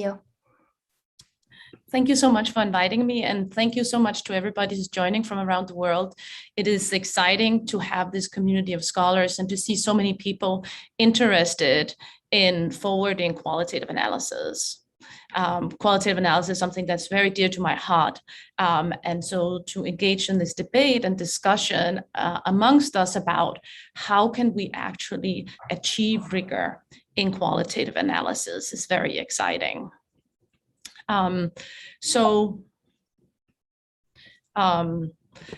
you. Thank you so much for inviting me, and thank you so much to everybody who's joining from around the world. It is exciting to have this community of scholars and to see so many people interested in forwarding qualitative analysis. Qualitative analysis is something that's very dear to my heart. And so to engage in this debate and discussion amongst us about how can we actually achieve rigor in qualitative analysis is very exciting.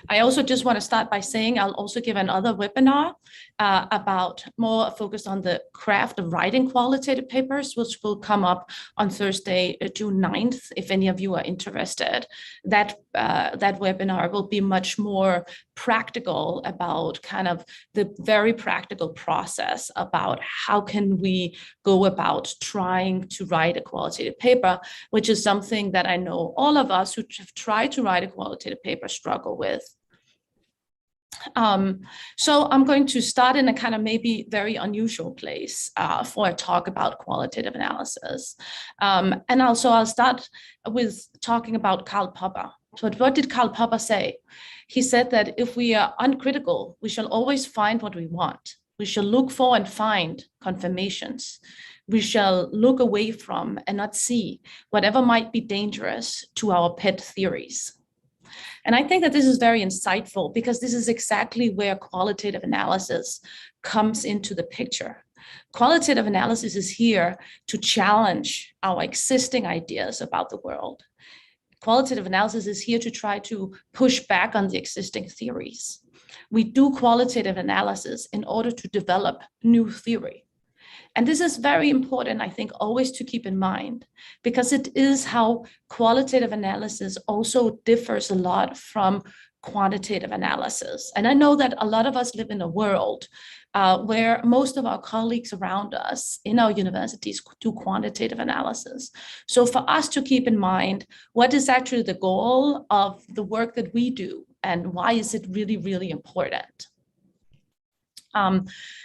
I also just want to start by saying I'll also give another webinar about more focused on the craft of writing qualitative papers, which will come up on Thursday, June 9th, if any of you are interested. That webinar will be much more practical about kind of the very practical process about how can we go about trying to write a qualitative paper, which is something that I know all of us who have tried to write a qualitative paper struggle with. So I'm going to start in a kind of maybe very unusual place for a talk about qualitative analysis. And also I'll start with talking about Karl Popper. So what did Karl Popper say? He said that if we are uncritical, we shall always find what we want. We shall look for and find confirmations. We shall look away from and not see whatever might be dangerous to our pet theories. And I think that this is very insightful because this is exactly where qualitative analysis comes into the picture. Qualitative analysis is here to challenge our existing ideas about the world. Qualitative analysis is here to try to push back on the existing theories. We do qualitative analysis in order to develop new theory. And this is very important, I think, always to keep in mind, because it is how qualitative analysis also differs a lot from quantitative analysis. And I know that a lot of us live in a world where most of our colleagues around us in our universities do quantitative analysis. So for us to keep in mind, what is actually the goal of the work that we do and why is it really, really important?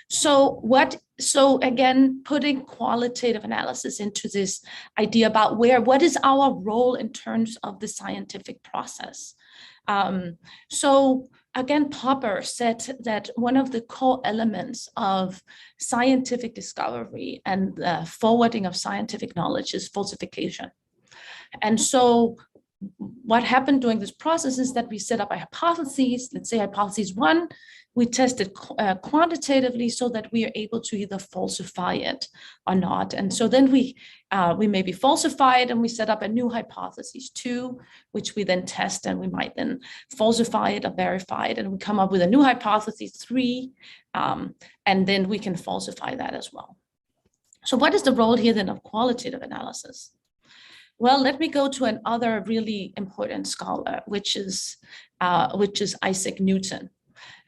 So again, putting qualitative analysis into this idea about what is our role in terms of the scientific process. So again, Popper said that one of the core elements of scientific discovery and the forwarding of scientific knowledge is falsification. And so what happened during this process is that we set up a hypothesis. Let's say hypothesis 1, we test it quantitatively so that we are able to either falsify it or not. And so then we maybe falsify it and we set up a new hypothesis 2, which we then test, and we might then falsify it or verify it, and we come up with a new hypothesis 3, and then we can falsify that as well. So what is the role here then of qualitative analysis? Well, let me go to another really important scholar, which is Isaac Newton.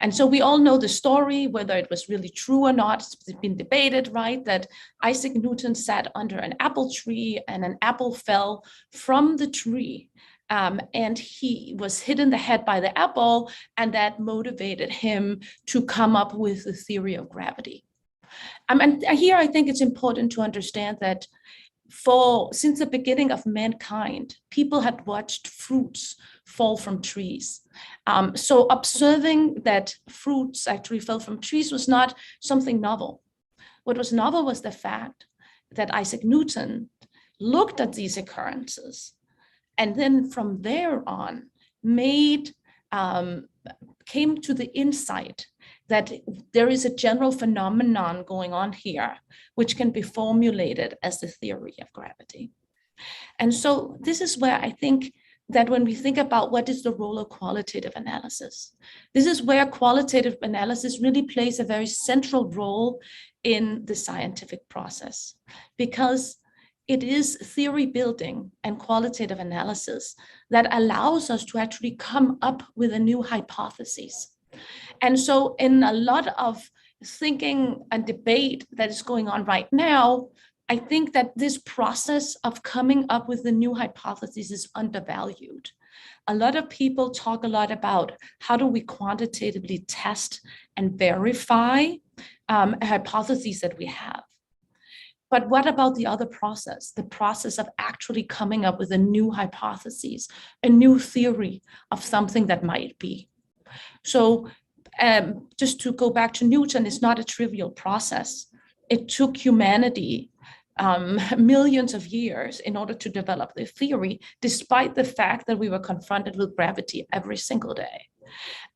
And so we all know the story, whether it was really true or not. It's been debated, right? That Isaac Newton sat under an apple tree and an apple fell from the tree. And he was hit in the head by the apple, and that motivated him to come up with the theory of gravity. And here I think it's important to understand that since the beginning of mankind, people had watched fruits fall from trees. So observing that fruits actually fell from trees was not something novel. What was novel was the fact that Isaac Newton looked at these occurrences and then from there on came to the insight that there is a general phenomenon going on here, which can be formulated as the theory of gravity. And so this is where I think that when we think about what is the role of qualitative analysis, this is where qualitative analysis really plays a very central role in the scientific process, because it is theory building and qualitative analysis that allows us to actually come up with a new hypothesis. And so in a lot of thinking and debate that is going on right now, I think that this process of coming up with the new hypothesis is undervalued. A lot of people talk a lot about how do we quantitatively test and verify hypotheses that we have. But what about the other process, the process of actually coming up with a new hypothesis, a new theory of something that might be? So just to go back to Newton, it's not a trivial process. It took humanity millions of years in order to develop the theory, despite the fact that we were confronted with gravity every single day.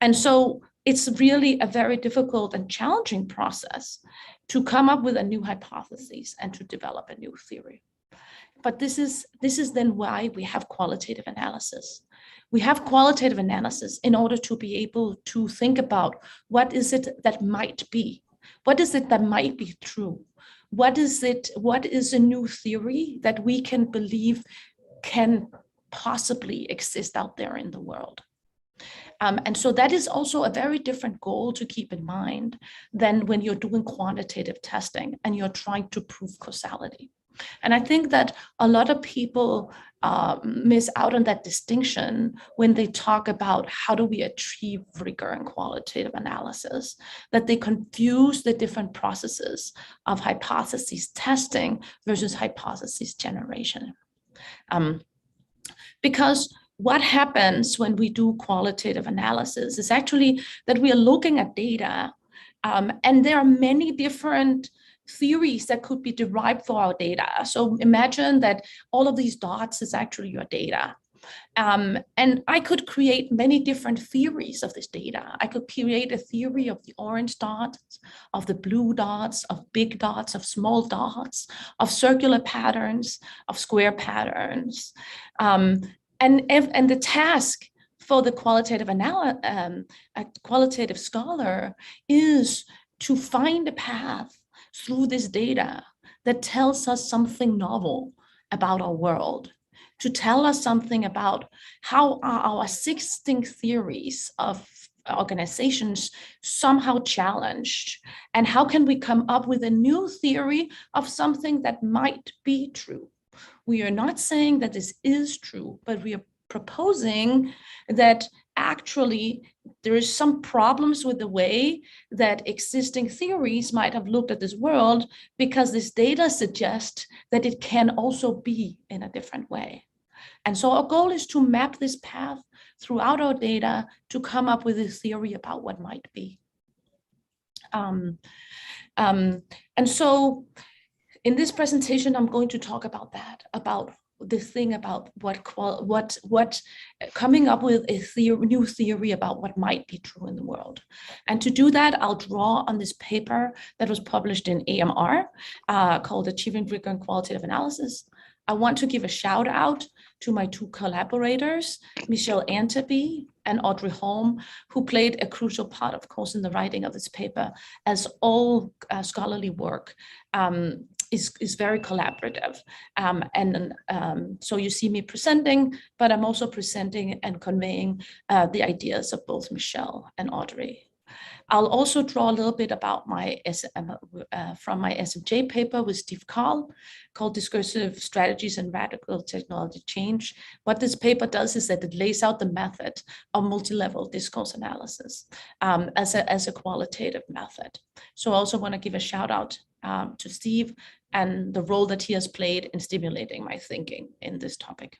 And so it's really a very difficult and challenging process to come up with a new hypothesis and to develop a new theory. But this is then why we have qualitative analysis. We have qualitative analysis in order to be able to think about what is it that might be? What is it that might be true? What is a new theory that we can believe can possibly exist out there in the world? And so that is also a very different goal to keep in mind than when you're doing quantitative testing and you're trying to prove causality. And I think that a lot of people miss out on that distinction when they talk about how do we achieve rigor in qualitative analysis, that they confuse the different processes of hypothesis testing versus hypothesis generation. Because what happens when we do qualitative analysis is actually that we are looking at data, and there are many different theories that could be derived for our data. So imagine that all of these dots is actually your data. And I could create many different theories of this data. I could create a theory of the orange dots, of the blue dots, of big dots, of small dots, of circular patterns, of square patterns. And the task for the qualitative scholar is to find a path through this data that tells us something novel about our world, to tell us something about how are our existing theories of organizations somehow challenged, and how can we come up with a new theory of something that might be true. We are not saying that this is true, but we are proposing that actually there is some problems with the way that existing theories might have looked at this world, because this data suggests that it can also be in a different way. And so our goal is to map this path throughout our data to come up with a theory about what might be. And so in this presentation, I'm going to talk about that, about the thing about what coming up with a new theory about what might be true in the world. And to do that, I'll draw on this paper that was published in AMR called Achieving Rigor in Qualitative Analysis. I want to give a shout out to my two collaborators, Michel Anteby and Audrey Holm, who played a crucial part, of course, in the writing of this paper, as all scholarly work is very collaborative. So you see me presenting, but I'm also presenting and conveying the ideas of both Michel and Audrey. I'll also draw a little bit about my from my SMJ paper with Steve Carl called Discursive Strategies and Radical Technology Change. What this paper does is that it lays out the method of multi-level discourse analysis as a qualitative method. So I also want to give a shout out to Steve and the role that he has played in stimulating my thinking in this topic.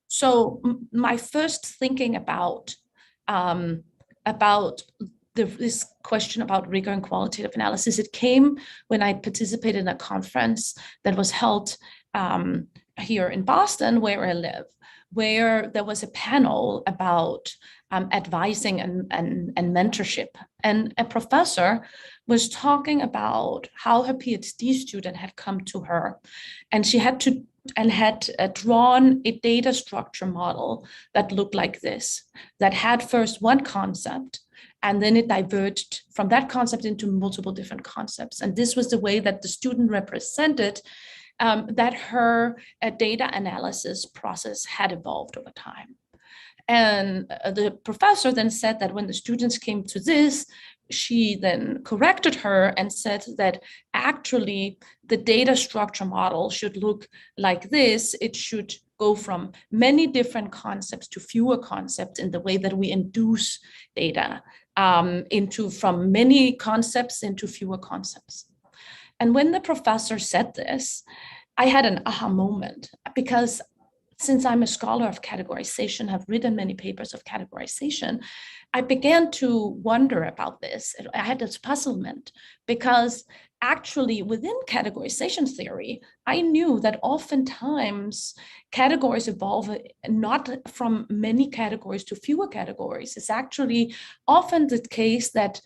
So my first thinking about this question about rigor and qualitative analysis, it came when I participated in a conference that was held here in Boston, where I live, where there was a panel about advising and mentorship. And a professor was talking about how her PhD student had come to her, and she had drawn a data structure model that looked like this, that had first one concept, and then it diverged from that concept into multiple different concepts. And this was the way that the student represented that her data analysis process had evolved over time. And the professor then said that when the students came to this, she then corrected her and said that actually the data structure model should look like this. It should go from many different concepts to fewer concepts in the way that we induce data from many concepts into fewer concepts. And when the professor said this, I had an aha moment, because since I'm a scholar of categorization, have written many papers of categorization, I began to wonder about this. I had this puzzlement because actually within categorization theory, I knew that oftentimes categories evolve not from many categories to fewer categories. It's actually often the case that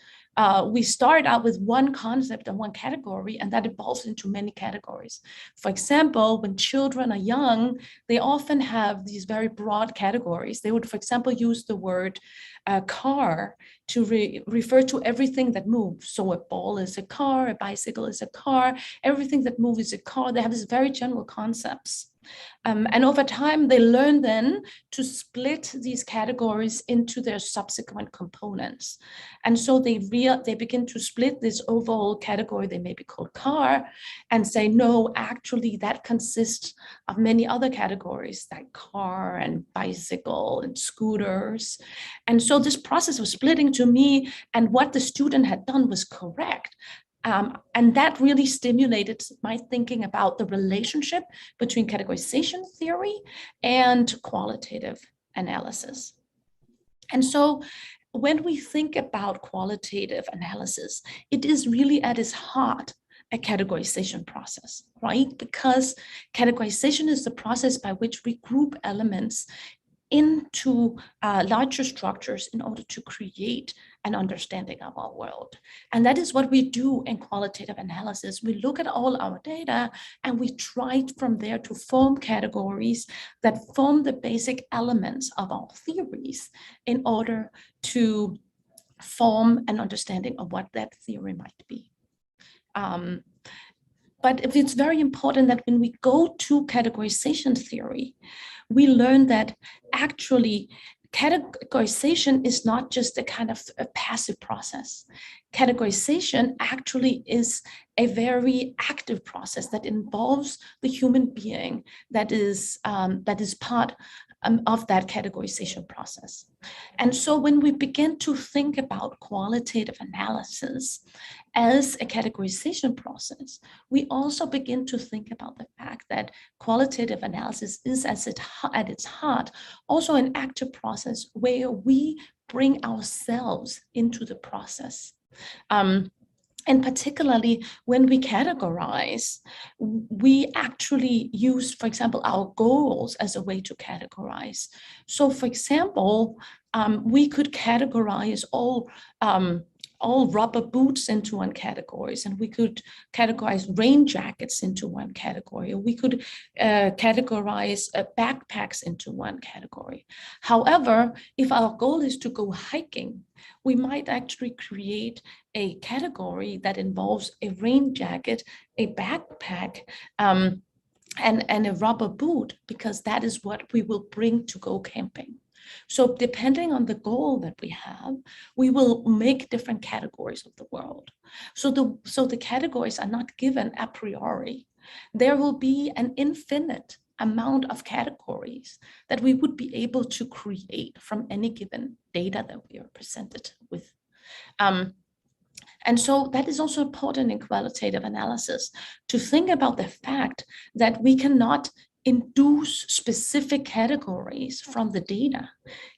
we start out with one concept and one category, and that evolves into many categories. For example, when children are young, they often have these very broad categories. They would, for example, use the word car to refer to everything that moves. So a ball is a car, a bicycle is a car, everything that moves is a car. They have these very general concepts. And over time, they learn then to split these categories into their subsequent components. And so they begin to split this overall category, they may be called car, and say, no, actually that consists of many other categories like car and bicycle and scooters. And so this process of splitting to me and what the student had done was correct. And that really stimulated my thinking about the relationship between categorization theory and qualitative analysis. And so when we think about qualitative analysis, it is really at its heart a categorization process, right? Because categorization is the process by which we group elements into larger structures in order to create an understanding of our world. And that is what we do in qualitative analysis. We look at all our data and we try from there to form categories that form the basic elements of our theories in order to form an understanding of what that theory might be. But it's very important that when we go to categorization theory, we learn that actually categorization is not just a kind of a passive process. Categorization actually is a very active process that involves the human being that is part of that categorization process. And so when we begin to think about qualitative analysis as a categorization process, we also begin to think about the fact that qualitative analysis is at its heart also an active process where we bring ourselves into the process. And particularly when we categorize, we actually use, for example, our goals as a way to categorize. So for example, we could categorize all rubber boots into one category, and we could categorize rain jackets into one category, or we could categorize backpacks into one category. However, if our goal is to go hiking, we might actually create a category that involves a rain jacket, a backpack, and a rubber boot, because that is what we will bring to go camping. So depending on the goal that we have, we will make different categories of the world. So the categories are not given a priori. There will be an infinite amount of categories that we would be able to create from any given data that we are presented with. And so that is also important in qualitative analysis, to think about the fact that we cannot induce specific categories from the data.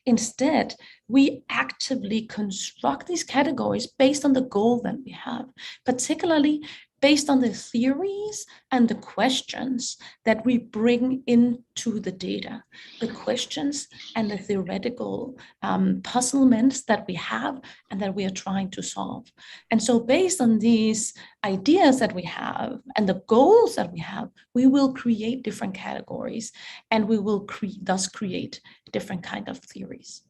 Instead, we actively construct these categories based on the goal that we have, particularly based on the theories and the questions that we bring into the data, the questions and the theoretical puzzlements that we have and that we are trying to solve. And so based on these ideas that we have and the goals that we have, we will create different categories, and we will thus create different kind of theories.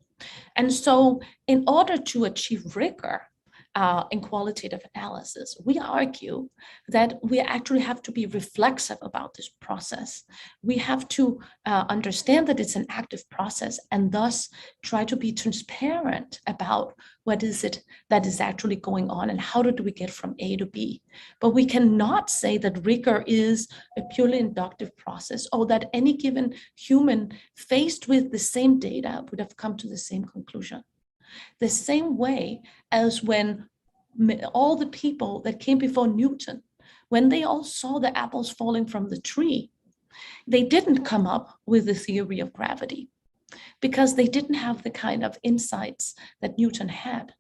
And so in order to achieve rigor, in qualitative analysis, we argue that we actually have to be reflexive about this process. We have to understand that it's an active process, and thus try to be transparent about what is it that is actually going on and how do we get from A to B. But we cannot say that rigor is a purely inductive process, or that any given human faced with the same data would have come to the same conclusion. The same way as when all the people that came before Newton when they all saw the apples falling from the tree, they didn't come up with the theory of gravity because they didn't have the kind of insights that Newton had.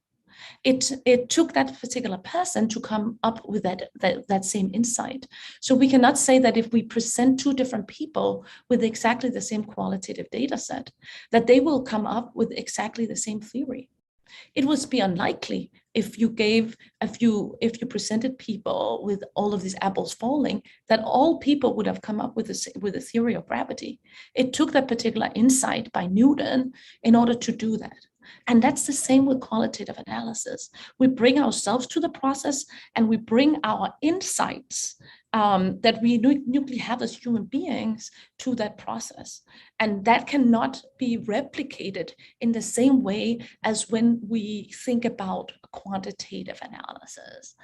It took that particular person to come up with that same insight. So we cannot say that if we present two different people with exactly the same qualitative data set, that they will come up with exactly the same theory. It would be unlikely if you presented people with all of these apples falling, that all people would have come up with a theory of gravity. It took that particular insight by Newton in order to do that. And that's the same with qualitative analysis. We bring ourselves to the process and we bring our insights that we uniquely have as human beings to that process. And that cannot be replicated in the same way as when we think about quantitative analysis.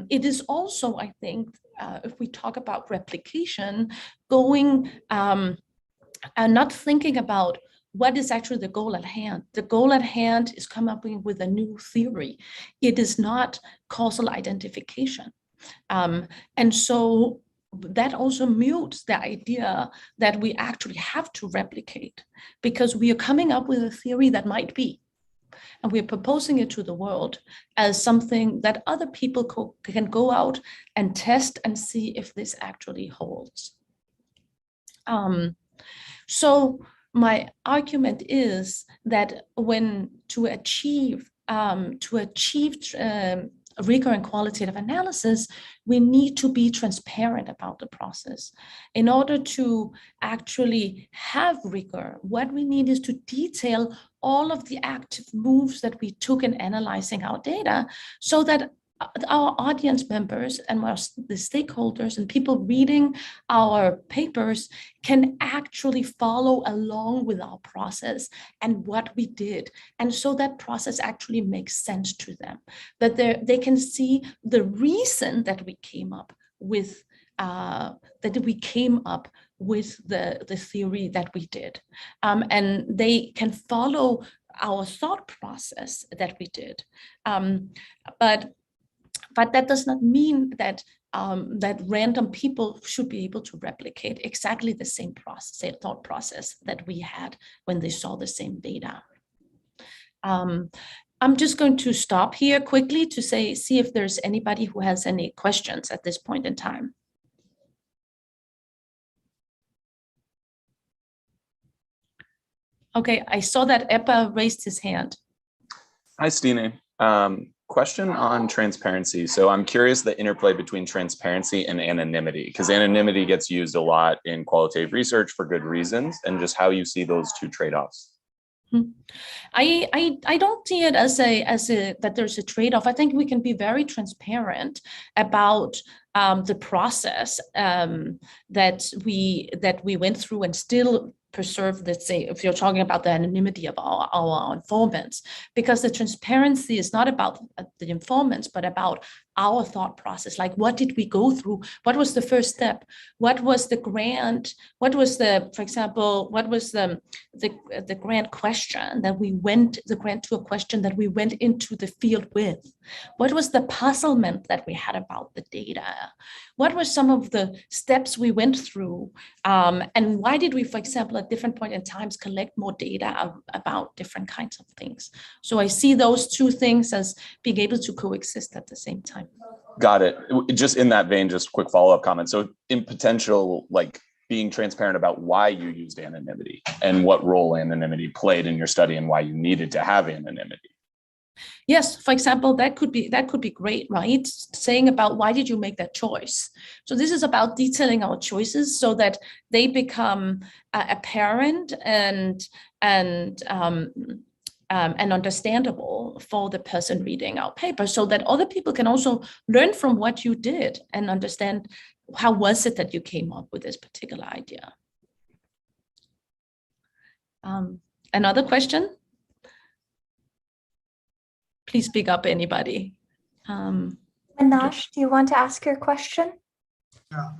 It is also, I think, if we talk about replication, going and not thinking about what is actually the goal at hand. The goal at hand is come up with a new theory. It is not causal identification. And so that also mutes the idea that we actually have to replicate, because we are coming up with a theory that might be, and we're proposing it to the world as something that other people can go out and test and see if this actually holds. So my argument is that when to achieve rigor and qualitative analysis, we need to be transparent about the process. In order to actually have rigor, what we need is to detail all of the active moves that we took in analyzing our data, so that our audience members and the stakeholders and people reading our papers can actually follow along with our process and what we did. And so that process actually makes sense to them, that they can see the reason that we came up with the theory that we did. And they can follow our thought process that we did. But that does not mean that that random people should be able to replicate exactly the same thought process that we had when they saw the same data. I'm just going to stop here quickly to see if there's anybody who has any questions at this point in time. Okay, I saw that Epa raised his hand. Hi, Stine. Question on transparency. So I'm curious the interplay between transparency and anonymity, because anonymity gets used a lot in qualitative research for good reasons, and just how you see those two trade-offs. I don't see it as that there's a trade-off. I think we can be very transparent about the process that we went through and still preserve, let's say, if you're talking about the anonymity of our informants, because the transparency is not about the informants, but about our thought process. Like, what did we go through? What was the first step? What was the grant? What was for example, what was the grant question that we went, the grant to a question that we went into the field with? What was the puzzlement that we had about the data? What were some of the steps we went through? And why did we, for example, at different points in times collect more data about different kinds of things? So I see those two things as being able to coexist at the same time. Got it. Just in that vein, just quick follow-up comment. So in potential, like being transparent about why you used anonymity and what role anonymity played in your study and why you needed to have anonymity. Yes, for example, that could be great, right? Saying about why did you make that choice? So this is about detailing our choices so that they become apparent and understandable for the person reading our paper, so that other people can also learn from what you did and understand how was it that you came up with this particular idea. Another question? Please speak up, anybody. Manash, do you want to ask your question? Yeah,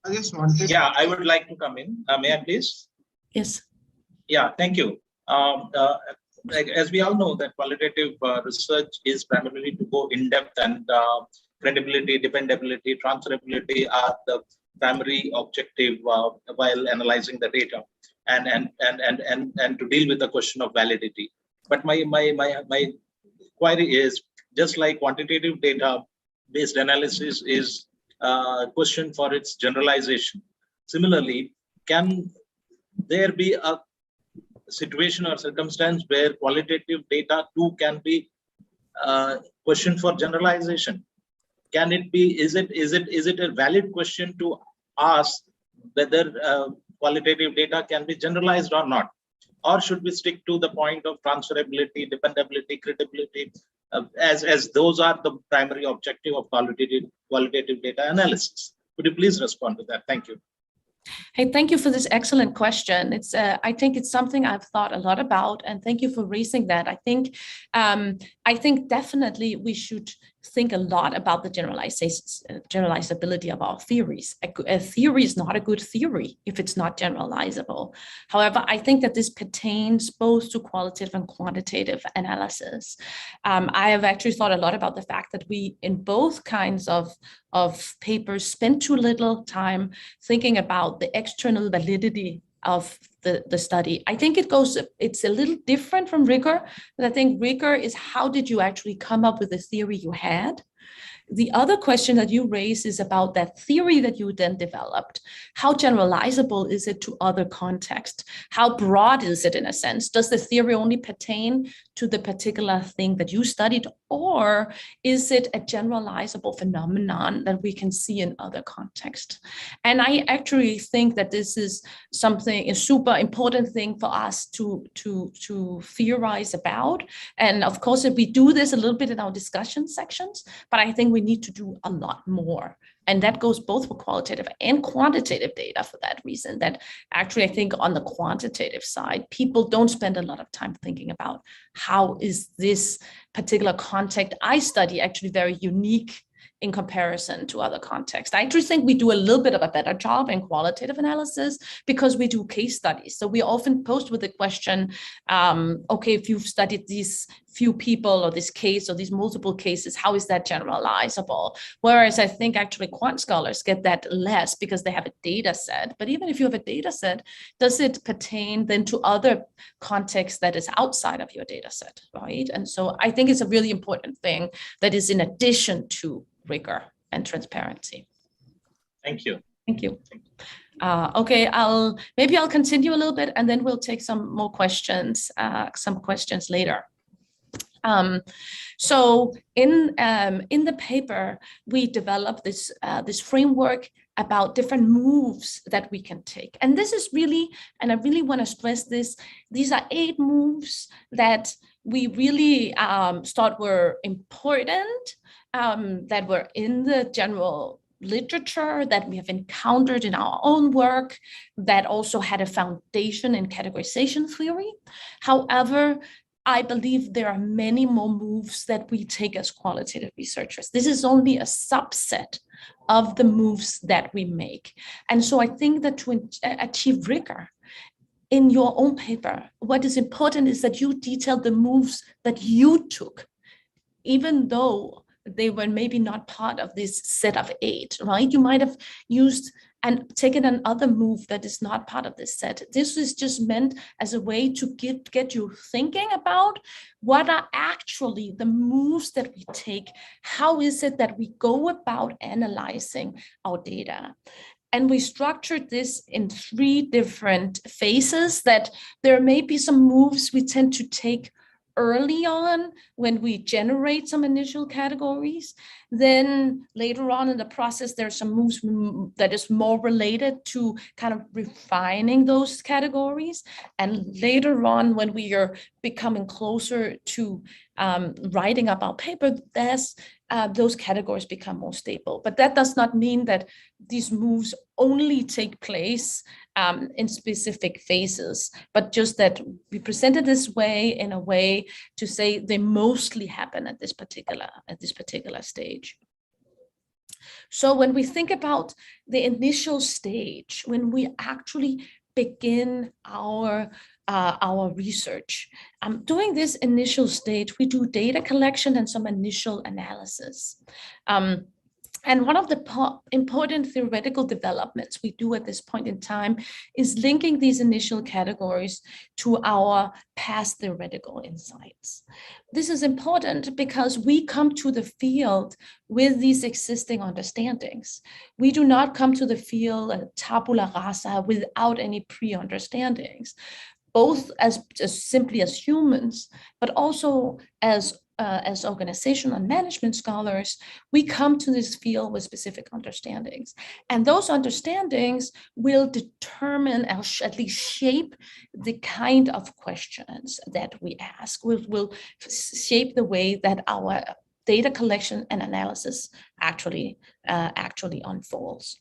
I just wanted. Yeah, I would like to come in. May I please? Yes. Yeah, thank you. As we all know, that qualitative research is primarily to go in depth and credibility, dependability, transferability are the primary objective while analyzing the data, and to deal with the question of validity. But my query is, just like quantitative data based analysis is questioned for its generalization, similarly, can there be a situation or circumstance where qualitative data too can be questioned for generalization? Can it be? Is it a valid question to ask whether qualitative data can be generalized or not, or should we stick to the point of transferability, dependability, credibility, as those are the primary objective of qualitative data analysis? Could you please respond to that? Thank you. Hey, thank you for this excellent question. It's I think it's something I've thought a lot about, and thank you for raising that. I think definitely we should think a lot about the generalizability of our theories. A theory is not a good theory if it's not generalizable. However, I think that this pertains both to qualitative and quantitative analysis. I have actually thought a lot about the fact that we, in both kinds of papers, spend too little time thinking about the external validity of the study. I think it's a little different from rigor, but I think rigor is how did you actually come up with the theory you had? The other question that you raise is about that theory that you then developed. How generalizable is it to other contexts? How broad is it in a sense? Does the theory only pertain to the particular thing that you studied, or is it a generalizable phenomenon that we can see in other contexts? And I actually think that this is a super important thing for us to theorize about. And of course, if we do this a little bit in our discussion sections, but I think we need to do a lot more. And that goes both for qualitative and quantitative data for that reason, that actually I think on the quantitative side, people don't spend a lot of time thinking about how is this particular context I study actually very unique in comparison to other contexts. I actually think we do a little bit of a better job in qualitative analysis because we do case studies. So we often post with the question, okay, if you've studied these few people or this case or these multiple cases, how is that generalizable? Whereas I think actually quant scholars get that less because they have a data set. But even if you have a data set, does it pertain then to other contexts that is outside of your data set, right? And so I think it's a really important thing that is in addition to rigor and transparency. Thank you. Thank you. Okay, maybe I'll continue a little bit and then we'll take some more questions, later. So in the paper, we developed this framework about different moves that we can take. And this is really, and I really want to stress this, these are 8 moves that we really thought were important, that were in the general literature, that we have encountered in our own work, that also had a foundation in categorization theory. However, I believe there are many more moves that we take as qualitative researchers. This is only a subset of the moves that we make. And so I think that to achieve rigor in your own paper, what is important is that you detail the moves that you took, even though they were maybe not part of this set of 8, right? You might have used and taken another move that is not part of this set. This is just meant as a way to get you thinking about what are actually the moves that we take. How is it that we go about analyzing our data? And we structured this in 3 different phases, that there may be some moves we tend to take early on when we generate some initial categories. Then later on in the process, there are some moves that is more related to kind of refining those categories. And later on, when we are becoming closer to writing up our paper, those categories become more stable. But that does not mean that these moves only take place in specific phases, but just that we present it this way, in a way to say they mostly happen at this particular stage. So when we think about the initial stage, when we actually begin our research. During this initial stage, we do data collection and some initial analysis. And one of the important theoretical developments we do at this point in time is linking these initial categories to our past theoretical insights. This is important because we come to the field with these existing understandings. We do not come to the field tabula rasa without any pre-understandings, both as simply as humans, but also as organizational and management scholars. We come to this field with specific understandings. And those understandings will determine, or at least shape, the kind of questions that we ask, will shape the way that our data collection and analysis actually unfolds.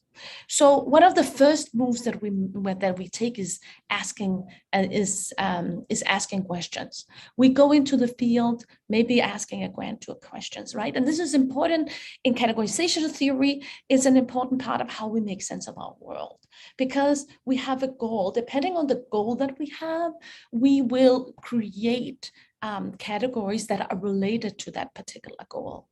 So one of the first moves that we take is asking questions. We go into the field, maybe asking a grant to questions, right? And this is important in categorization theory. It's an important part of how we make sense of our world, because we have a goal. Depending on the goal that we have, we will create categories that are related to that particular goal.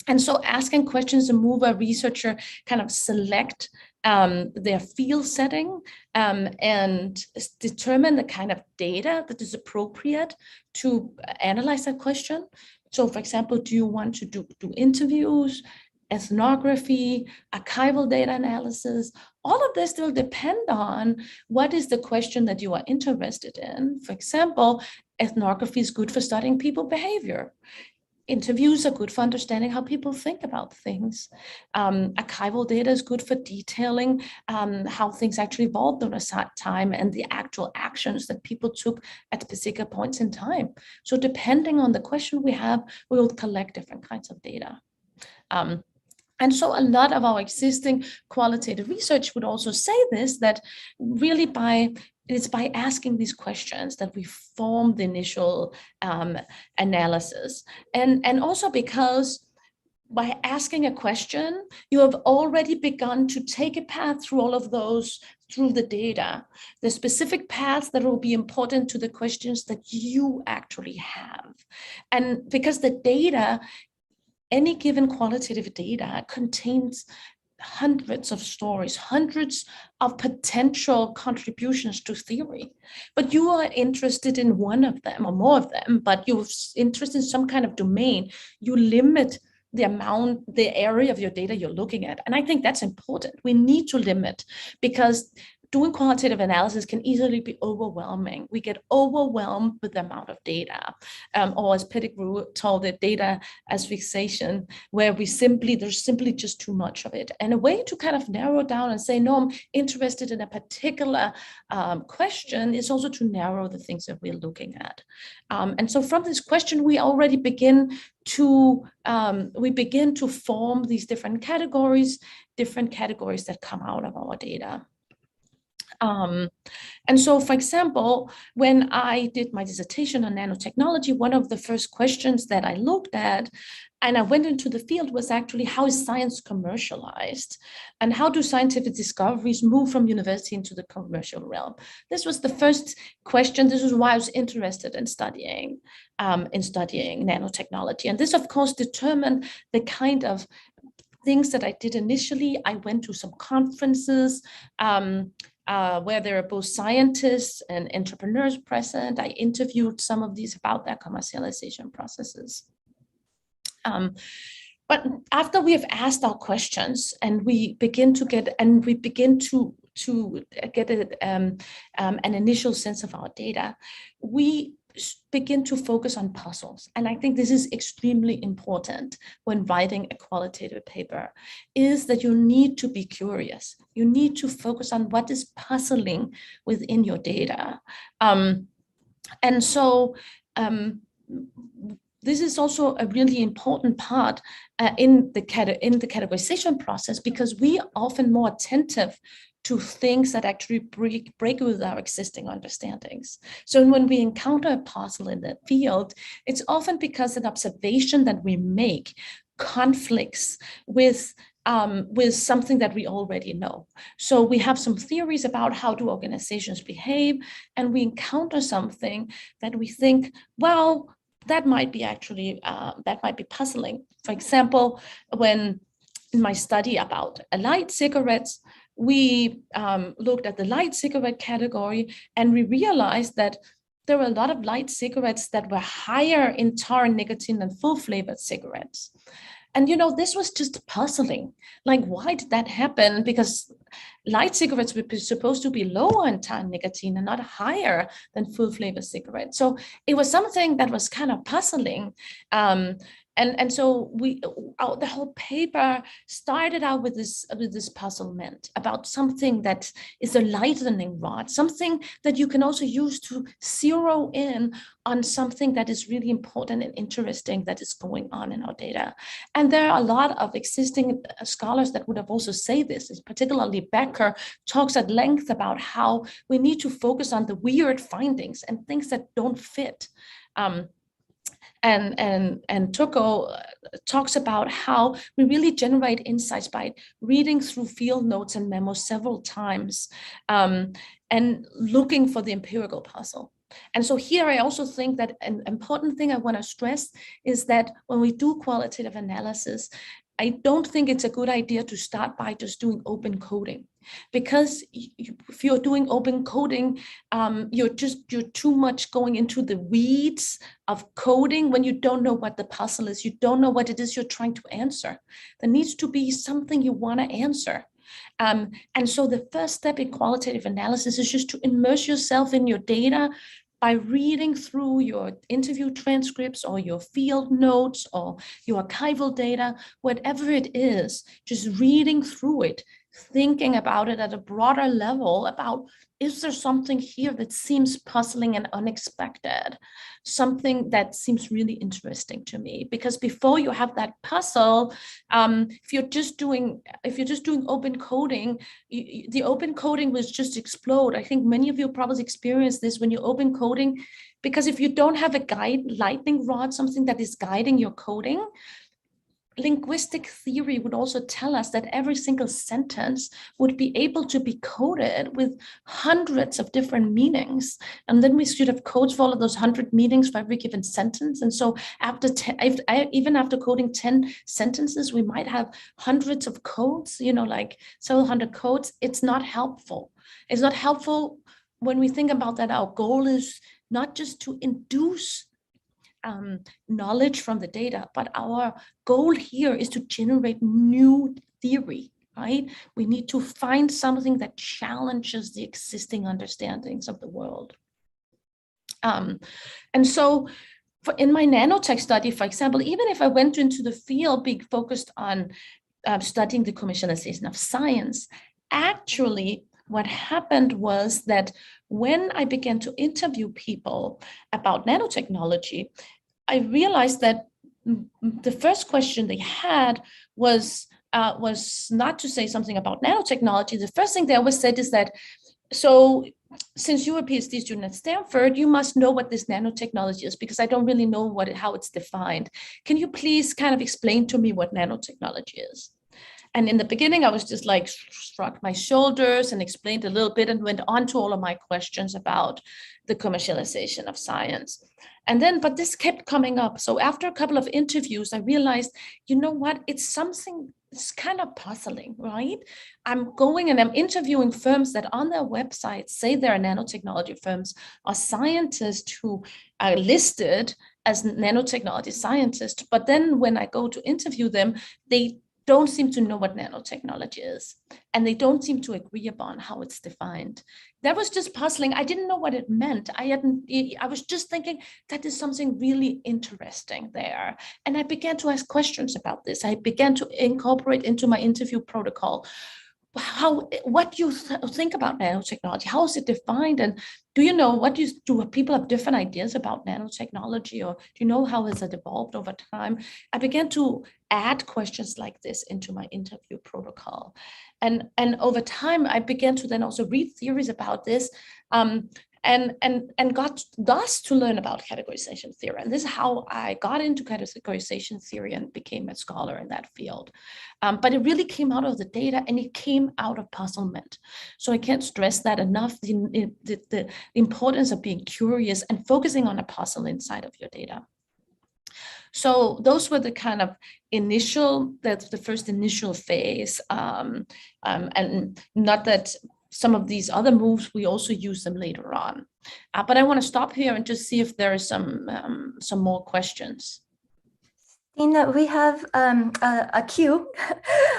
And so asking questions to move a researcher kind of select their field setting and determine the kind of data that is appropriate to analyze that question. So for example, do you want to do interviews, ethnography, archival data analysis? All of this will depend on what is the question that you are interested in. For example, ethnography is good for studying people behavior. Interviews are good for understanding how people think about things. Archival data is good for detailing how things actually evolved over time and the actual actions that people took at specific points in time. So depending on the question we have, we will collect different kinds of data. And so a lot of our existing qualitative research would also say this, that really it's by asking these questions that we form the initial analysis. And also because by asking a question, you have already begun to take a path through all of those, through the data, the specific paths that will be important to the questions that you actually have. And because the data, any given qualitative data contains hundreds of stories, hundreds of potential contributions to theory, but you are interested in one of them or more of them, but you're interested in some kind of domain, you limit the amount, the area of your data you're looking at. And I think that's important. We need to limit, because doing qualitative analysis can easily be overwhelming. We get overwhelmed with the amount of data, or as Pettigrew told it, data asphyxiation, where there's simply just too much of it. And a way to kind of narrow down and say, no, I'm interested in a particular question is also to narrow the things that we're looking at. And so from this question, we already begin to form these different categories that come out of our data. And so, for example, when I did my dissertation on nanotechnology, one of the first questions that I looked at, and I went into the field, was actually, how is science commercialized? And how do scientific discoveries move from university into the commercial realm? This was the first question. This is why I was interested in studying nanotechnology. And this, of course, determined the kind of things that I did initially. I went to some conferences, where there are both scientists and entrepreneurs present. I interviewed some of these about their commercialization processes. But after we have asked our questions and we begin to get an initial sense of our data, we begin to focus on puzzles. And I think this is extremely important when writing a qualitative paper, is that you need to be curious. You need to focus on what is puzzling within your data. And so this is also a really important part in the categorization process, because we are often more attentive to things that actually break with our existing understandings. So when we encounter a puzzle in the field, it's often because an observation that we make conflicts with with something that we already know. So we have some theories about how do organizations behave, and we encounter something that we think, well, that might be actually, that might be puzzling. For example, when in my study about light cigarettes, we looked at the light cigarette category, and we realized that there were a lot of light cigarettes that were higher in tar and nicotine than full flavored cigarettes. And, this was just puzzling. Like, why did that happen? Because light cigarettes were supposed to be lower in tar and nicotine and not higher than full flavor cigarettes. So it was something that was kind of puzzling. And so the whole paper started out with this puzzlement about something that is a lightning rod, something that you can also use to zero in on something that is really important and interesting that is going on in our data. And there are a lot of existing scholars that would have also said this, particularly Becker talks at length about how we need to focus on the weird findings and things that don't fit. And Turco talks about how we really generate insights by reading through field notes and memos several times and looking for the empirical puzzle. And so here I also think that an important thing I want to stress is that when we do qualitative analysis, I don't think it's a good idea to start by just doing open coding, because if you're doing open coding, you're too much going into the weeds of coding when you don't know what the puzzle is. You don't know what it is you're trying to answer. There needs to be something you want to answer. And so the first step in qualitative analysis is just to immerse yourself in your data by reading through your interview transcripts or your field notes or your archival data, whatever it is, just reading through it, thinking about it at a broader level about, is there something here that seems puzzling and unexpected? Something that seems really interesting to me, because before you have that puzzle, if you're just doing open coding, the open coding will just explode. I think many of you probably experienced this when you open coding, because if you don't have a lightning rod, something that is guiding your coding, linguistic theory would also tell us that every single sentence would be able to be coded with hundreds of different meanings. And then we should have codes for all of those 100 meanings for every given sentence. And so even after coding 10 sentences, we might have hundreds of codes, like several hundred codes. It's not helpful. It's not helpful when we think about that. Our goal is not just to induce knowledge from the data, but our goal here is to generate new theory, right? We need to find something that challenges the existing understandings of the world. And so in my nanotech study, for example, even if I went into the field being focused on studying the commercialization of science, actually what happened was that when I began to interview people about nanotechnology, I realized that the first question they had was not to say something about nanotechnology. The first thing they always said is that, so since you're a PhD student at Stanford, you must know what this nanotechnology is, because I don't really know how it's defined. Can you please kind of explain to me what nanotechnology is? And in the beginning, I was just like shrugged my shoulders and explained a little bit and went on to all of my questions about the commercialization of science. And then, but this kept coming up. So after a couple of interviews, I realized, you know what, it's kind of puzzling, right? I'm going and I'm interviewing firms that on their website say they're nanotechnology firms, or scientists who are listed as nanotechnology scientists. But then when I go to interview them, they don't seem to know what nanotechnology is, and they don't seem to agree upon how it's defined. That was just puzzling. I didn't know what it meant. I was just thinking that is something really interesting there. And I began to ask questions about this. I began to incorporate into my interview protocol what do you think about nanotechnology? How is it defined? And do you know do people have different ideas about nanotechnology, or do you know how has it evolved over time? I began to add questions like this into my interview protocol. And over time, I began to then also read theories about this. and got thus to learn about categorization theory. And this is how I got into categorization theory and became a scholar in that field. But it really came out of the data, and it came out of puzzlement. So I can't stress that enough, the importance of being curious and focusing on a puzzle inside of your data. So those were the kind of that's the first initial phase. And not that some of these other moves, we also use them later on. But I want to stop here and just see if there are some more questions. Stine, we have a queue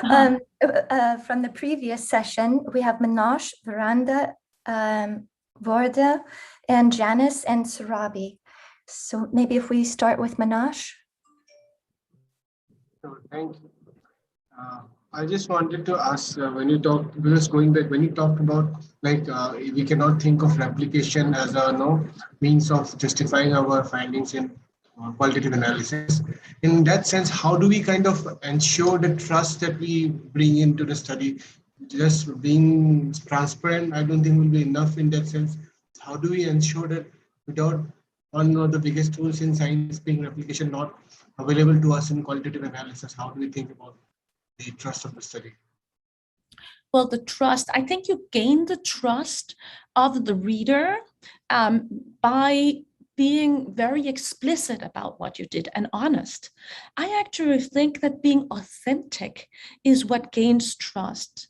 from the previous session. We have Manoj, Veranda, Vorda, and Janice and Surabi. So maybe if we start with Manoj. Thank you. I just wanted to ask, when you talked, because going back, when you talked about like we cannot think of replication as a means of justifying our findings in qualitative analysis. In that sense, how do we kind of ensure the trust that we bring into the study? Just being transparent, I don't think will be enough in that sense. How do we ensure that without one of the biggest tools in science being replication not available to us in qualitative analysis, how do we think about the trust of the study? Well, the trust, I think you gain the trust of the reader by being very explicit about what you did and honest. I actually think that being authentic is what gains trust.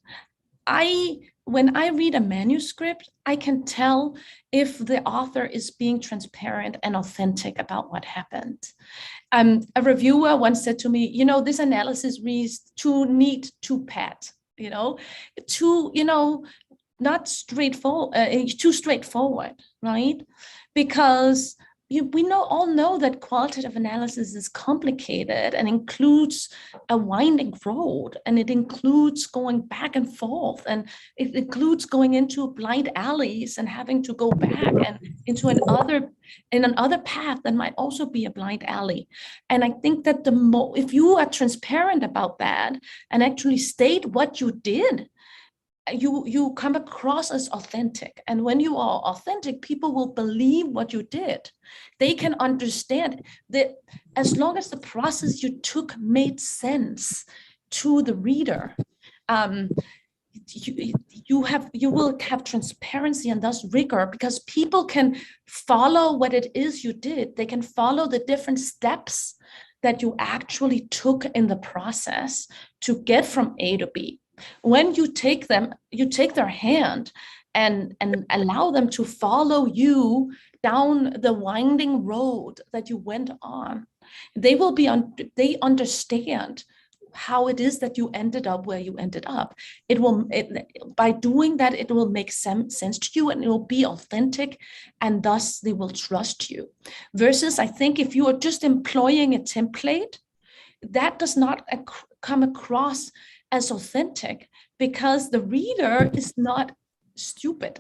When I read a manuscript, I can tell if the author is being transparent and authentic about what happened. A reviewer once said to me, this analysis reads too neat, too pat, not straightforward, too straightforward, right? Because we all know that qualitative analysis is complicated and includes a winding road, and it includes going back and forth, and it includes going into blind alleys and having to go back and into another path that might also be a blind alley. And I think that if you are transparent about that and actually state what you did, you come across as authentic. And when you are authentic, people will believe what you did. They can understand that as long as the process you took made sense to the reader, you will have transparency and thus rigor, because people can follow what it is you did. They can follow the different steps that you actually took in the process to get from A to B. When you take their hand and allow them to follow you down the winding road that you went on, they understand how it is that you ended up where you ended up. By doing that, it will make sense to you, and it will be authentic, and thus they will trust you. Versus, I think, if you are just employing a template, that does not come across as authentic, because the reader is not stupid.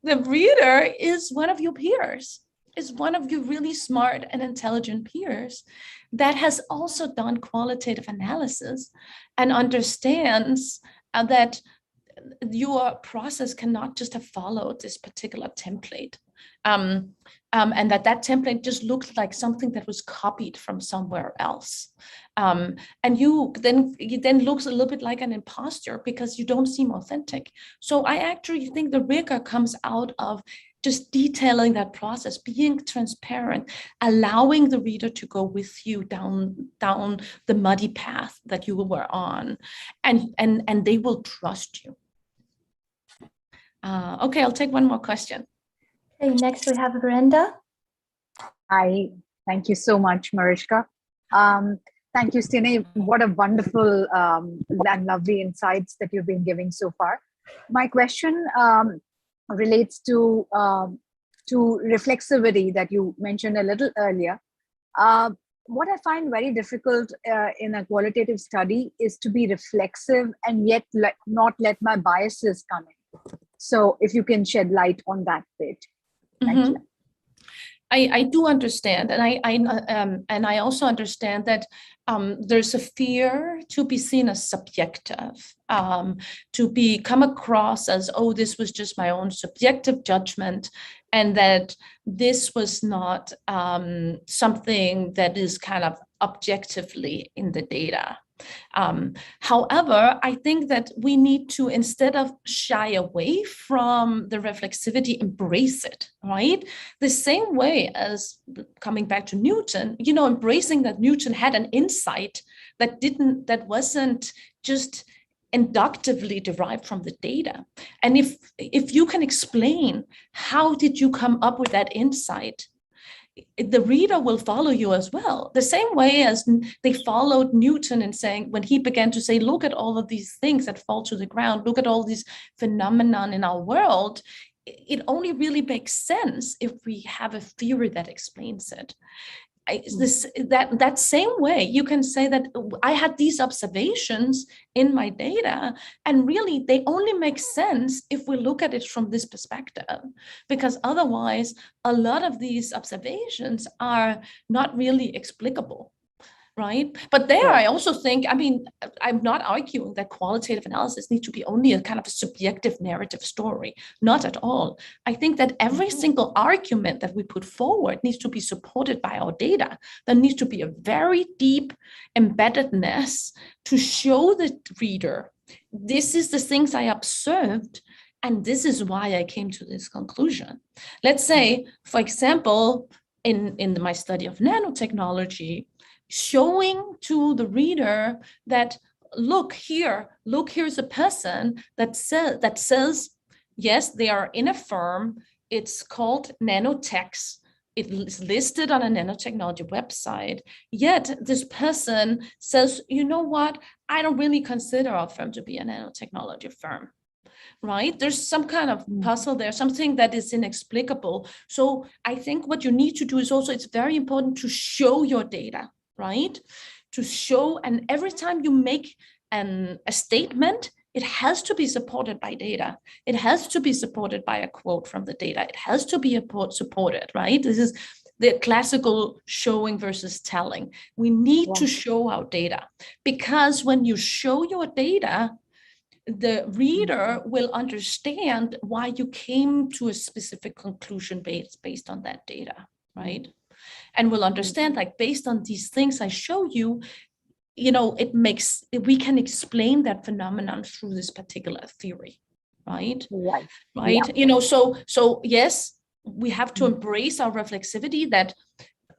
The reader is one of your peers, is one of your really smart and intelligent peers that has also done qualitative analysis and understands that your process cannot just have followed this particular template. And that template just looks like something that was copied from somewhere else. And it then looks a little bit like an imposter because you don't seem authentic. So I actually think the rigor comes out of just detailing that process, being transparent, allowing the reader to go with you down the muddy path that you were on, and they will trust you. Okay, I'll take one more question. Okay, next we have Brenda. Hi, thank you so much, Mariska. Thank you, Stine. What a wonderful and lovely insights that you've been giving so far. My question relates to reflexivity that you mentioned a little earlier. What I find very difficult in a qualitative study is to be reflexive and yet not let my biases come in. So if you can shed light on that bit. Thank you. I do understand, and I also understand that there's a fear to be seen as subjective, to be come across as, oh, this was just my own subjective judgment, and that this was not something that is kind of objectively in the data. However, I think that we need to, instead of shy away from the reflexivity, embrace it, right? The same way as coming back to Newton, you know, embracing that Newton had an insight that wasn't just inductively derived from the data. And if you can explain how did you come up with that insight, the reader will follow you as well. The same way as they followed Newton in saying, when he began to say, look at all of these things that fall to the ground, look at all these phenomenon in our world, it only really makes sense if we have a theory that explains it. That same way, you can say that I had these observations in my data, and really they only make sense if we look at it from this perspective, because otherwise a lot of these observations are not really explicable. Right. But there, I also think, I mean, I'm not arguing that qualitative analysis needs to be only a kind of a subjective narrative story. Not at all. I think that every single argument that we put forward needs to be supported by our data. There needs to be a very deep embeddedness to show the reader, this is the things I observed, and this is why I came to this conclusion. Let's say, for example, in my study of nanotechnology, showing to the reader that, here's a person that says, yes, they are in a firm, it's called Nanotechs, it is listed on a nanotechnology website, yet this person says, you know what, I don't really consider our firm to be a nanotechnology firm. Right? There's some kind of puzzle there, something that is inexplicable. So I think what you need to do is also, it's very important to show your data, right? To show, and every time you make a statement, it has to be supported by data. It has to be supported by a quote from the data. It has to be supported, right? This is the classical showing versus telling. We need to show our data, because when you show your data, the reader will understand why you came to a specific conclusion based on that data, right? And will understand, like, based on these things I show you, you know, we can explain that phenomenon through this particular theory, right? Right. Yeah. You know, so yes, we have to embrace our reflexivity. That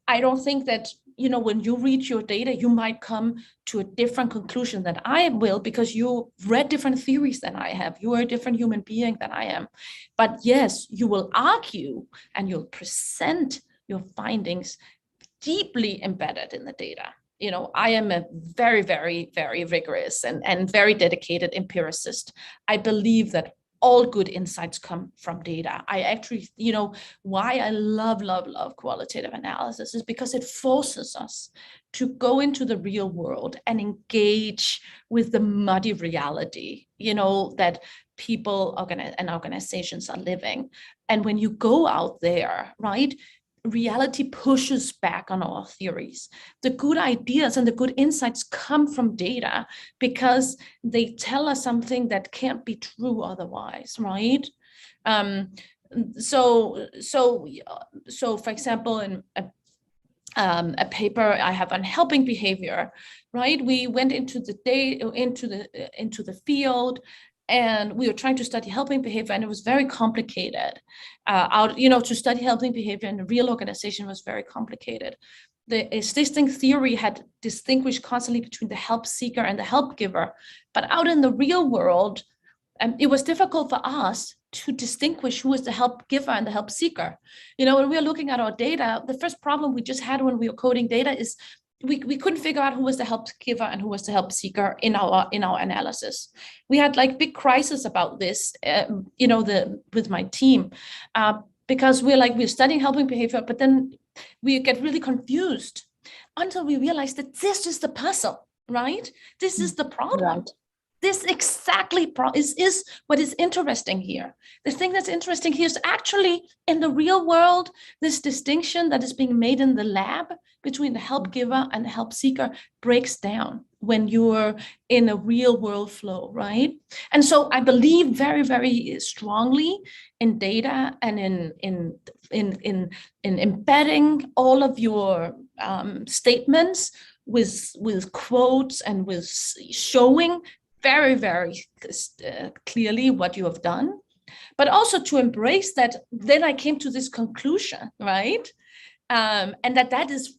I don't think that, you know, when you read your data, you might come to a different conclusion than I will, because you read different theories than I have. You are a different human being than I am. But yes, you will argue and you'll present your findings deeply embedded in the data. You know, I am a very, very, very rigorous and very dedicated empiricist. I believe that all good insights come from data. I actually, you know, why I love qualitative analysis is because it forces us to go into the real world and engage with the muddy reality, you know, that people and organizations are living. And when you go out there, right, reality pushes back on our theories. The good ideas and the good insights come from data, because they tell us something that can't be true otherwise, right? So for example, in a paper I have on helping behavior, right? We went into the field, and we were trying to study helping behavior, and it was very complicated. To study helping behavior in a real organization was very complicated. The existing theory had distinguished constantly between the help seeker and the help giver, but out in the real world, it was difficult for us to distinguish who is the help giver and the help seeker. You know, when we were looking at our data, the first problem we just had when we were coding data is we couldn't figure out who was the help giver and who was the help seeker in our analysis. We had like big crisis about this, with my team, because we're studying helping behavior, but then we get really confused until we realize that this is the puzzle, right? This is the problem. Right. this exactly is what is interesting here. The thing that's interesting here is actually in the real world, this distinction that is being made in the lab between the help giver and the help seeker breaks down when you're in a real world flow, right? And so I believe very, very strongly in data and in embedding all of your statements with quotes and with showing very, very clearly what you have done, but also to embrace that. Then I came to this conclusion, right? And that is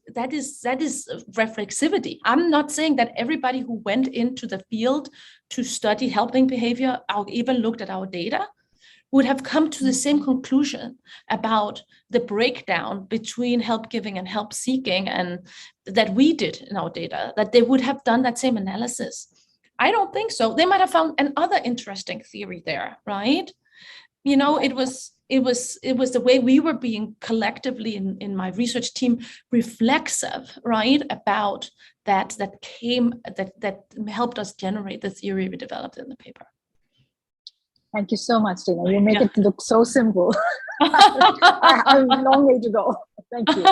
reflexivity. I'm not saying that everybody who went into the field to study helping behavior or even looked at our data would have come to the same conclusion about the breakdown between help giving and help seeking, and that we did in our data, that they would have done that same analysis. I don't think so. They might have found another interesting theory there, right? You know, it was the way we were being collectively in my research team reflexive, right, about that helped us generate the theory we developed in the paper. Thank you so much, Stine. You make it look so simple. I have a long way to go. Thank you.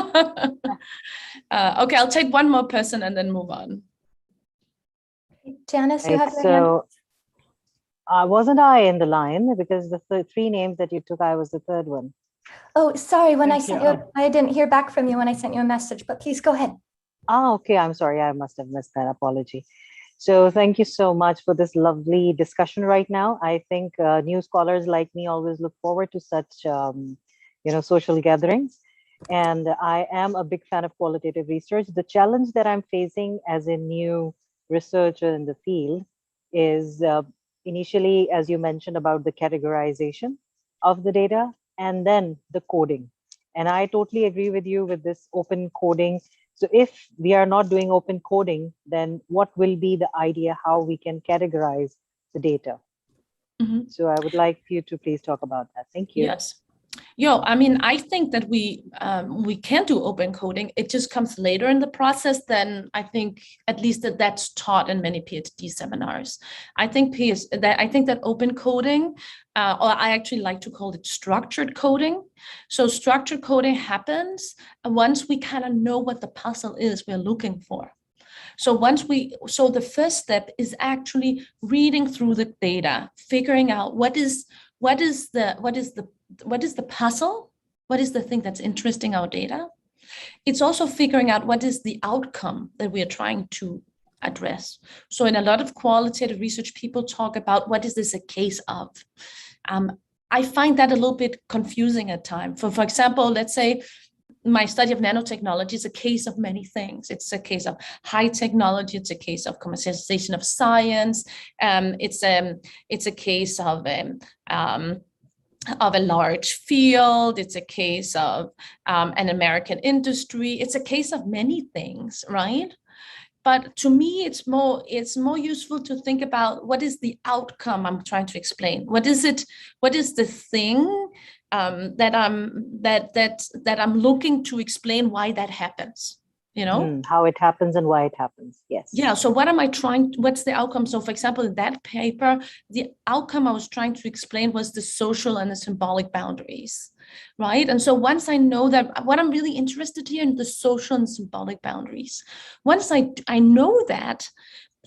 Okay, I'll take one more person and then move on. Janice, you have your hand. Wasn't I in the line? Because the three names that you took, I was the third one. Oh, sorry. When I sent you, I didn't hear back from you when I sent you a message, but please go ahead. Ah, okay. I'm sorry. I must have missed that. Apology. So thank you so much for this lovely discussion right now. I think new scholars like me always look forward to such, social gatherings. And I am a big fan of qualitative research. The challenge that I'm facing as a new researcher in the field is initially, as you mentioned, about the categorization of the data and then the coding. And I totally agree with you with this open coding. So if we are not doing open coding, then what will be the idea how we can categorize the data? Mm-hmm. So I would like you to please talk about that. Thank you. Yes. I mean, I think that we can do open coding. It just comes later in the process than I think, at least that's taught in many PhD seminars. I think that open coding, or I actually like to call it structured coding. So structured coding happens once we kind of know what the puzzle is we're looking for. So the first step is actually reading through the data, figuring out what is the puzzle? What is the thing that's interesting our data? It's also figuring out what is the outcome that we are trying to address. So in a lot of qualitative research, people talk about what is this a case of? I find that a little bit confusing at times. For example, let's say my study of nanotechnology is a case of many things. It's a case of high technology. It's a case of commercialization of science. It's a case of a large field. It's a case of an American industry. It's a case of many things, right? But to me, it's more useful to think about what is the outcome I'm trying to explain. What is it? What is the thing that I'm looking to explain why that happens? How it happens and why it happens. Yes. Yeah. So what's the outcome? So for example, in that paper, the outcome I was trying to explain was the social and the symbolic boundaries, right? And so once I know that, what I'm really interested here in the social and symbolic boundaries, once I know that,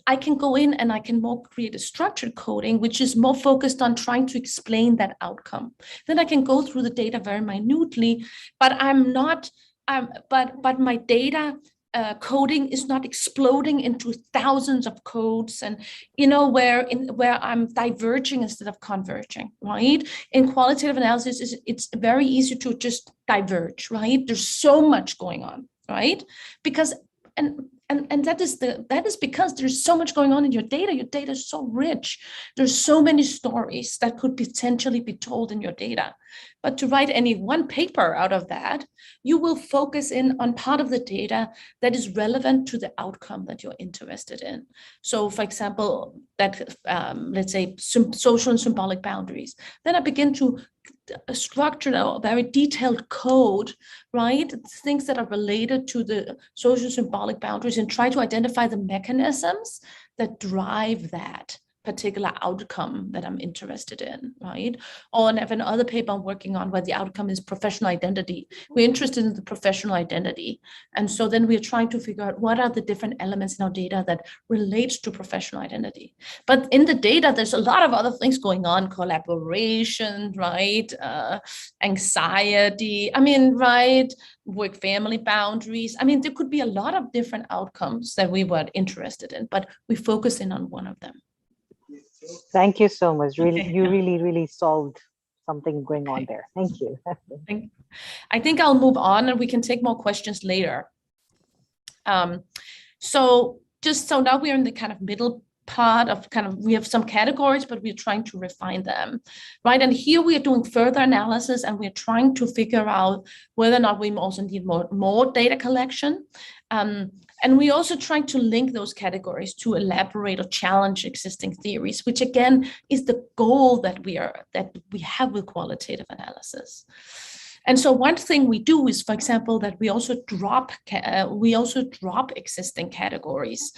I can go in and I can more create a structured coding, which is more focused on trying to explain that outcome. Then I can go through the data very minutely, but I'm not, but my data coding is not exploding into thousands of codes, and where I'm diverging instead of converging, right? In qualitative analysis, it's very easy to just diverge, right? There's so much going on, right? Because and that is because there's so much going on in your data. Your data is so rich. There's so many stories that could potentially be told in your data. But to write any one paper out of that, you will focus in on part of the data that is relevant to the outcome that you're interested in. So for example, that let's say social and symbolic boundaries. Then I begin to structure a very detailed code, right? Things that are related to the social symbolic boundaries, and try to identify the mechanisms that drive that, particular outcome that I'm interested in, right? Or I have another paper I'm working on where the outcome is professional identity. We're interested in the professional identity. And so then we're trying to figure out what are the different elements in our data that relates to professional identity. But in the data, there's a lot of other things going on, collaboration, right? Anxiety, right? Work-family boundaries. There could be a lot of different outcomes that we were interested in, but we focus in on one of them. Thank you so much. Really, Okay. you really solved something going on there. Thank you. I think I'll move on and we can take more questions later. So now we're in the kind of middle part of we have some categories, but we're trying to refine them, right? And here we are doing further analysis and we're trying to figure out whether or not we also need more data collection. And we also trying to link those categories to elaborate or challenge existing theories, which again is the goal that we have with qualitative analysis. And so one thing we do is, for example, that we also drop existing categories.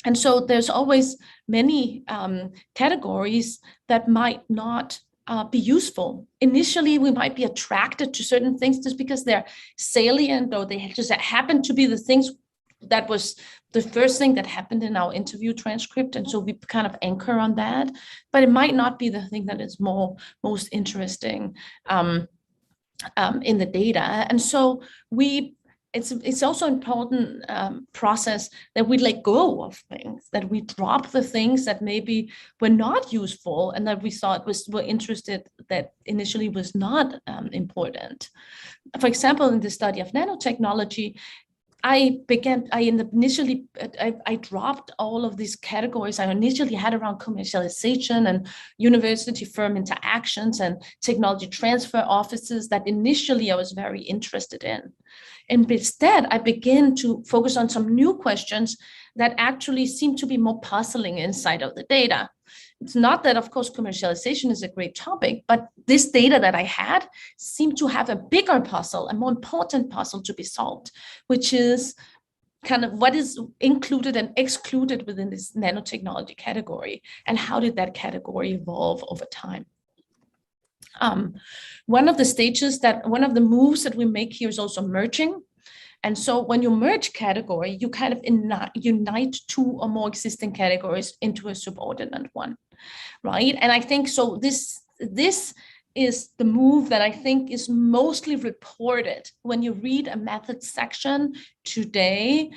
And so there's always many categories that might not be useful. Initially, we might be attracted to certain things just because they're salient or they just happen to be the things that was the first thing that happened in our interview transcript. And so we kind of anchor on that, but it might not be the thing that is most interesting in the data. And so it's also important process that we let go of things, that we drop the things that maybe were not useful and that we thought were interested that initially was not important. For example, in the study of nanotechnology, I dropped all of these categories I initially had around commercialization and university firm interactions and technology transfer offices that initially I was very interested in. And instead, I began to focus on some new questions that actually seem to be more puzzling inside of the data. It's not that, of course, commercialization is a great topic, but this data that I had seemed to have a bigger puzzle, a more important puzzle to be solved, which is kind of what is included and excluded within this nanotechnology category, and how did that category evolve over time? One of the moves that we make here is also merging. And so when you merge category, you kind of unite two or more existing categories into a subordinate one, right? And I think so this is the move that I think is mostly reported when you read a methods section today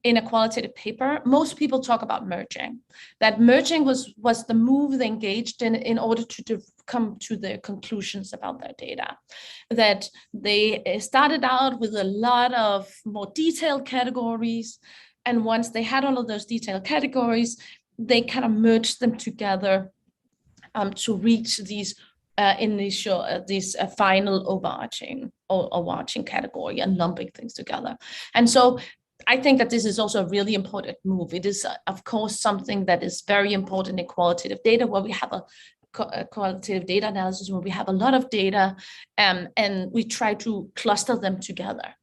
in a qualitative paper. Most people talk about merging. That merging was the move they engaged in order to come to their conclusions about their data. That they started out with a lot of more detailed categories, and once they had all of those detailed categories, they kind of merged them together to reach these final overarching category and lumping things together. And so I think that this is also a really important move. It is, of course, something that is very important in qualitative data, where we have a qualitative data analysis, where we have a lot of data and we try to cluster them together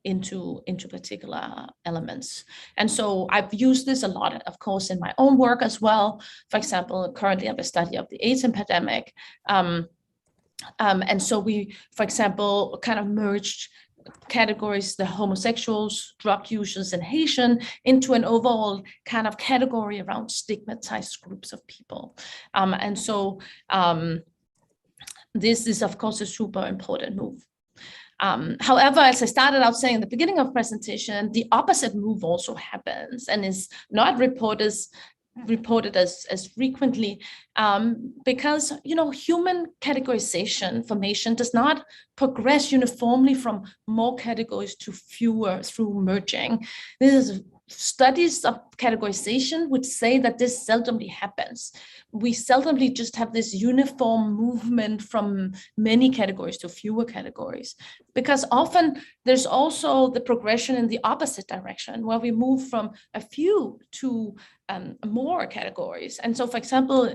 into particular elements. And so I've used this a lot, of course, in my own work as well. For example, currently I have a study of the AIDS epidemic. And so we, for example, kind of merged categories, the homosexuals, drug users, and Haitian, into an overall kind of category around stigmatized groups of people. And so this is, of course, a super important move. However, as I started out saying in the beginning of presentation, the opposite move also happens and is not reported as frequently because, human categorization formation does not progress uniformly from more categories to fewer through merging. This is studies of categorization would say that this seldomly happens. We seldomly just have this uniform movement from many categories to fewer categories, because often there's also the progression in the opposite direction, where we move from a few to more categories. And so, for example,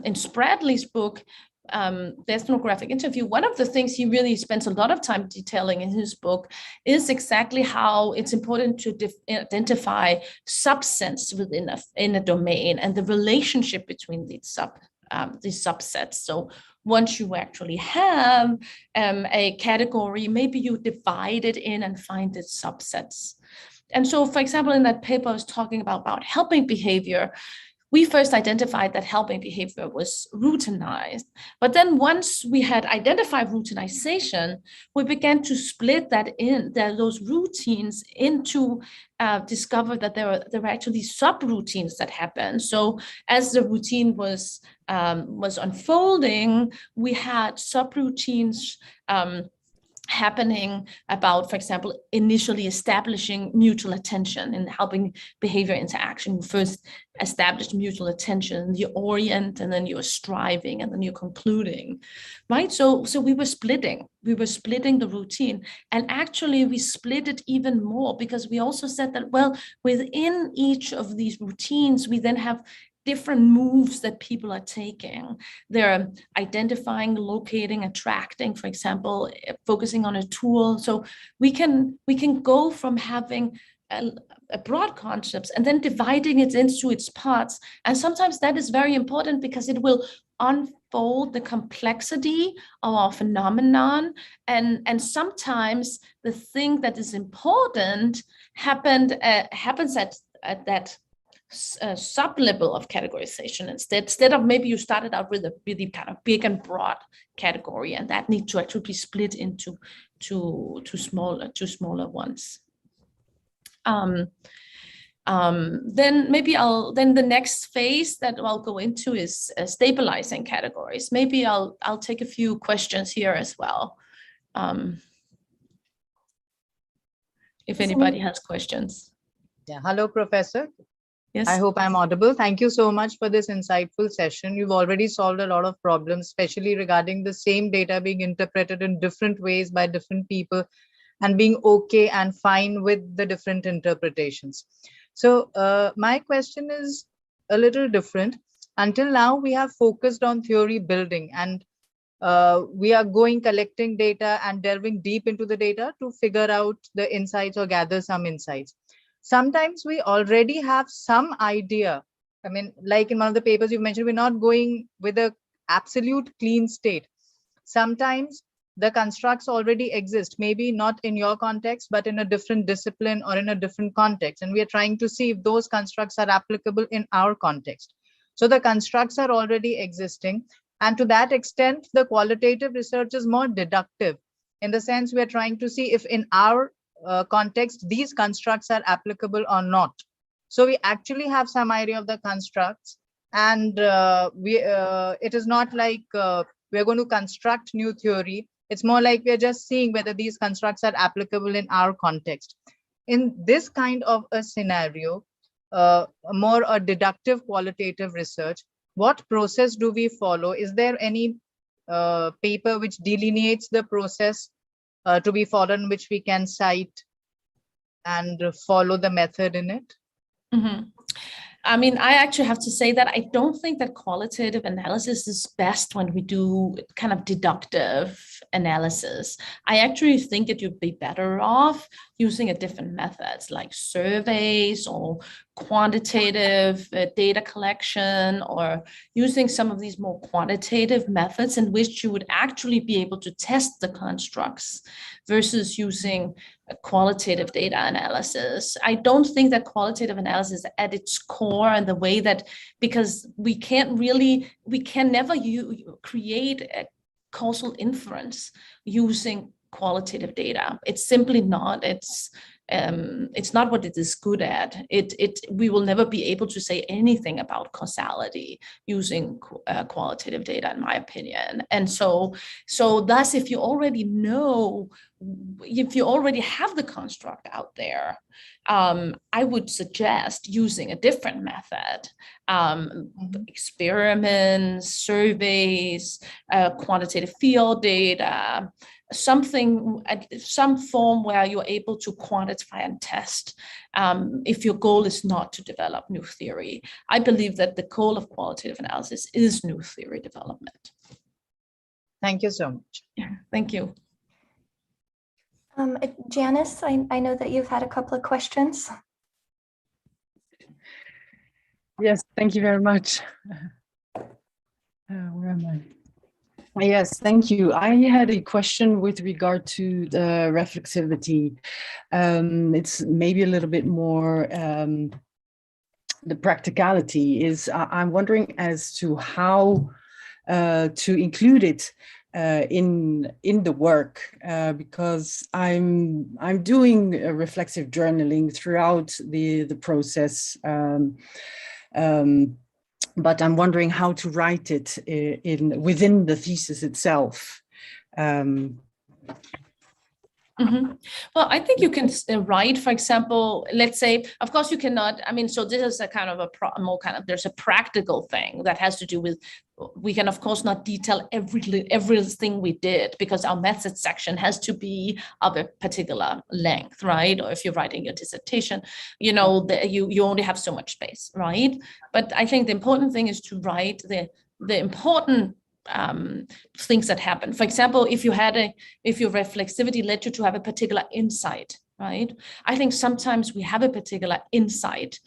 in Spradley's book, the ethnographic interview, one of the things he really spends a lot of time detailing in his book is exactly how it's important to identify subsets within a domain and the relationship between these subsets. So once you actually have a category, maybe you divide it in and find its subsets. And so, for example, in that paper I was talking about helping behavior, we first identified that helping behavior was routinized. But then once we had identified routinization, we began to split those routines into, discover that there were actually subroutines that happened. So as the routine was unfolding, we had subroutines happening about, for example, initially establishing mutual attention and helping behavior interaction. You first establish mutual attention, you orient, and then you're striving, and then you're concluding, right? So we were splitting the routine, and actually we split it even more because we also said that, well, within each of these routines, we then have different moves that people are taking. They're identifying, locating, attracting, for example, focusing on a tool. So we can go from having a broad concepts and then dividing it into its parts. And sometimes that is very important because it will unfold the complexity of our phenomenon. And sometimes the thing that is important happens at that sub-level of categorization instead of maybe you started out with a really kind of big and broad category, and that need to actually be split into smaller ones. Then the next phase that I'll go into is stabilizing categories. Maybe I'll take a few questions here as well, if anybody has questions. Yeah, hello, Professor. Yes. I hope I'm audible. Thank you so much for this insightful session. You've already solved a lot of problems, especially regarding the same data being interpreted in different ways by different people and being okay and fine with the different interpretations. So my question is a little different. Until now, we have focused on theory building, and we are collecting data and delving deep into the data to figure out the insights or gather some insights. Sometimes we already have some idea. I mean, like in one of the papers you mentioned, we're not going with an absolute clean state. Sometimes the constructs already exist, maybe not in your context, but in a different discipline or in a different context. And we are trying to see if those constructs are applicable in our context. So the constructs are already existing. And to that extent, the qualitative research is more deductive, in the sense we are trying to see if in our context, these constructs are applicable or not. So we actually have some idea of the constructs, and it is not like we're going to construct new theory. It's more like we're just seeing whether these constructs are applicable in our context. In this kind of a scenario, more a deductive qualitative research, what process do we follow? Is there any paper which delineates the process to be followed, which we can cite and follow the method in it? Mm-hmm. I mean, I actually have to say that I don't think that qualitative analysis is best when we do kind of deductive analysis. I actually think that you'd be better off using a different methods like surveys or quantitative data collection, or using some of these more quantitative methods in which you would actually be able to test the constructs versus using a qualitative data analysis. I don't think that qualitative analysis at its core, and the way that, because we can never create a causal inference using qualitative data. It's simply not. It's not what it is good at. We will never be able to say anything about causality using qualitative data, in my opinion. And so thus, if you already have the construct out there, I would suggest using a different method. Experiments, surveys, quantitative field data, some form where you're able to quantify and test, if your goal is not to develop new theory. I believe that the goal of qualitative analysis is new theory development. Thank you so much. Yeah, thank you. Janice, I know that you've had a couple of questions. Yes, thank you very much. Where am I? Yes, thank you. I had a question with regard to the reflexivity. It's maybe a little bit more the practicality is. I'm wondering as to how to include it in the work because I'm doing reflexive journaling throughout the process. But I'm wondering how to write it within the thesis itself. Well, I think you can write, for example, let's say, of course you cannot, I mean, so this is a kind of more kind of, there's a practical thing that has to do with, we can of course not detail everything we did because our method section has to be of a particular length, right? Or if you're writing your dissertation, you know, you only have so much space, right? But I think the important thing is to write the important things that happen. For example, if your reflexivity led you to have a particular insight, right? I think sometimes we have a particular insight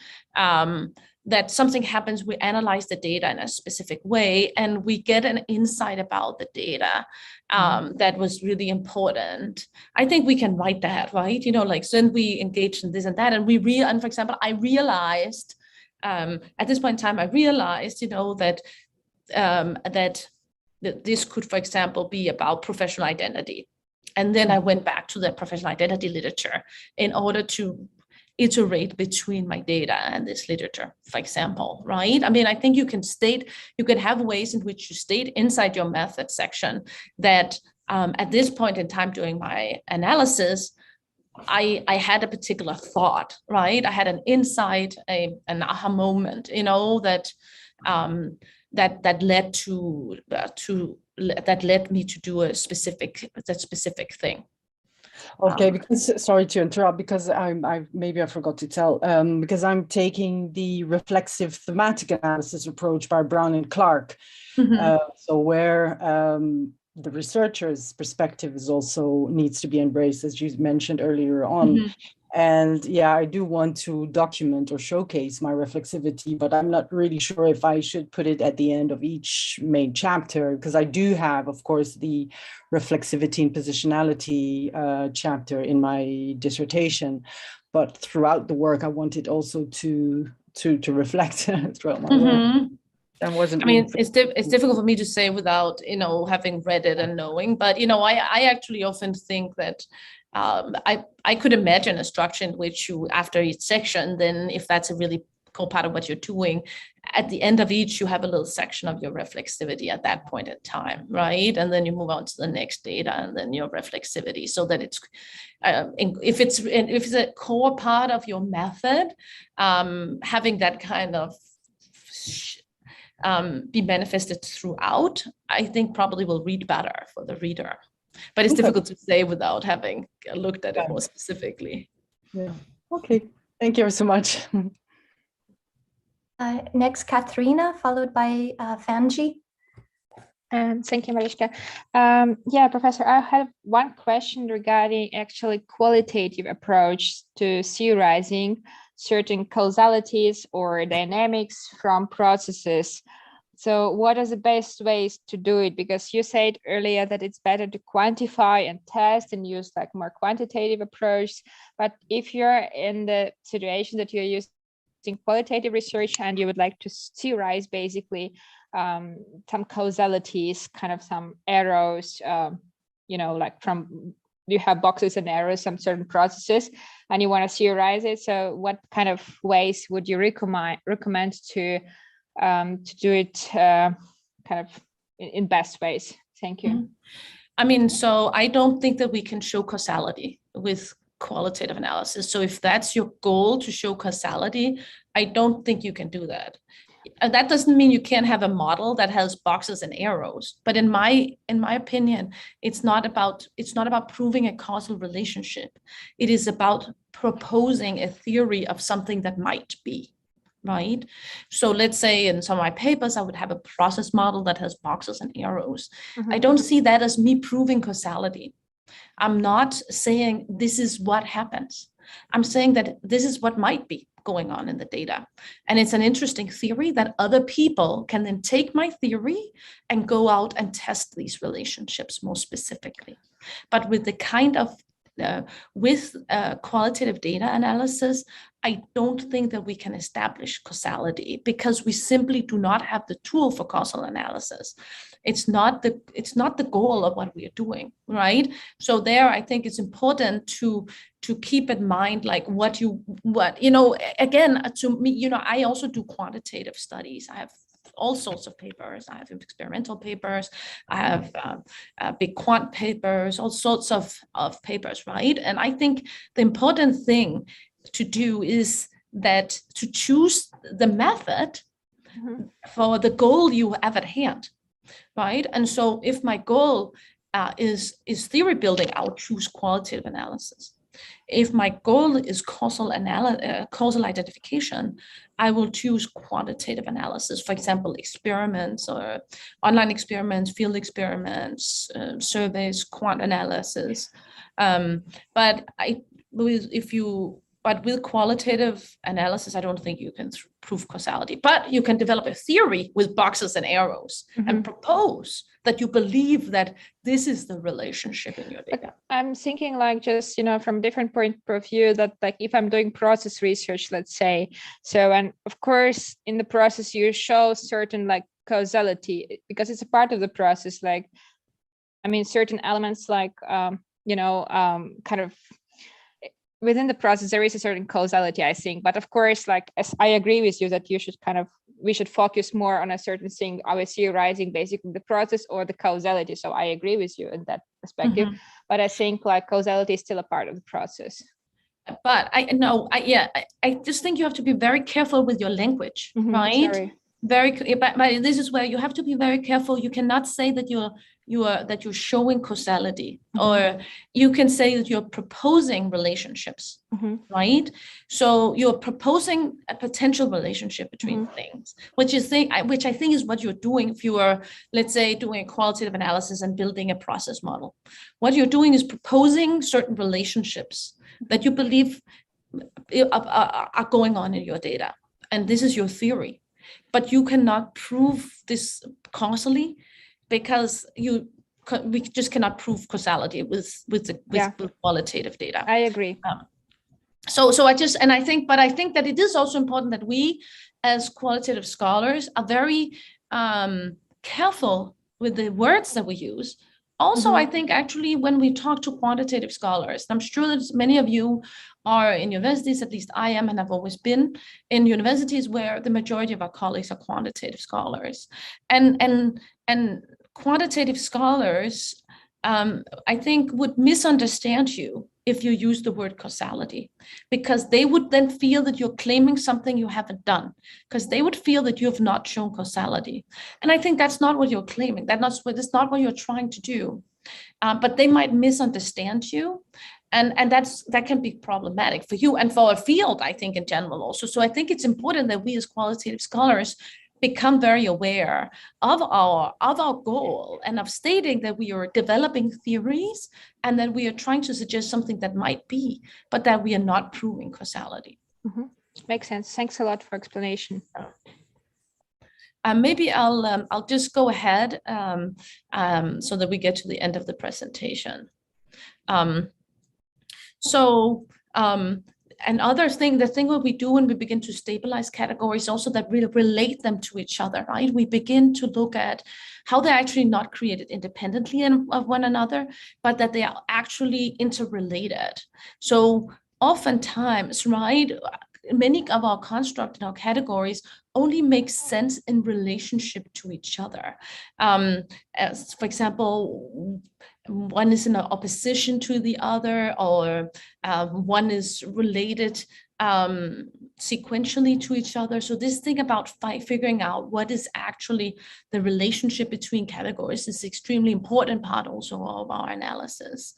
that something happens, we analyze the data in a specific way, and we get an insight about the data that was really important. I think we can write that, right? You know, like, so then we engage in this and that, and and for example, I realized, at this point in time, I realized, you know, that this could, for example, be about professional identity. And then I went back to the professional identity literature in order to iterate between my data and this literature, for example, right? I mean, I think you can have ways in which you state inside your method section that at this point in time during my analysis, I had a particular thought, right? I had an insight, an aha moment, you know, that led me to do that specific thing. Okay, because sorry to interrupt, because I forgot to tell, because I'm taking the reflexive thematic analysis approach by Brown and Clark. So where the researcher's perspective is also needs to be embraced, as you mentioned earlier on. And yeah, I do want to document or showcase my reflexivity, but I'm not really sure if I should put it at the end of each main chapter, because I do have, of course, the reflexivity and positionality chapter in my dissertation. But throughout the work, I wanted also to reflect throughout my work. I mean, it's difficult for me to say without, you know, having read it and knowing, but, you know, I actually often think that I could imagine a structure in which you, after each section, then if that's a really core part of what you're doing, at the end of each, you have a little section of your reflexivity at that point in time, right? And then you move on to the next data and then your reflexivity, so that it's, if it's a core part of your method, having that kind of be manifested throughout, I think probably will read better for the reader. But it's difficult to say without having looked at it more specifically. Yeah. Okay. Thank you so much. Next, Katharina, followed by Fanji. Thank you, Mariska. Yeah, Professor, I have one question regarding actually qualitative approach to theorizing certain causalities or dynamics from processes. So what are the best ways to do it? Because you said earlier that it's better to quantify and test and use like more quantitative approach. But if you're in the situation that you're using qualitative research and you would like to theorize basically some causalities, kind of some arrows, you know, like from, you have boxes and arrows, some certain processes, and you want to theorize it. So what kind of ways would you recommend to do it kind of in best ways? Thank you. I mean, so I don't think that we can show causality with qualitative analysis. So if that's your goal, to show causality, I don't think you can do that. And that doesn't mean you can't have a model that has boxes and arrows. But in my opinion, it's not about proving a causal relationship. It is about proposing a theory of something that might be, right? So let's say in some of my papers, I would have a process model that has boxes and arrows. I don't see that as me proving causality. I'm not saying this is what happens. I'm saying that this is what might be going on in the data. And it's an interesting theory that other people can then take my theory and go out and test these relationships more specifically. But with the kind of qualitative data analysis, I don't think that we can establish causality because we simply do not have the tool for causal analysis. It's not the goal of what we are doing, right? So there, I think it's important to keep in mind, like again, to me, I also do quantitative studies. I have all sorts of papers. I have experimental papers. I have big quant papers, all sorts of papers, right? And I think the important thing to do is that to choose the method for the goal you have at hand, right? And so if my goal is theory building, I'll choose qualitative analysis. If my goal is causal identification, I will choose quantitative analysis. For example, experiments or online experiments, field experiments, surveys, quant analysis. But with qualitative analysis, I don't think you can prove causality, but you can develop a theory with boxes and arrows and propose that you believe that this is the relationship in your data. I'm thinking like just, from different point of view that like if I'm doing process research, let's say, so, and of course in the process you show certain like causality because it's a part of the process, like, I mean, certain elements like, kind of within the process, there is a certain causality, I think. But of course, like, as I agree with you that we should focus more on a certain thing, obviously rising basically the process or the causality. So I agree with you in that perspective. But I think like causality is still a part of the process. But I just think you have to be very careful with your language, right? Sorry. But this is where you have to be very careful. You cannot say that you're showing causality, or you can say that you're proposing relationships, right? So you're proposing a potential relationship between things, which I think is what you're doing if you are, let's say, doing a qualitative analysis and building a process model. What you're doing is proposing certain relationships that you believe are going on in your data, and this is your theory. But you cannot prove this causally because we just cannot prove causality with qualitative data. I agree. I think that it is also important that we, as qualitative scholars, are very careful with the words that we use. Also, I think actually when we talk to quantitative scholars, I'm sure that many of you are in universities, at least I am and have always been in universities where the majority of our colleagues are quantitative scholars. And quantitative scholars, I think, would misunderstand you if you use the word causality, because they would then feel that you're claiming something you haven't done, because they would feel that you have not shown causality. And I think that's not what you're claiming. That's not what you're trying to do. But they might misunderstand you. And that can be problematic for you and for a field, I think, in general also. So I think it's important that we as qualitative scholars become very aware of our goal and of stating that we are developing theories and that we are trying to suggest something that might be, but that we are not proving causality. Makes sense. Thanks a lot for explanation. Maybe I'll just go ahead so that we get to the end of the presentation. Another thing, the thing what we do when we begin to stabilize categories also that really relate them to each other, right? We begin to look at how they're actually not created independently of one another, but that they are actually interrelated. So oftentimes, right, many of our constructs and our categories only make sense in relationship to each other. As, for example, one is in opposition to the other, or one is related sequentially to each other. So this thing about figuring out what is actually the relationship between categories is extremely important part also of our analysis.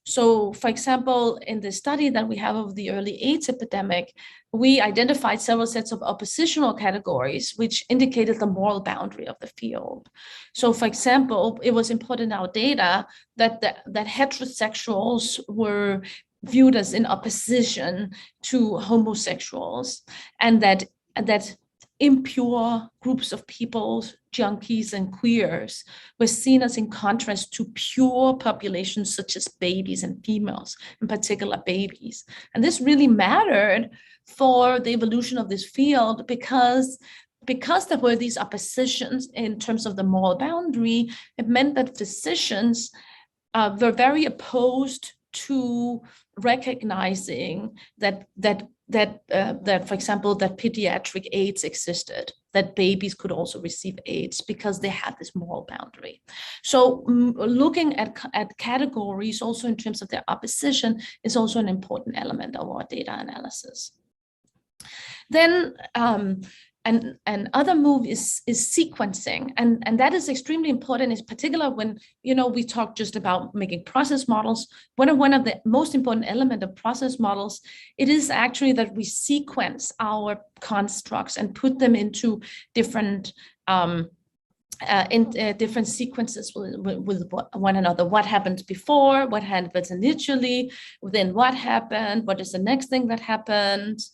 So for example, in the study that we have of the early AIDS epidemic, we identified several sets of oppositional categories, which indicated the moral boundary of the field. So for example, it was important in our data that heterosexuals were viewed as in opposition to homosexuals, and that impure groups of people, junkies and queers, were seen as in contrast to pure populations such as babies and females, in particular babies. And this really mattered for the evolution of this field because there were these oppositions in terms of the moral boundary. It meant that physicians were very opposed to recognizing that, for example, that pediatric AIDS existed, that babies could also receive AIDS because they had this moral boundary. So looking at categories also in terms of their opposition is also an important element of our data analysis. Then and other move is sequencing, and that is extremely important, in particular when we talk just about making process models. One of the most important element of process models, it is actually that we sequence our constructs and put them into different different sequences with one another. What happened before, what happens initially, then what happened, what is the next thing that happens.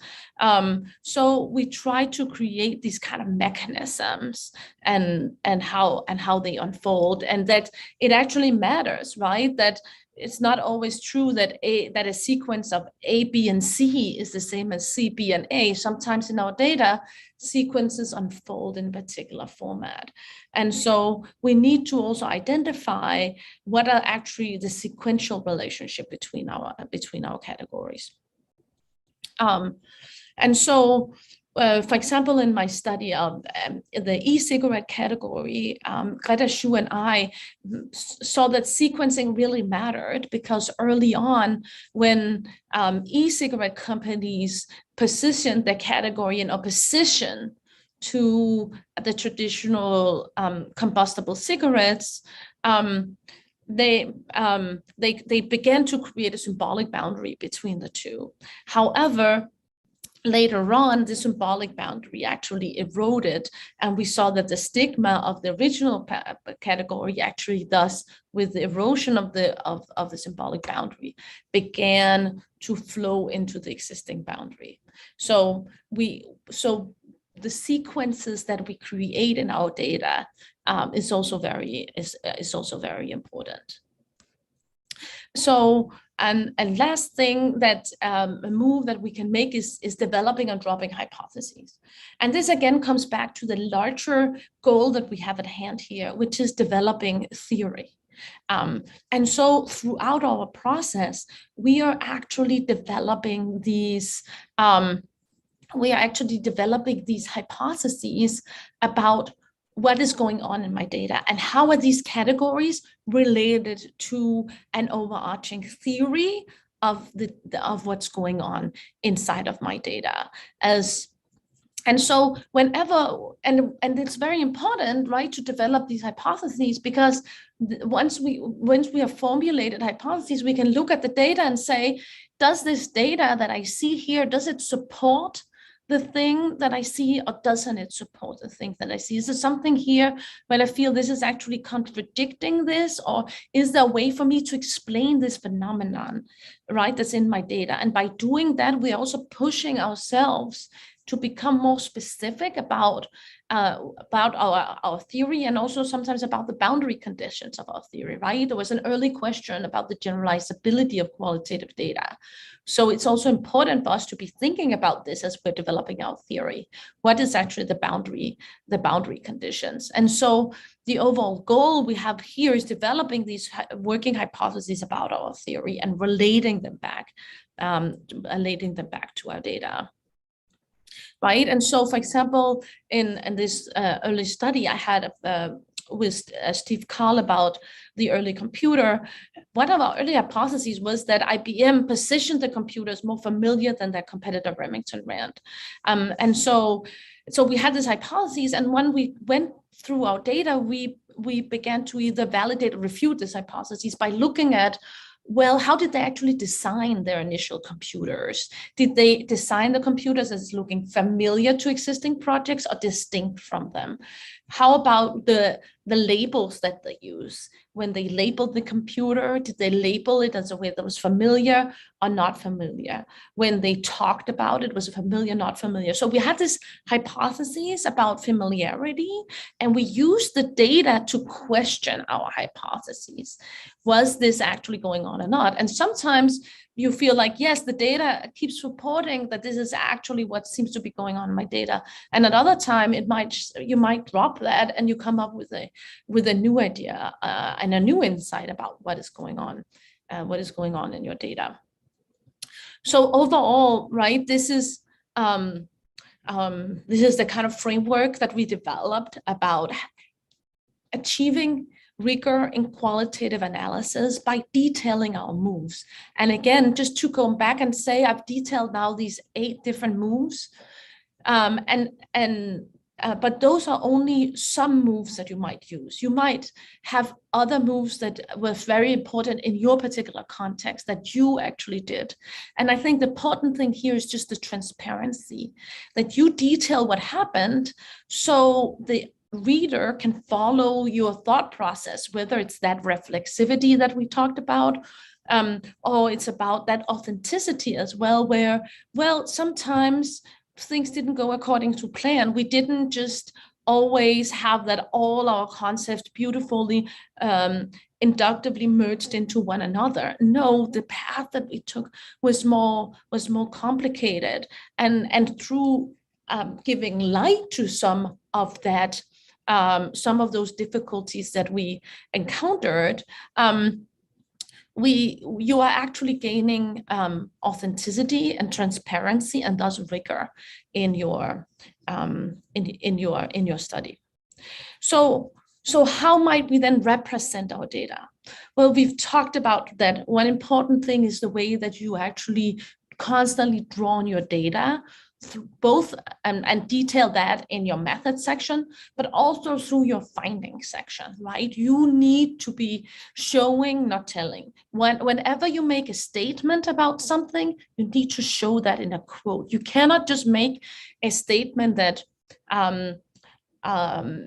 So we try to create these kind of mechanisms and how they unfold, and that it actually matters, right? That it's not always true that a sequence of A, B, and C is the same as C, B, and A. Sometimes in our data, sequences unfold in a particular format. And so we need to also identify what are actually the sequential relationship between our categories. And so, for example, in my study of the e-cigarette category, Greta Schuh and I saw that sequencing really mattered, because early on, when e-cigarette companies positioned their category in opposition to the traditional combustible cigarettes, they began to create a symbolic boundary between the two. However, later on, the symbolic boundary actually eroded, and we saw that the stigma of the original category actually, thus, with the erosion of the symbolic boundary, began to flow into the existing boundary. So the sequences that we create in our data is also very important. So, and last thing that a move that we can make is developing and dropping hypotheses. And this again comes back to the larger goal that we have at hand here, which is developing theory. And so throughout our process, we are actually developing these hypotheses about what is going on in my data, and how are these categories related to an overarching theory of what's going on inside of my data. And so whenever, and it's very important, right, to develop these hypotheses, because once we have formulated hypotheses, we can look at the data and say, does this data that I see here, does it support the thing that I see, or doesn't it support the thing that I see? Is there something here where I feel this is actually contradicting this, or is there a way for me to explain this phenomenon, right, that's in my data? And by doing that, we're also pushing ourselves to become more specific about our theory, and also sometimes about the boundary conditions of our theory, right? There was an early question about the generalizability of qualitative data. So it's also important for us to be thinking about this as we're developing our theory. What is actually the boundary conditions? And so the overall goal we have here is developing these working hypotheses about our theory and relating them back to our data. Right, and so, for example, in this early study I had with Steve Carl about the early computer, one of our early hypotheses was that IBM positioned the computers more familiar than their competitor Remington Rand. And so we had this hypothesis, and when we went through our data, we began to either validate or refute this hypothesis by looking at, well, how did they actually design their initial computers? Did they design the computers as looking familiar to existing projects or distinct from them? How about the labels that they use? When they labeled the computer, did they label it as a way that was familiar or not familiar? When they talked about it, was it familiar, not familiar? So we had this hypothesis about familiarity, and we used the data to question our hypotheses. Was this actually going on or not? And sometimes you feel like, yes, the data keeps reporting that this is actually what seems to be going on in my data. And another time, you might drop that and you come up with a new idea and a new insight about what is going on in your data. So overall, right, this is the kind of framework that we developed about achieving rigor in qualitative analysis by detailing our moves. And again, just to go back and say, I've detailed now these 8 different moves. But those are only some moves that you might use. You might have other moves that were very important in your particular context that you actually did. And I think the important thing here is just the transparency, that you detail what happened so the reader can follow your thought process, whether it's that reflexivity that we talked about, or it's about that authenticity as well, where, well, sometimes things didn't go according to plan. We didn't just always have that all our concepts beautifully inductively merged into one another. No, the path that we took was more complicated, and through giving light to some of that, some of those difficulties that we encountered, you are actually gaining authenticity and transparency, and thus rigor in your study. So how might we then represent our data? Well, we've talked about that. One important thing is the way that you actually constantly draw on your data, both and detail that in your method section, but also through your findings section, right? You need to be showing, not telling. Whenever you make a statement about something, you need to show that in a quote. You cannot just make a statement that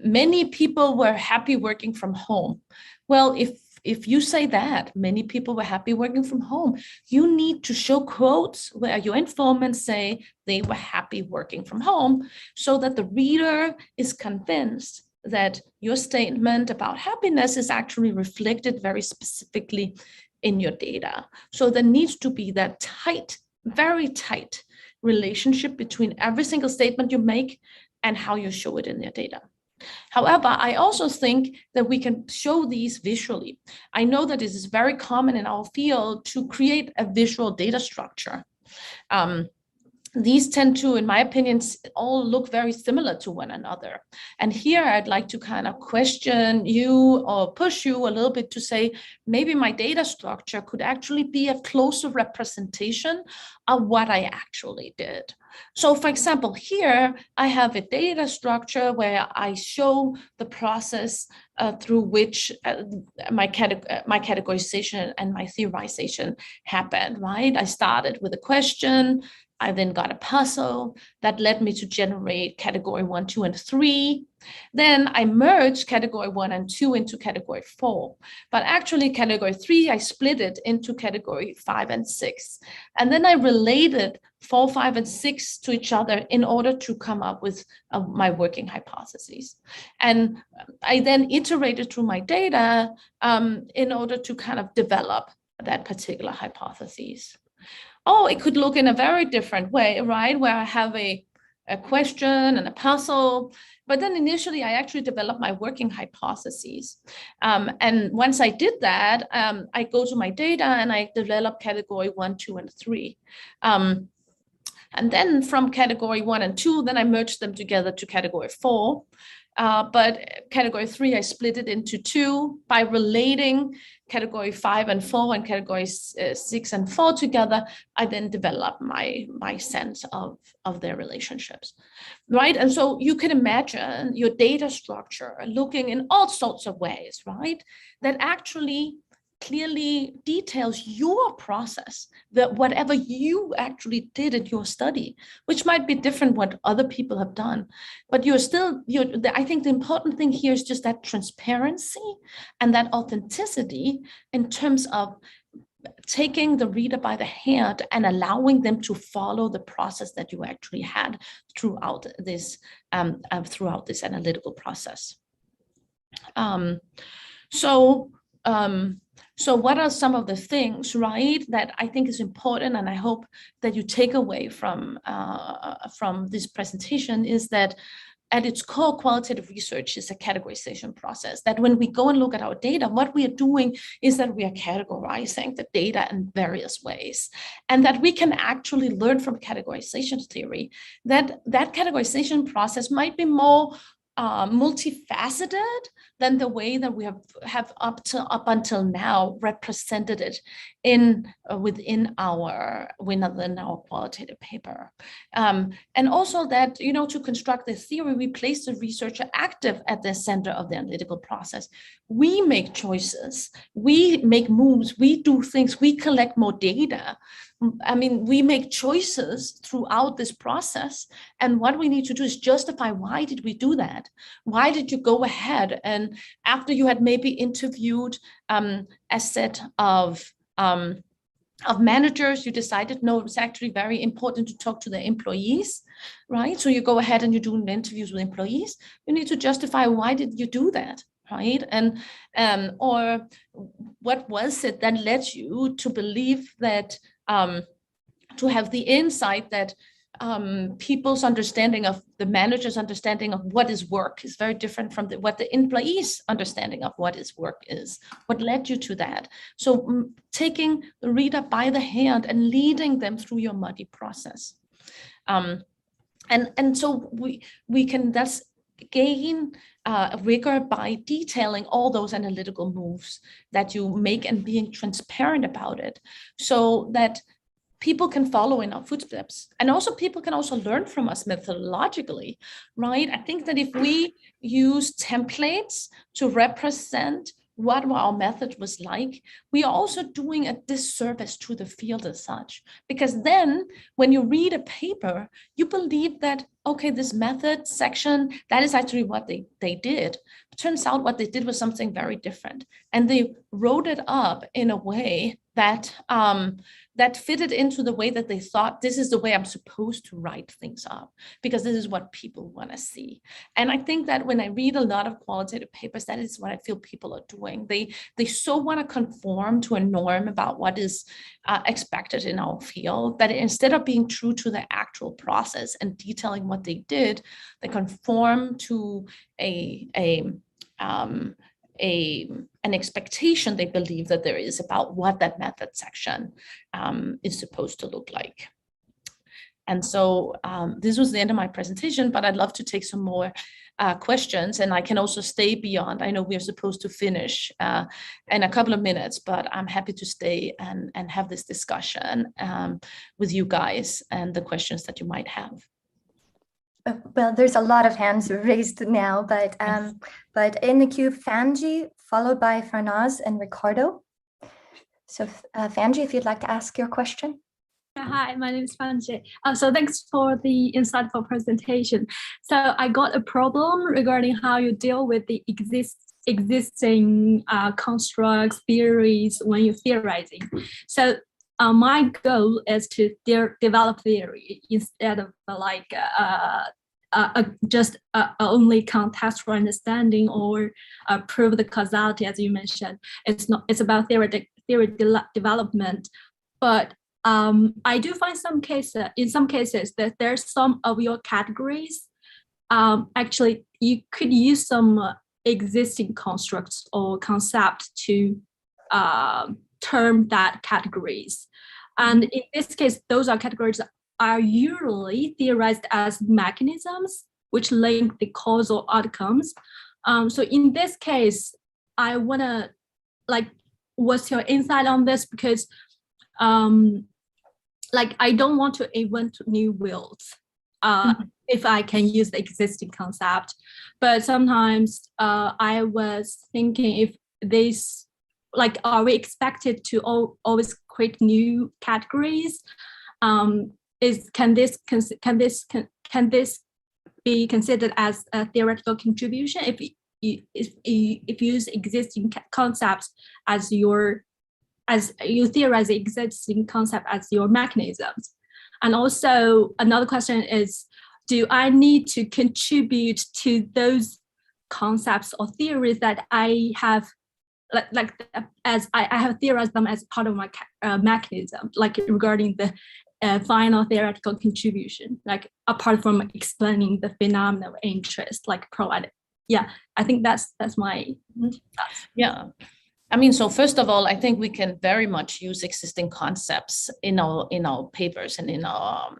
many people were happy working from home. Well, if you say that many people were happy working from home, you need to show quotes where your informants say they were happy working from home, so that the reader is convinced that your statement about happiness is actually reflected very specifically in your data. So there needs to be that tight, very tight relationship between every single statement you make and how you show it in your data. However, I also think that we can show these visually. I know that it is very common in our field to create a visual data structure. These tend to, in my opinion, all look very similar to one another. And here I'd like to kind of question you or push you a little bit to say, maybe my data structure could actually be a closer representation of what I actually did. So for example, here I have a data structure where I show the process through which my categorization and my theorization happened, right? I started with a question. I then got a puzzle that led me to generate category 1, 2, and 3. Then I merged category 1 and 2 into category 4. But actually category 3, I split it into category 5 and 6. And then I related 4, 5, and 6 to each other in order to come up with my working hypotheses. And I then iterated through my data in order to kind of develop that particular hypothesis. Oh, it could look in a very different way, right? Where I have a question and a puzzle, but then initially I actually developed my working hypotheses. And once I did that, I go to my data and I develop category 1, 2, and 3. And then from category 1 and 2, then I merge them together to category 4. But category 3, I split it into 2 by relating category 5 and 4 and categories 6 and 4 together. I then develop my sense of their relationships, right? And so you can imagine your data structure looking in all sorts of ways, right? That actually clearly details your process, that whatever you actually did in your study, which might be different what other people have done, but I think the important thing here is just that transparency and that authenticity in terms of taking the reader by the hand and allowing them to follow the process that you actually had throughout this analytical process. So what are some of the things, right, that I think is important, and I hope that you take away from this presentation, is that at its core, qualitative research is a categorization process. That when we go and look at our data, what we are doing is that we are categorizing the data in various ways, and that we can actually learn from categorization theory that that categorization process might be more multifaceted than the way that we have up until now represented it within our qualitative paper, and also that to construct the theory, we place the researcher active at the center of the analytical process. We make choices, we make moves, we do things, we collect more data. I mean, we make choices throughout this process, and what we need to do is justify, why did we do that? Why did you go ahead and after you had maybe interviewed a set of managers, you decided, no, it was actually very important to talk to the employees, right? So you go ahead and you do interviews with employees. You need to justify, why did you do that? Right? And or what was it that led you to believe that to have the insight that people's understanding of the manager's understanding of what is work is very different from what the employee's understanding of what is work is. What led you to that? So taking the reader by the hand and leading them through your muddy process. And so we can thus gain rigor by detailing all those analytical moves that you make and being transparent about it, so that people can follow in our footsteps, and also people can also learn from us methodologically, right? I think that if we use templates to represent what our method was like, we are also doing a disservice to the field as such, because then when you read a paper, you believe that, okay, this method section, that is actually what they did. It turns out what they did was something very different, and they wrote it up in a way that that fitted into the way that they thought, this is the way I'm supposed to write things up, because this is what people want to see. And I think that when I read a lot of qualitative papers, that is what I feel people are doing. They so want to conform to a norm about what is expected in our field, that instead of being true to the actual process and detailing what they did, they conform to an expectation they believe that there is about what that method section is supposed to look like. And so this was the end of my presentation, but I'd love to take some more questions, and I can also stay beyond. I know we are supposed to finish in a couple of minutes, but I'm happy to stay and have this discussion with you guys and the questions that you might have. Well, there's a lot of hands raised now, but in the queue, Fanji, followed by Farnaz and Ricardo. So Fanji, if you'd like to ask your question. Hi, my name is Fanji. So thanks for the insightful presentation. So I got a problem regarding how you deal with the existing constructs, theories when you're theorizing. So my goal is to develop theory instead of like just only contextual understanding or prove the causality, as you mentioned. It's about theory development, but I do find in some cases that there's some of your categories. Actually, you could use some existing constructs or concept to term that categories. And in this case, those are categories that are usually theorized as mechanisms which link the causal outcomes. So in this case, I wanna what's your insight on this? Because I don't want to invent new wheels if I can use the existing concept. But sometimes I was thinking if this, are we expected to always create new categories? Can this be considered as a theoretical contribution if you use existing concepts as you theorize the existing concept as your mechanisms? And also another question is, do I need to contribute to those concepts or theories that I have, as I have theorized them as part of my mechanism, regarding the final theoretical contribution, apart from explaining the phenomena of interest, provided. Yeah, I think that's my thoughts. Yeah. I mean, so first of all, I think we can very much use existing concepts in our papers and in our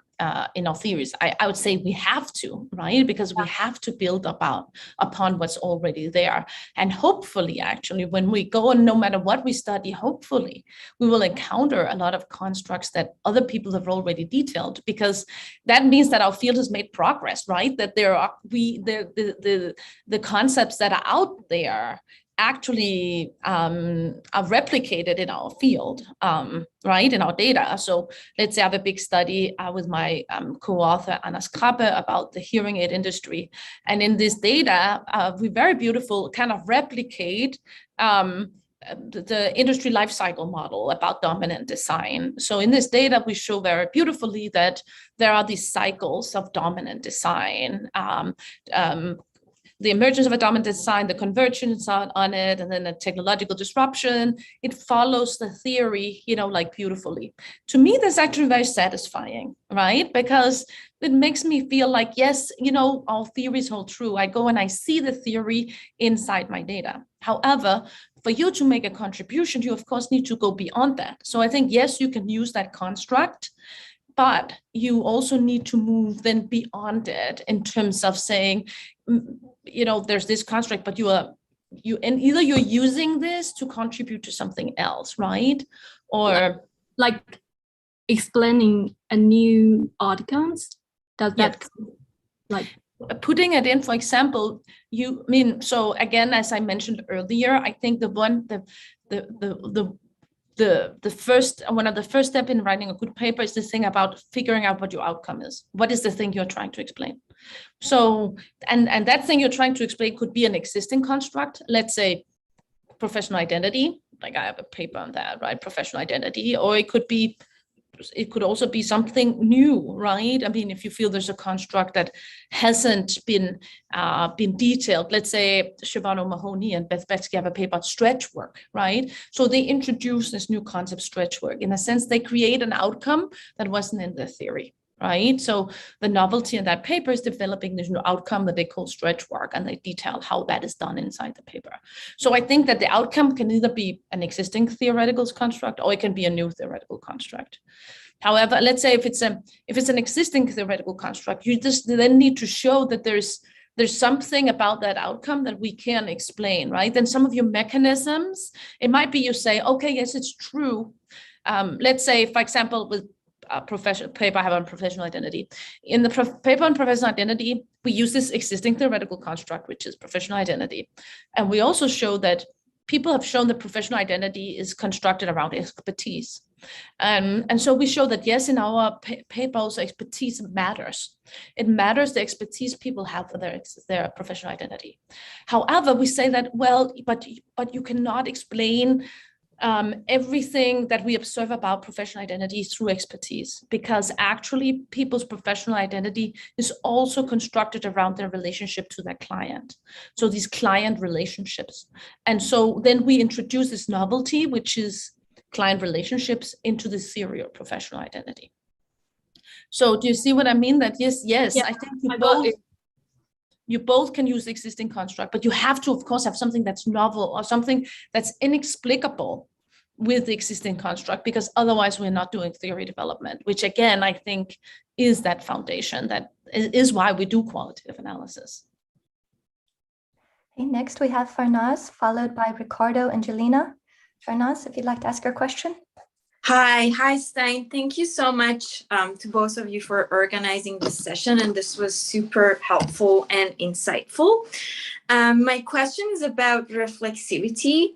theories. I would say we have to, right? Because we have to build upon what's already there. And hopefully, actually, when we go, and no matter what we study, hopefully we will encounter a lot of constructs that other people have already detailed, because that means that our field has made progress, right? That there are the concepts that are out there actually are replicated in our field, right, in our data. So let's say I have a big study with my co-author Anna Skrappe about the hearing aid industry. And in this data, we very beautiful kind of replicate the industry life cycle model about dominant design. So in this data, we show very beautifully that there are these cycles of dominant design, the emergence of a dominant design, the convergence on it, and then a technological disruption. It follows the theory, beautifully. To me, that's actually very satisfying, right? Because it makes me feel like, yes, our theories hold true. I go and I see the theory inside my data. However, for you to make a contribution, you of course need to go beyond that. So I think, yes, you can use that construct, but you also need to move then beyond it in terms of saying, there's this construct, but either you're using this to contribute to something else, right? Or explaining a new outcomes. Does that putting it in, for example, so again, as I mentioned earlier, I think one of the first step in writing a good paper is this thing about figuring out what your outcome is. What is the thing you're trying to explain? So, and that thing you're trying to explain could be an existing construct, let's say professional identity, I have a paper on that, right? Professional identity, or it could also be something new, right? I mean, if you feel there's a construct that hasn't been detailed, let's say Shivano Mahoney and Beth Betsky have a paper about stretch work, right? So they introduce this new concept, stretch work. In a sense, they create an outcome that wasn't in the theory, right? So the novelty in that paper is developing this new outcome that they call stretch work, and they detail how that is done inside the paper. So I think that the outcome can either be an existing theoretical construct or it can be a new theoretical construct. However, let's say if it's an existing theoretical construct, you just then need to show that there's something about that outcome that we can explain, right? Then some of your mechanisms, it might be you say, okay, yes, it's true. Let's say, for example, with professional paper I have on professional identity. In the paper on professional identity, we use this existing theoretical construct, which is professional identity. And we also show that people have shown that professional identity is constructed around expertise. And so we show that, yes, in our papers, expertise matters. It matters the expertise people have for their professional identity. However, we say that, well, but you cannot explain everything that we observe about professional identity through expertise, because actually people's professional identity is also constructed around their relationship to their client. So these client relationships. And so then we introduce this novelty, which is client relationships, into the theory of professional identity. So do you see what I mean? That yes, yeah, I think you both can use existing construct, but you have to, of course, have something that's novel or something that's inexplicable with the existing construct, because otherwise we're not doing theory development, which again, I think is that foundation, that is why we do qualitative analysis. Okay, next we have Farnaz, followed by Ricardo and Jelena. Farnaz, if you'd like to ask your question. Hi, Stine. Thank you so much to both of you for organizing this session, and this was super helpful and insightful. My question is about reflexivity.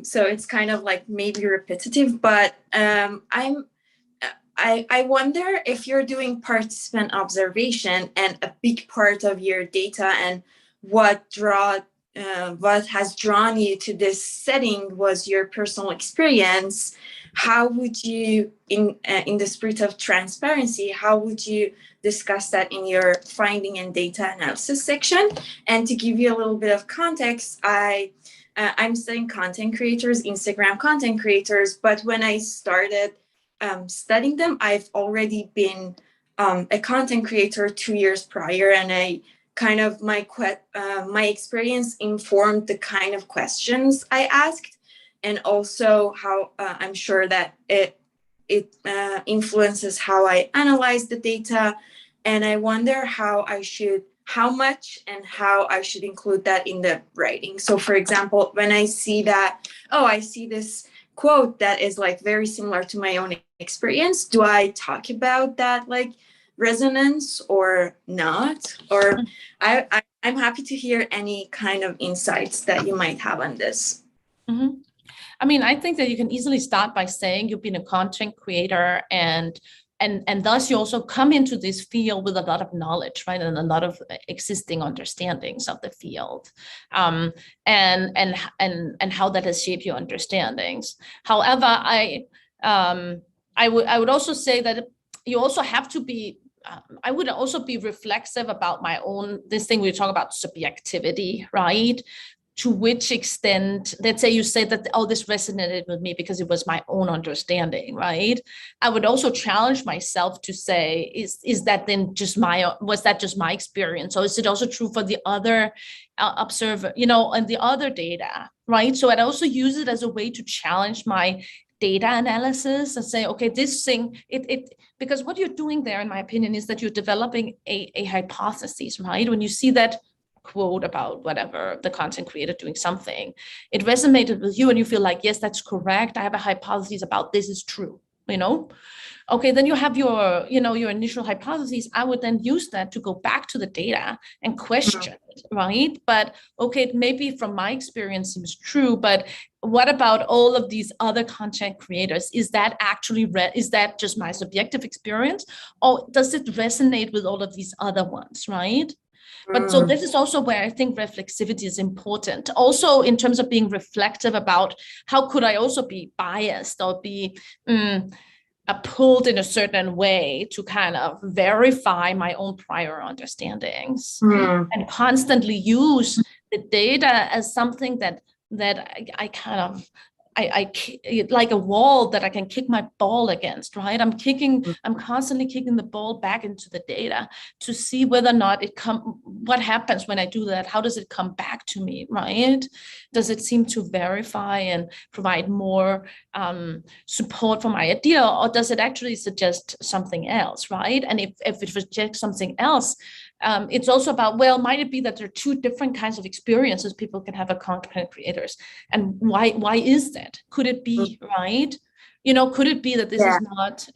So it's kind of like maybe repetitive, but I wonder if you're doing participant observation and a big part of your data and what has drawn you to this setting was your personal experience. How would you, in the spirit of transparency, how would you discuss that in your finding and data analysis section? And to give you a little bit of context, I'm studying content creators, Instagram content creators, but when I started studying them, I've already been a content creator 2 years prior, and I kind of my experience informed the kind of questions I asked. And also how I'm sure that it influences how I analyze the data. And I wonder how much and how I should include that in the writing. So for example, when I see that, I see this quote that is like very similar to my own experience, do I talk about that like resonance or not? Or I'm happy to hear any kind of insights that you might have on this. Mm-hmm. I mean, I think that you can easily start by saying you've been a content creator, and thus you also come into this field with a lot of knowledge, right, and a lot of existing understandings of the field, and how that has shaped your understandings. However, I would also say that you also have to be. I would also be reflexive about my own. This thing we talk about subjectivity, right? To which extent, let's say you say that, this resonated with me because it was my own understanding, right? I would also challenge myself to say, is that then was that just my experience? Or is it also true for the other observer, and the other data, right? So I'd also use it as a way to challenge my data analysis and say, okay, this thing, because what you're doing there, in my opinion, is that you're developing a hypothesis, right? When you see that quote about whatever, the content creator doing something, it resonated with you and you feel like, yes, that's correct. I have a hypothesis about this is true, Okay, then you have your initial hypothesis. I would then use that to go back to the data and question it, right? But okay, maybe from my experience seems true, but what about all of these other content creators? Is that actually is that just my subjective experience, or does it resonate with all of these other ones, right? But so this is also where I think reflexivity is important. Also, in terms of being reflective about how could I also be biased or be pulled in a certain way to kind of verify my own prior understandings and constantly use the data as something that I kind of I like a wall that I can kick my ball against, right? I'm constantly kicking the ball back into the data to see whether or not what happens when I do that? How does it come back to me, right? Does it seem to verify and provide more support for my idea, or does it actually suggest something else, right? And if it rejects something else, it's also about, well, might it be that there are two different kinds of experiences people can have as content creators, and why is that? Could it be, right? Could it be that this is not,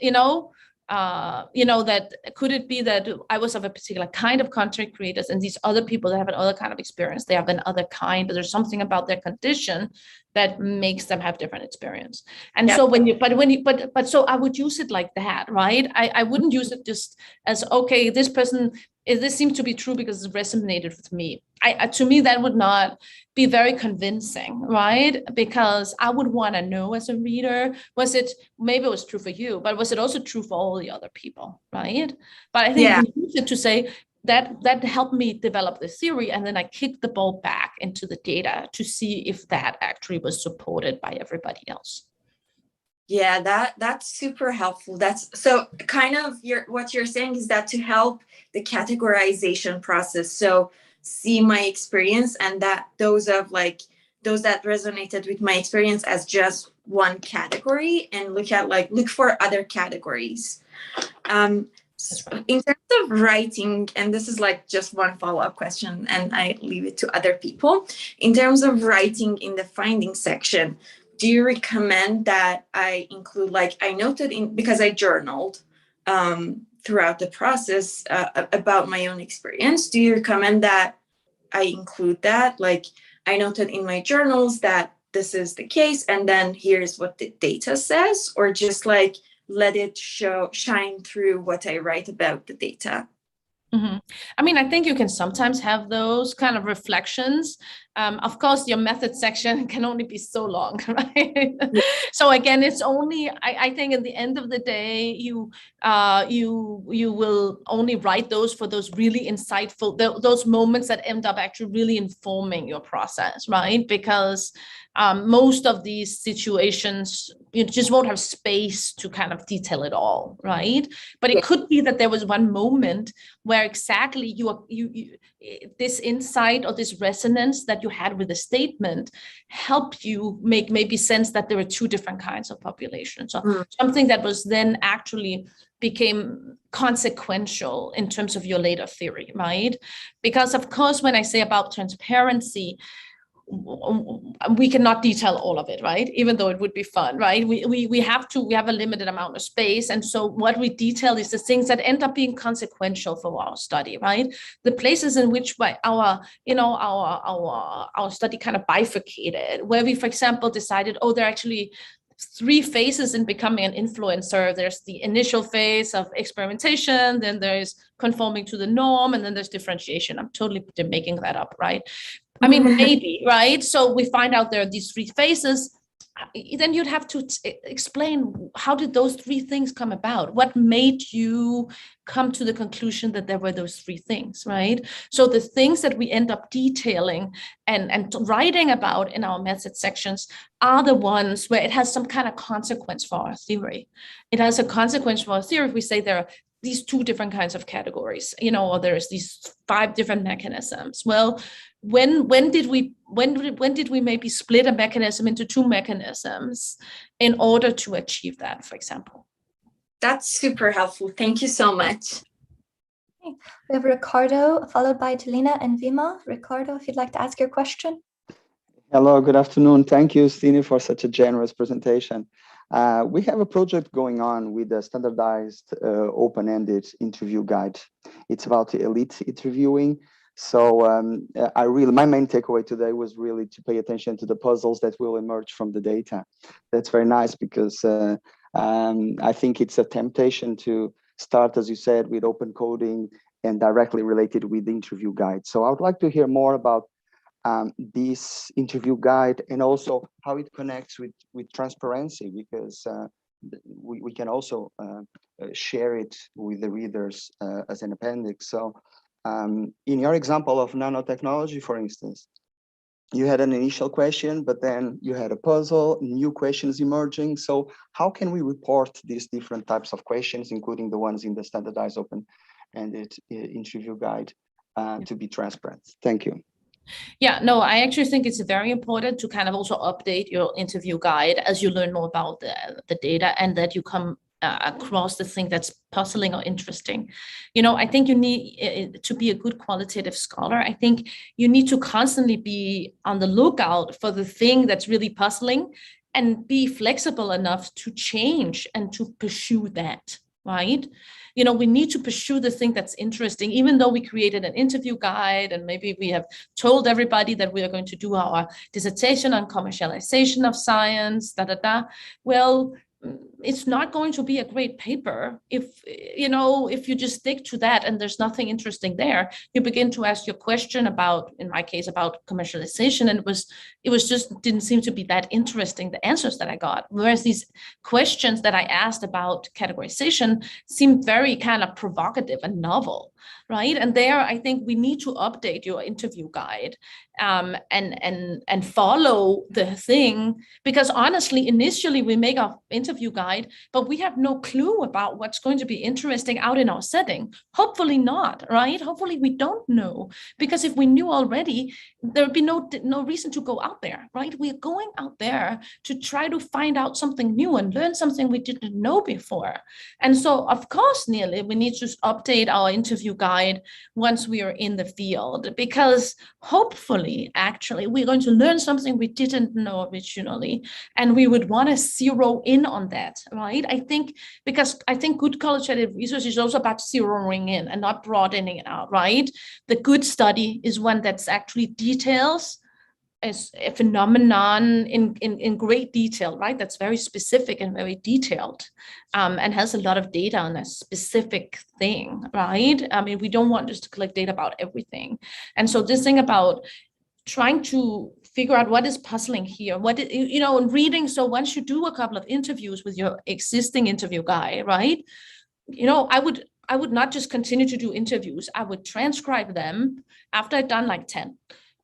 that could it be that I was of a particular kind of content creators, and these other people that have another kind of experience, they have another kind, but there's something about their condition that makes them have different experience. And so so I would use it like that, right? I wouldn't use it just as, okay, this seems to be true because it resonated with me. To me, that would not be very convincing, right? Because I would want to know as a reader, maybe it was true for you, but was it also true for all the other people, right? But I think you use it to say, that helped me develop the theory, and then I kicked the ball back into the data to see if that actually was supported by everybody else. Yeah, that's super helpful. That's so kind of what you're saying is that to help the categorization process, so see my experience and that those of like those that resonated with my experience as just one category and look for other categories. In terms of writing, and this is like just one follow-up question and I leave it to other people. In terms of writing in the findings section, do you recommend that I include, like I noted because I journaled throughout the process about my own experience, do you recommend that I include that? Like I noted in my journals that this is the case and then here's what the data says, or just like let it shine through what I write about the data? Mm-hmm. I mean, I think you can sometimes have those kind of reflections. Of course, your method section can only be so long, right? Yeah. So again, it's only, I think at the end of the day, you will only write those for those really insightful, those moments that end up actually really informing your process, right? Because most of these situations, you just won't have space to kind of detail it all, right? But it could be that there was one moment where exactly you this insight or this resonance that you had with the statement helped you make maybe sense that there were two different kinds of populations. So something that was then actually became consequential in terms of your later theory, right? Because of course, when I say about transparency, we cannot detail all of it, right? Even though it would be fun, right? We have a limited amount of space. And so what we detail is the things that end up being consequential for our study, right? The places in which our study kind of bifurcated, where we, for example, decided, there are actually 3 phases in becoming an influencer. There's the initial phase of experimentation, then there's conforming to the norm, and then there's differentiation. I'm totally making that up, right? I mean, maybe, right? So we find out there are these 3 phases. Then you'd have to explain, how did those 3 things come about? What made you come to the conclusion that there were those 3 things, right? So the things that we end up detailing and writing about in our method sections are the ones where it has some kind of consequence for our theory. It has a consequence for our theory if we say there are these 2 different kinds of categories, or there's these 5 different mechanisms. Well, when did we maybe split a mechanism into 2 mechanisms in order to achieve that, for example? That's super helpful. Thank you so much. Okay. We have Ricardo, followed by Talina and Vima. Ricardo, if you'd like to ask your question. Hello, good afternoon. Thank you, Stine, for such a generous presentation. We have a project going on with a standardized open-ended interview guide. It's about the elite interviewing. So my main takeaway today was really to pay attention to the puzzles that will emerge from the data. That's very nice because I think it's a temptation to start, as you said, with open coding and directly related with the interview guide. So I would like to hear more about this interview guide and also how it connects with transparency, because we can also share it with the readers as an appendix. So in your example of nanotechnology, for instance, you had an initial question, but then you had a puzzle, new questions emerging. So how can we report these different types of questions, including the ones in the standardized open-ended interview guide, to be transparent? Thank you. Yeah, no, I actually think it's very important to kind of also update your interview guide as you learn more about the data and that you come across the thing that's puzzling or interesting. I think you need to be a good qualitative scholar. I think you need to constantly be on the lookout for the thing that's really puzzling and be flexible enough to change and to pursue that, right? We need to pursue the thing that's interesting, even though we created an interview guide and maybe we have told everybody that we are going to do our dissertation on commercialization of science, Well, it's not going to be a great paper if you just stick to that and there's nothing interesting there. You begin to ask your question about, in my case, about commercialization, and it was just didn't seem to be that interesting, the answers that I got. Whereas these questions that I asked about categorization seemed very kind of provocative and novel. right? And there, I think we need to update your interview guide and follow the thing, because honestly, initially we make our interview guide, but we have no clue about what's going to be interesting out in our setting. Hopefully not, right? Hopefully we don't know, because if we knew already, there would be no reason to go out there, right? We're going out there to try to find out something new and learn something we didn't know before. And so, of course, nearly we need to update our interview guide once we are in the field, because hopefully, actually, we're going to learn something we didn't know originally, and we would want to zero in on that, right? I think, because I think good qualitative research is also about zeroing in and not broadening it out, right? The good study is one that's actually details as a phenomenon in great detail, right? That's very specific and very detailed, and has a lot of data on a specific thing, right? I mean, we don't want just to collect data about everything. And so this thing about trying to figure out what is puzzling here, in reading. So once you do a couple of interviews with your existing interview guy, right? I would not just continue to do interviews. I would transcribe them after I'd done like 10.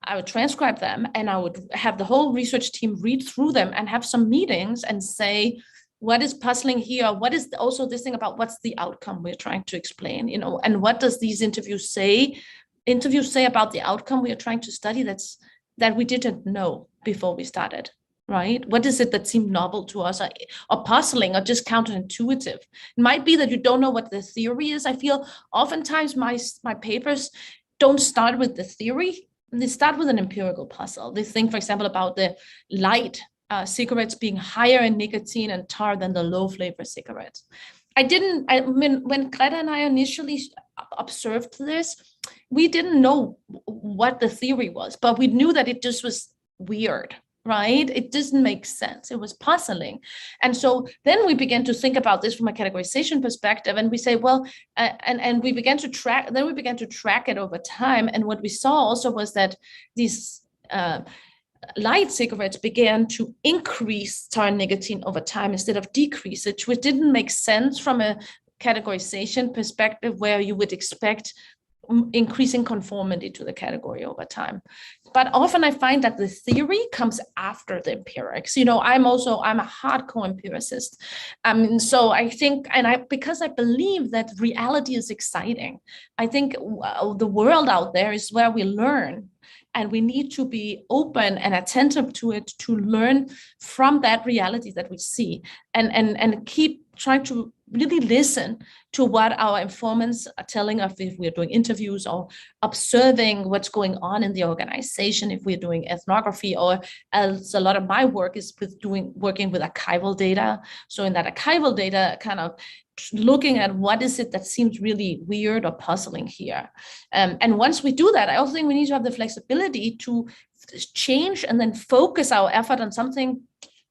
I would transcribe them, and I would have the whole research team read through them and have some meetings and say, what is puzzling here? What is also this thing about what's the outcome we're trying to explain, and what does these interviews say? Interviews say about the outcome we are trying to study that we didn't know before we started, right? What is it that seemed novel to us, or puzzling, or just counterintuitive? It might be that you don't know what the theory is. I feel oftentimes my papers don't start with the theory. They start with an empirical puzzle. They think, for example, about the light cigarettes being higher in nicotine and tar than the low flavor cigarettes. When Greta and I initially observed this, we didn't know what the theory was, but we knew that it just was weird, right? It doesn't make sense. It was puzzling. And so then we began to think about this from a categorization perspective, and we say, well, and we began to track it over time. And what we saw also was that these light cigarettes began to increase tar nicotine over time instead of decrease it, which didn't make sense from a categorization perspective, where you would expect increasing conformity to the category over time. But often I find that the theory comes after the empirics. I'm a hardcore empiricist. So I think, because I believe that reality is exciting. I think the world out there is where we learn, and we need to be open and attentive to it, to learn from that reality that we see, and keep trying to really listen to what our informants are telling us if we're doing interviews, or observing what's going on in the organization if we're doing ethnography, or as a lot of my work is working with archival data. So in that archival data, kind of looking at what is it that seems really weird or puzzling here. And once we do that, I also think we need to have the flexibility to change and then focus our effort on something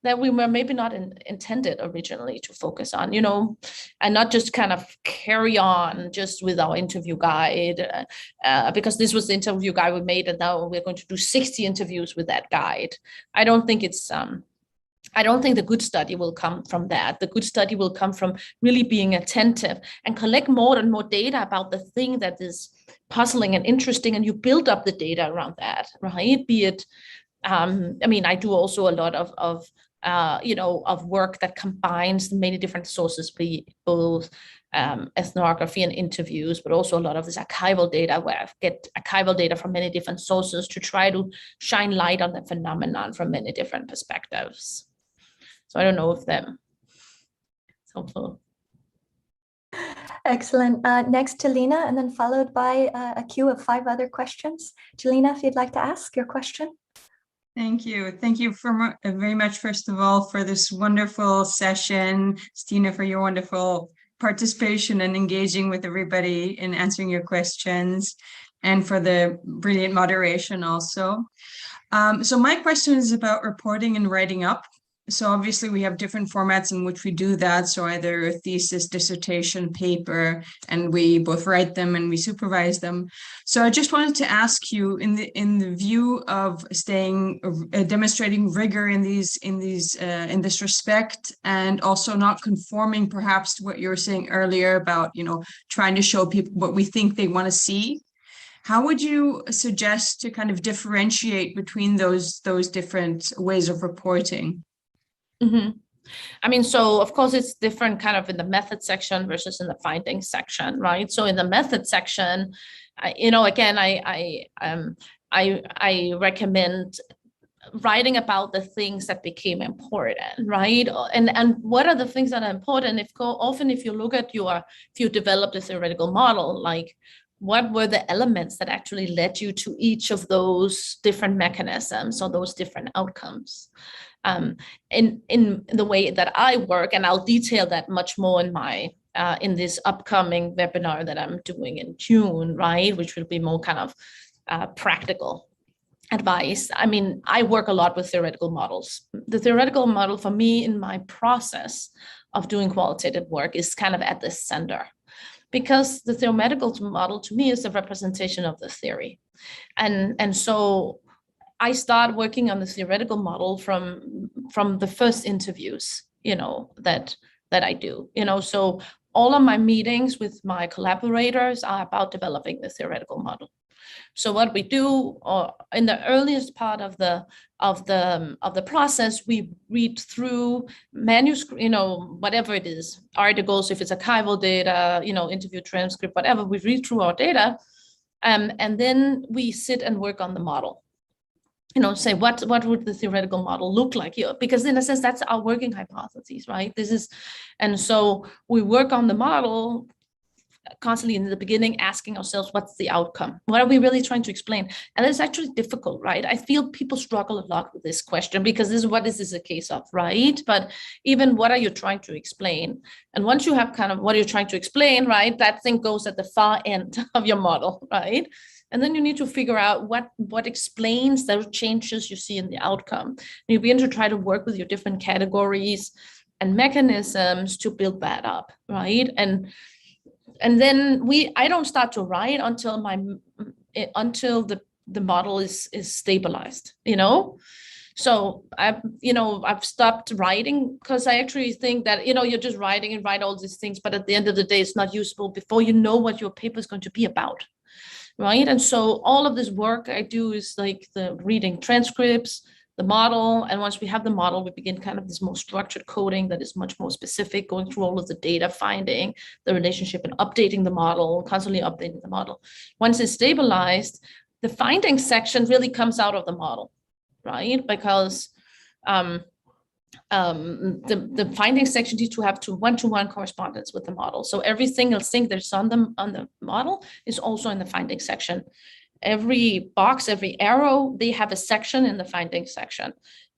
that we were maybe not intended originally to focus on, and not just kind of carry on just with our interview guide, because this was the interview guide we made, and now we're going to do 60 interviews with that guide. I don't think the good study will come from that. The good study will come from really being attentive and collect more and more data about the thing that is puzzling and interesting, and you build up the data around that, right? Be it, I do also a lot of work that combines many different sources, both ethnography and interviews, but also a lot of this archival data, where I get archival data from many different sources to try to shine light on the phenomenon from many different perspectives. So I don't know if that's helpful. Excellent. Next to Lena, and then followed by a queue of 5 other questions. Jelena, if you'd like to ask your question. Thank you. Thank you very much, first of all, for this wonderful session. Stine, for your wonderful participation and engaging with everybody in answering your questions, and for the brilliant moderation also. So my question is about reporting and writing up. so obviously we have different formats in which we do that. So either a thesis, dissertation, paper, and we both write them and we supervise them. So I just wanted to ask you, in the view of demonstrating rigor in this respect, and also not conforming perhaps to what you were saying earlier about, trying to show people what we think they want to see. How would you suggest to kind of differentiate between those different ways of reporting? Mm-hmm. I mean, so of course it's different kind of in the method section versus in the findings section, right? So in the method section, again, I recommend writing about the things that became important, right? And what are the things that are important? If you look at if you developed a theoretical model, like what were the elements that actually led you to each of those different mechanisms or those different outcomes? In the way that I work, and I'll detail that much more in this upcoming webinar that I'm doing in June, right? Which will be more kind of practical advice. I mean, I work a lot with theoretical models. The theoretical model for me in my process of doing qualitative work is kind of at the center, because the theoretical model to me is a representation of the theory. And so I start working on the theoretical model from the first interviews, that I do, so all of my meetings with my collaborators are about developing the theoretical model. So what we do, or in the earliest part of the process, we read through manuscript, whatever it is, articles, if it's archival data, interview transcript, whatever, we read through our data, and then we sit and work on the model. Say what would the theoretical model look like here? Because in a sense, that's our working hypotheses, right? And so we work on the model constantly in the beginning, asking ourselves, what's the outcome? What are we really trying to explain? And it's actually difficult, right? I feel people struggle a lot with this question, because what is this a case of, right? But even what are you trying to explain? And once you have kind of what you're trying to explain, right, that thing goes at the far end of your model, right? And then you need to figure out what explains those changes you see in the outcome. And you begin to try to work with your different categories and mechanisms to build that up, right? And then I don't start to write until the model is stabilized, So I've stopped writing, because I actually think that, you're just writing and write all these things, but at the end of the day, it's not useful before you know what your paper is going to be about, right? And so all of this work I do is like the reading transcripts, the model, and once we have the model, we begin kind of this more structured coding that is much more specific, going through all of the data, finding the relationship and updating the model, constantly updating the model. Once it's stabilized, the findings section really comes out of the model, right? Because the findings section needs to have one-to-one correspondence with the model. So every single thing that's on the model is also in the findings section. Every box, every arrow, they have a section in the findings section.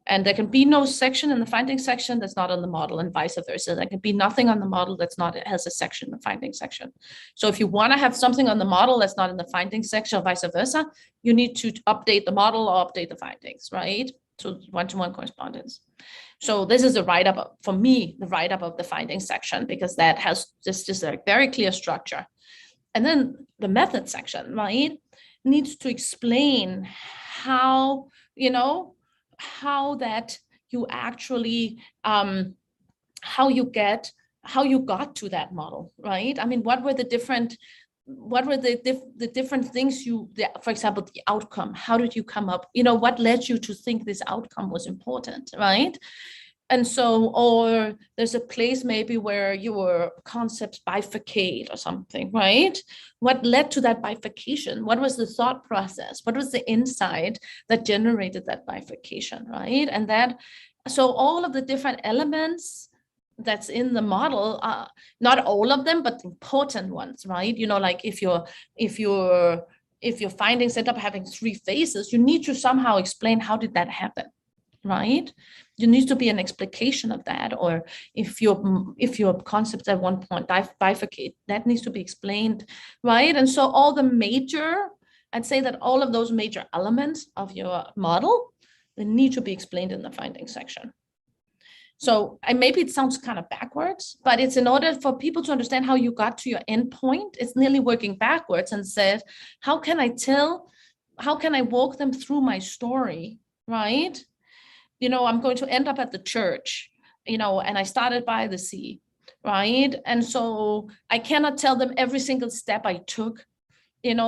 And there can be no section in the findings section that's not on the model, and vice versa. There can be nothing on the model has a section in the findings section. So if you want to have something on the model that's not in the findings section, or vice versa, you need to update the model or update the findings, right? So one-to-one correspondence. So this is a write-up, for me, the write-up of the findings section, because that has just a very clear structure. And then the method section, right, needs to explain how, how that you actually, how you got to that model, right? I mean, what were the different things for example, the outcome, how did you come up, what led you to think this outcome was important, right? And so, or there's a place maybe where your concepts bifurcate or something, right? What led to that bifurcation? What was the thought process? What was the insight that generated that bifurcation, right? And so all of the different elements that's in the model, not all of them, but the important ones, right? Like if your findings end up having 3 phases, you need to somehow explain how did that happen, right? You need to be an explication of that. Or if your concepts at one point bifurcate, that needs to be explained, right? And so I'd say that all of those major elements of your model, they need to be explained in the findings section. So maybe it sounds kind of backwards, but it's in order for people to understand how you got to your end point, it's nearly working backwards and said, how can I walk them through my story, right? I'm going to end up at the church, and I started by the sea, right? And so I cannot tell them every single step I took,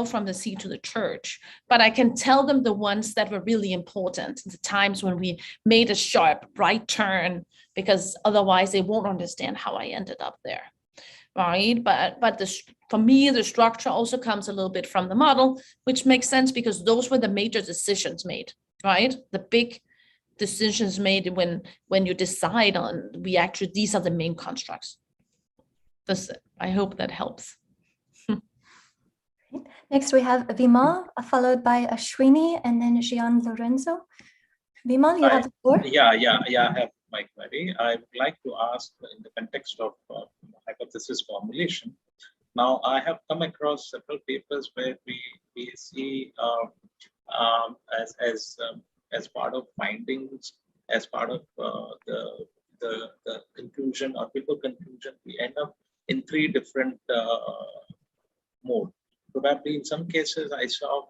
from the sea to the church, but I can tell them the ones that were really important, the times when we made a sharp right turn, because otherwise they won't understand how I ended up there, right? But for me, the structure also comes a little bit from the model, which makes sense because those were the major decisions made, right? The big decisions made when you decide on, these are the main constructs. I hope that helps. Next, we have Vimal, followed by Ashwini, and then Gian Lorenzo. Vimal, you have the floor. Yeah, I have my query. I would like to ask in the context of hypothesis formulation. Now, I have come across several papers where we see as part of findings, as part of the conclusion or paper conclusion, we end up in three different modes. Probably in some cases, I saw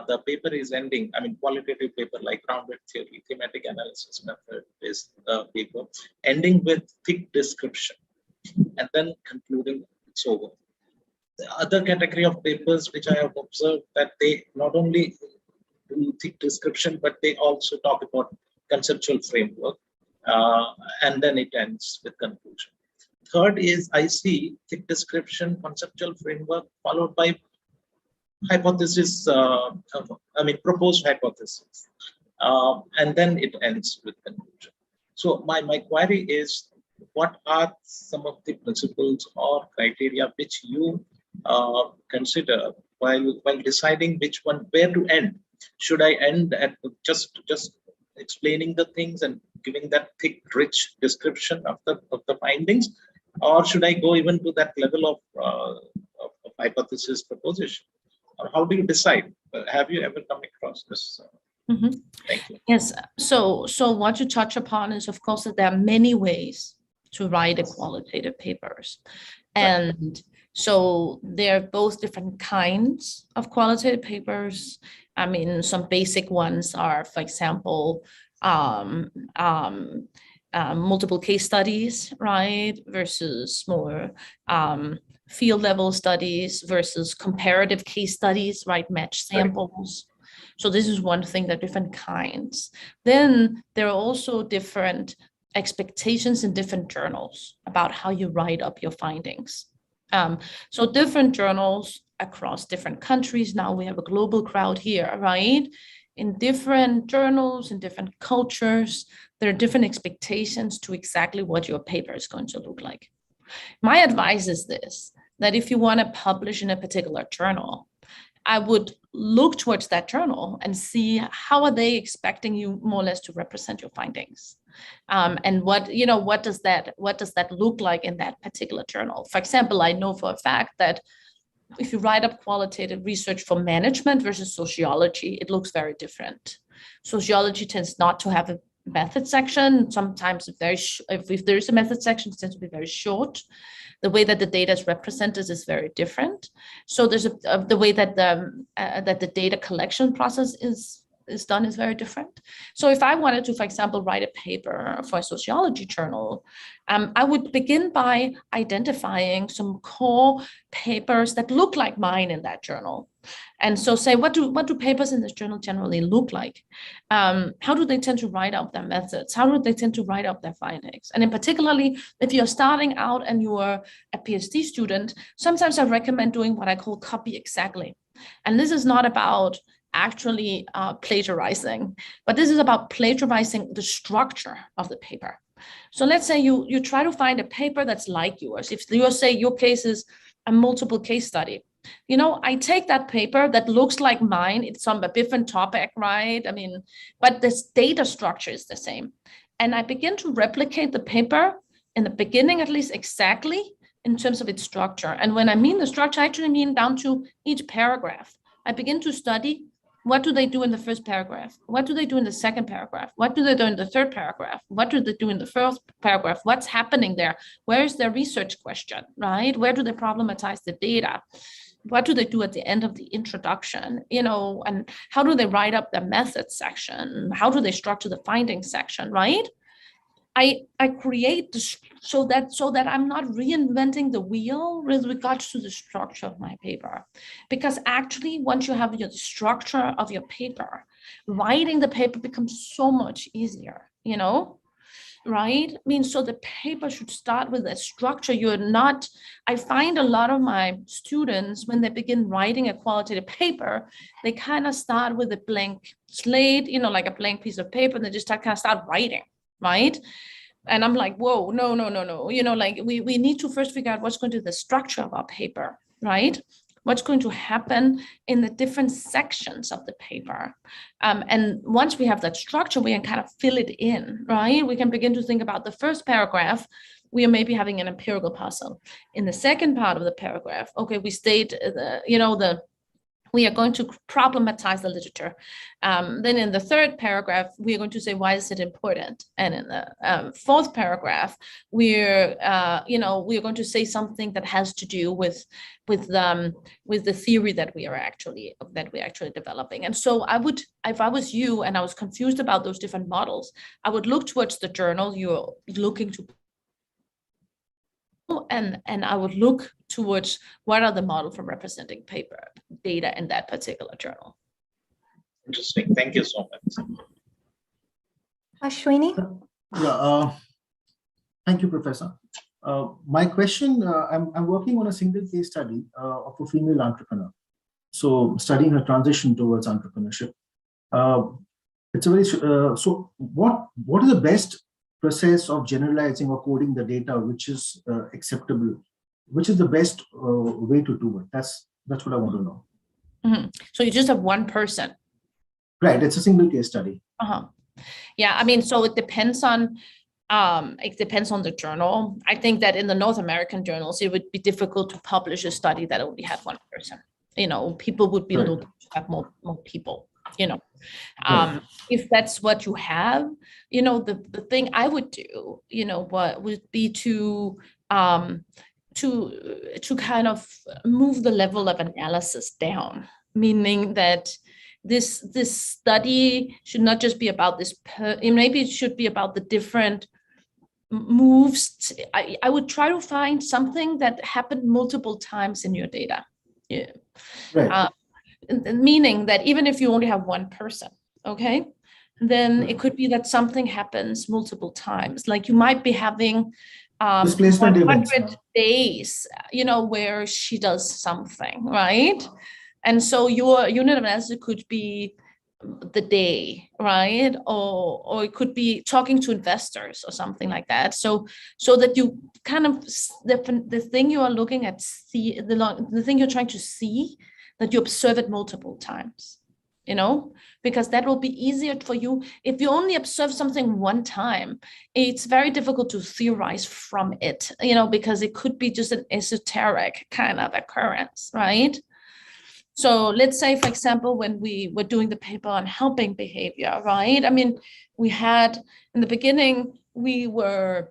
the paper is ending, qualitative paper like grounded theory, thematic analysis method is paper, ending with thick description and then concluding it's over. The other category of papers which I have observed that they not only do thick description, but they also talk about conceptual framework, and then it ends with conclusion. Third is I see thick description, conceptual framework, followed by hypothesis, proposed hypothesis, and then it ends with conclusion. So my query is, what are some of the principles or criteria which you consider while deciding where to end? Should I end at just explaining the things and giving that thick, rich description of the findings, or should I go even to that level of hypothesis proposition? Or how do you decide? Have you ever come across this? Thank you. Yes. So what you touch upon is, of course, that there are many ways to write a qualitative papers, and so there are both different kinds of qualitative papers. Some basic ones are, for example, multiple case studies, right, versus more field level studies versus comparative case studies, right, match samples. So this is one thing, that different kinds. Then there are also different expectations in different journals about how you write up your findings. So different journals across different countries. Now we have a global crowd here, right? In different journals, in different cultures, there are different expectations to exactly what your paper is going to look like. My advice is this, that if you want to publish in a particular journal, I would look towards that journal and see how are they expecting you more or less to represent your findings, and what does that look like in that particular journal. For example, I know for a fact that if you write up qualitative research for management versus sociology, it looks very different. Sociology tends not to have a method section. Sometimes if there is a method section, it tends to be very short. The way that the data is represented is very different. So there's the way that the data collection process is done is very different. So if I wanted to, for example, write a paper for a sociology journal, I would begin by identifying some core papers that look like mine in that journal. And so say, what do papers in this journal generally look like? How do they tend to write out their methods? How do they tend to write out their findings? And in particularly, if you're starting out and you are a PhD student, sometimes I recommend doing what I call copy exactly. And this is not about actually plagiarizing, but this is about plagiarizing the structure of the paper. So let's say you try to find a paper that's like yours. If you say your case is a multiple case study, I take that paper that looks like mine. It's on a different topic, right? But this data structure is the same. And I begin to replicate the paper in the beginning, at least exactly in terms of its structure. And when I mean the structure, I actually mean down to each paragraph. I begin to study What do they do in the first paragraph? What do they do in the second paragraph? What do they do in the third paragraph? What do they do in the first paragraph? What's happening there? Where is their research question, right? Where do they problematize the data? What do they do at the end of the introduction, and how do they write up the methods section? How do they structure the findings section, right? I create this so that I'm not reinventing the wheel with regards to the structure of my paper. Because actually, once you have the structure of your paper, writing the paper becomes so much easier, right? So the paper should start with a structure. I find a lot of my students, when they begin writing a qualitative paper, they kind of start with a blank slate, like a blank piece of paper, and they just kind of start writing, right? And I'm like, whoa, no. We need to first figure out what's going to be the structure of our paper, right? What's going to happen in the different sections of the paper. And once we have that structure, we can kind of fill it in, right? We can begin to think about the first paragraph. We are maybe having an empirical puzzle. In the second part of the paragraph, okay, we state we are going to problematize the literature. Then in the third paragraph, we are going to say, why is it important? And in the fourth paragraph, we're going to say something that has to do with the theory that we are actually developing. And so if I was you and I was confused about those different models, I would look towards the journal you're looking to, and I would look towards what are the model for representing paper data in that particular journal. Interesting. Thank you so much. Ashwini? Yeah, thank you, Professor. My question, I'm working on a single case study of a female entrepreneur. So studying her transition towards entrepreneurship. It's a very, so what is the best process of generalizing or coding the data which is acceptable? Which is the best way to do it? That's what I want to know. Mm-hmm. So you just have one person. Right, it's a single case study. Yeah, so it depends on the journal. I think that in the North American journals, it would be difficult to publish a study that only had one person. People would be looking to have more people. If that's what you have, the thing I would do, what would be to kind of move the level of analysis down, meaning that this study should not just be about this, maybe it should be about the different moves. I would try to find something that happened multiple times in your data. Yeah. Right. Meaning that even if you only have one person, okay, then it could be that something happens multiple times. Like you might be having 100 days, where she does something, right? And so your unit of analysis could be the day, right? Or it could be talking to investors or something like that. So that you kind of, the thing you are looking at, the thing you're trying to see, that you observe it multiple times, because that will be easier for you. If you only observe something one time, it's very difficult to theorize from it, because it could be just an esoteric kind of occurrence, right? So let's say, for example, when we were doing the paper on helping behavior, right? We had, in the beginning, we were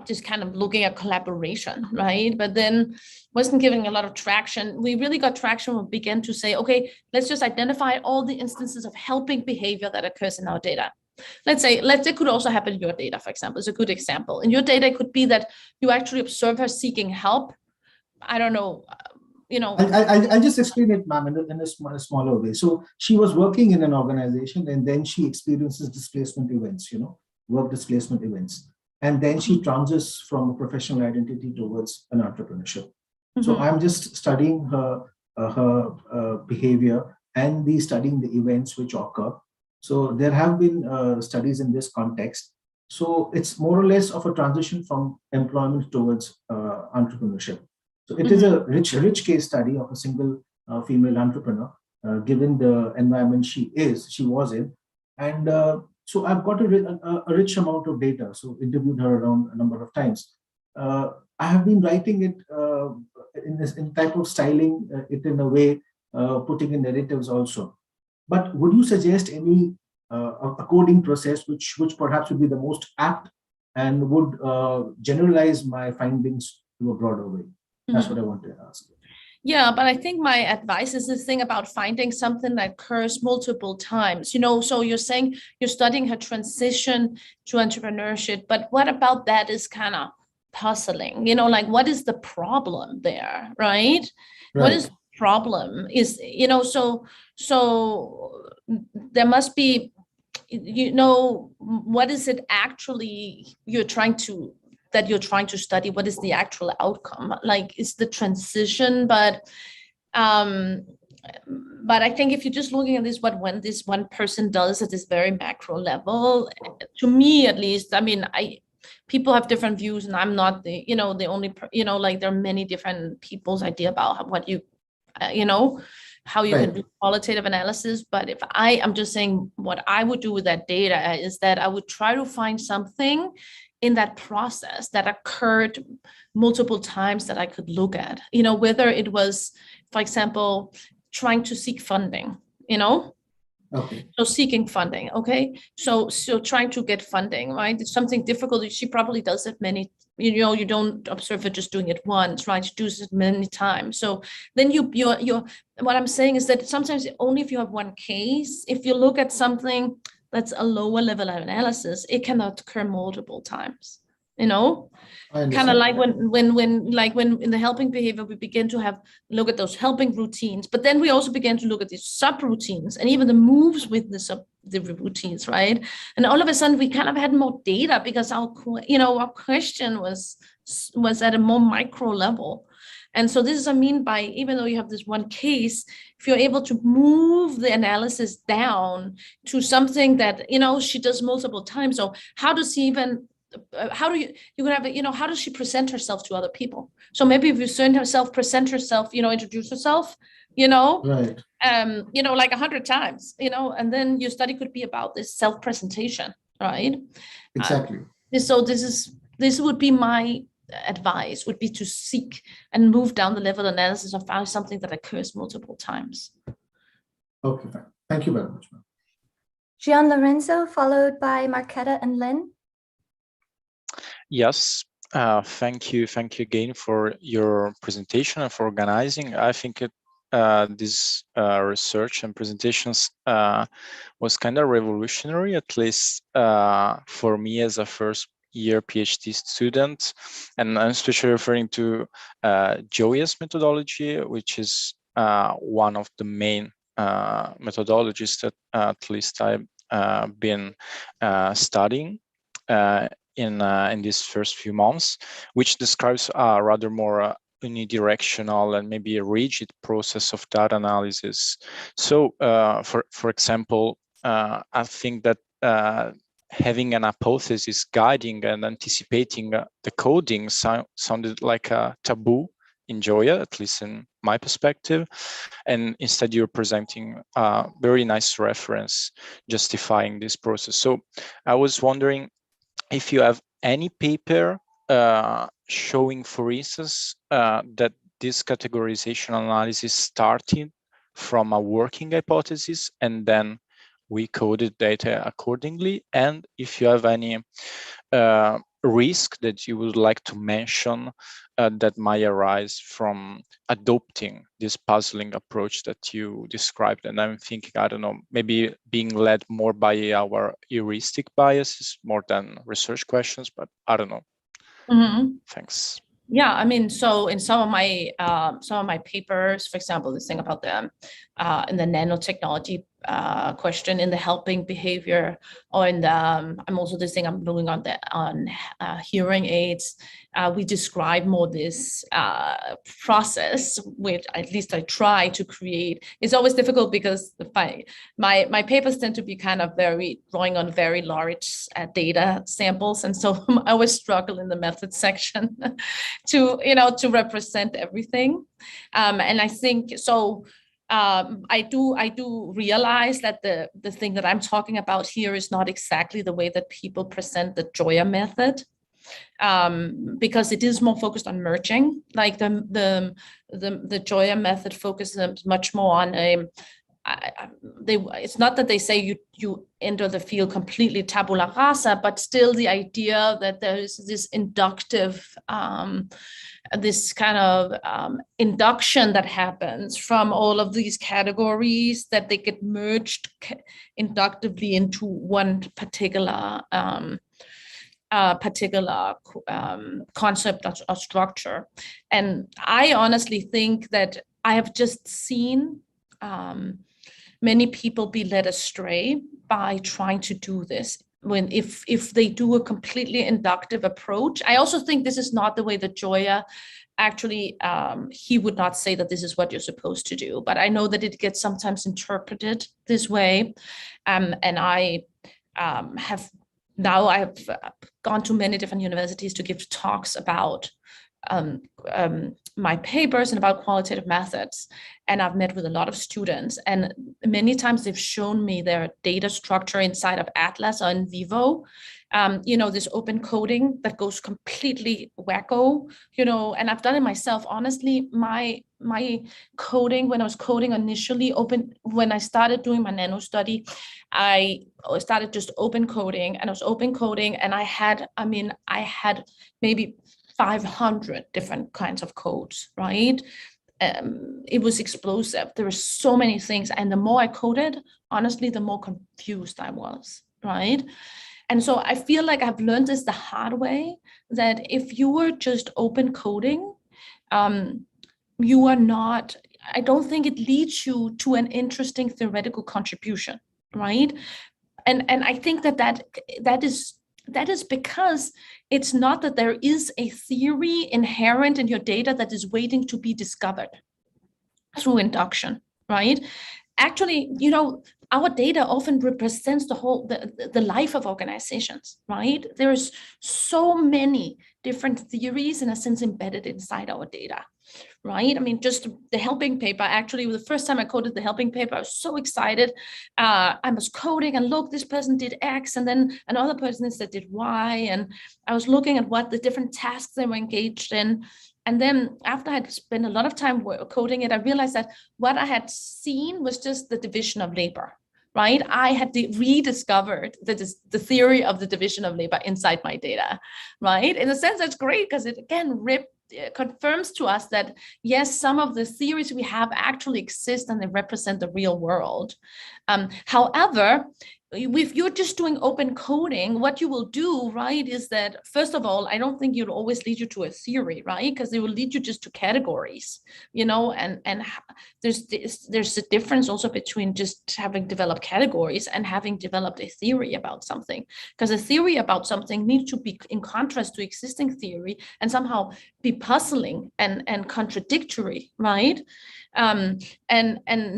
just kind of looking at collaboration, right? But then wasn't giving a lot of traction. We really got traction when we began to say, okay, let's just identify all the instances of helping behavior that occurs in our data. Let's say it could also happen in your data, for example. It's a good example. In your data, it could be that you actually observe her seeking help. I don't know, I'll just explain it, ma'am, in a smaller way. So she was working in an organization, and then she experiences displacement events, work displacement events. And then she transits from a professional identity towards an entrepreneurship. So I'm just studying her behavior and studying the events which occur. So there have been studies in this context. So it's more or less of a transition from employment towards entrepreneurship. So it is a rich case study of a single female entrepreneur, given the environment she was in. And so I've got a rich amount of data. So interviewed her around a number of times. I have been writing it in type of styling it in a way, putting in narratives also. But would you suggest any a coding process which perhaps would be the most apt and would generalize my findings to a broader way? That's what I want to ask. Yeah, but I think my advice is this thing about finding something that occurs multiple times. So you're saying you're studying her transition to entrepreneurship, but what about that is kind of puzzling? Like what is the problem there, right? What is the problem? Is so there must be, what is it actually you're trying to study? What is the actual outcome? Like, is the transition, but I think if you're just looking at this, when this one person does at this very macro level, to me at least, I mean, people have different views, and I'm not the only, like there are many different people's idea about what you, how you can do qualitative analysis. But if I'm just saying what I would do with that data is that I would try to find something in that process that occurred multiple times that I could look at, whether it was, for example, trying to seek funding, Okay. So seeking funding, okay? So trying to get funding, right? It's something difficult. She probably does it many, you don't observe her just doing it once, right? She does it many times. So then what I'm saying is that sometimes only if you have one case, if you look at something that's a lower level of analysis, it cannot occur multiple times, kind of like when in the helping behavior, we begin to look at those helping routines, but then we also began to look at these subroutines and even the moves with the routines, right? And all of a sudden we kind of had more data because our question was at a more micro level. And so this is, I mean, by even though you have this one case, if you're able to move the analysis down to something that, she does multiple times. So how does she even, how do you can have, how does she present herself to other people? So maybe if you present herself, introduce herself, right. Like 100 times, and then your study could be about this self-presentation, right? Exactly. So this would be my advice, would be to seek and move down the level analysis and find something that occurs multiple times. Okay, fine. Thank you very much, ma'am. Gian Lorenzo, followed by Marketa and Lynn. Yes, thank you again for your presentation and for organizing. I think this research and presentations was kind of revolutionary, at least for me as a first year PhD student, and I'm especially referring to Joy's methodology, which is one of the main methodologies that at least I've been studying in these first few months, which describes a rather more unidirectional and maybe a rigid process of data analysis. So, for example, I think that having an hypothesis guiding and anticipating the coding sounded like a taboo in Joya, at least in my perspective. And instead you're presenting a very nice reference justifying this process. So I was wondering if you have any paper showing, for instance, that this categorization analysis started from a working hypothesis and then we coded data accordingly, and if you have any risk that you would like to mention that might arise from adopting this puzzling approach that you described. And I'm thinking, I don't know, maybe being led more by our heuristic biases more than research questions, but I don't know. Thanks. Yeah, I mean, so in some of my papers, for example, this thing about the in the nanotechnology question in the helping behavior, or in the I'm also this thing I'm doing on hearing aids. We describe more this process, which at least I try to create. It's always difficult because my papers tend to be kind of drawing on very large data samples, and so I always struggle in the method section to represent everything, and I think so. I do realize that the thing that I'm talking about here is not exactly the way that people present the Joya method, because it is more focused on merging. Like the Joya method focuses much more on it's not that they say you enter the field completely tabula rasa, but still the idea that there is this inductive, this kind of induction that happens from all of these categories, that they get merged inductively into one particular concept or structure. And I honestly think that I have just seen many people be led astray by trying to do this. When if they do a completely inductive approach, I also think this is not the way that Joya actually, he would not say that this is what you're supposed to do, but I know that it gets sometimes interpreted this way. And I have gone to many different universities to give talks about my papers and about qualitative methods. And I've met with a lot of students, and many times they've shown me their data structure inside of Atlas or in Vivo. This open coding that goes completely wacko, and I've done it myself. Honestly, my coding, when I was coding initially, when I started doing my nano study, I started just open coding, and I was open coding, and I had maybe 500 different kinds of codes, right? It was explosive. There were so many things. And the more I coded, honestly, the more confused I was, right? And so I feel like I've learned this the hard way, that if you were just open coding, you are not, I don't think it leads you to an interesting theoretical contribution, right? And I think that is because it's not that there is a theory inherent in your data that is waiting to be discovered through induction, right? Actually, our data often represents the life of organizations, right? There's so many different theories, in a sense, embedded inside our data, right? I mean, just the helping paper, actually, the first time I coded the helping paper, I was so excited. I was coding, and look, this person did X, and then another person instead did Y, and I was looking at what the different tasks they were engaged in. And then after I had spent a lot of time coding it, I realized that what I had seen was just the division of labor, right? I had rediscovered the theory of the division of labor inside my data, right? In a sense, that's great, because it again confirms to us that, yes, some of the theories we have actually exist and they represent the real world. However, if you're just doing open coding, what you will do, right, is that, first of all, I don't think it'll always lead you to a theory, right? Because they will lead you just to categories, and there's a difference also between just having developed categories and having developed a theory about something. Because a theory about something needs to be in contrast to existing theory and somehow be puzzling and contradictory, right? And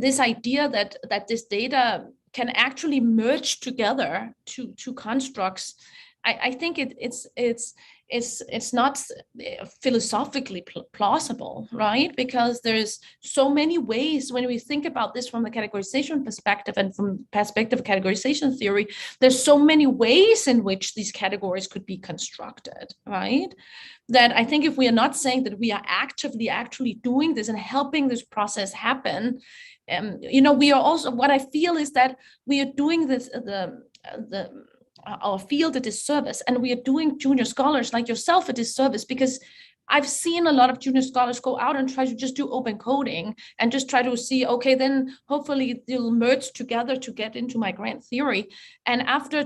this idea that this data can actually merge together two constructs, I think it's not philosophically plausible, right? Because there's so many ways, when we think about this from the categorization perspective and from perspective of categorization theory, there's so many ways in which these categories could be constructed, right? That I think if we are not saying that we are actively actually doing this and helping this process happen, we are also, what I feel is that we are doing this, our field a disservice, and we are doing junior scholars like yourself a disservice, because I've seen a lot of junior scholars go out and try to just do open coding and just try to see, okay, then hopefully they'll merge together to get into my grand theory. And after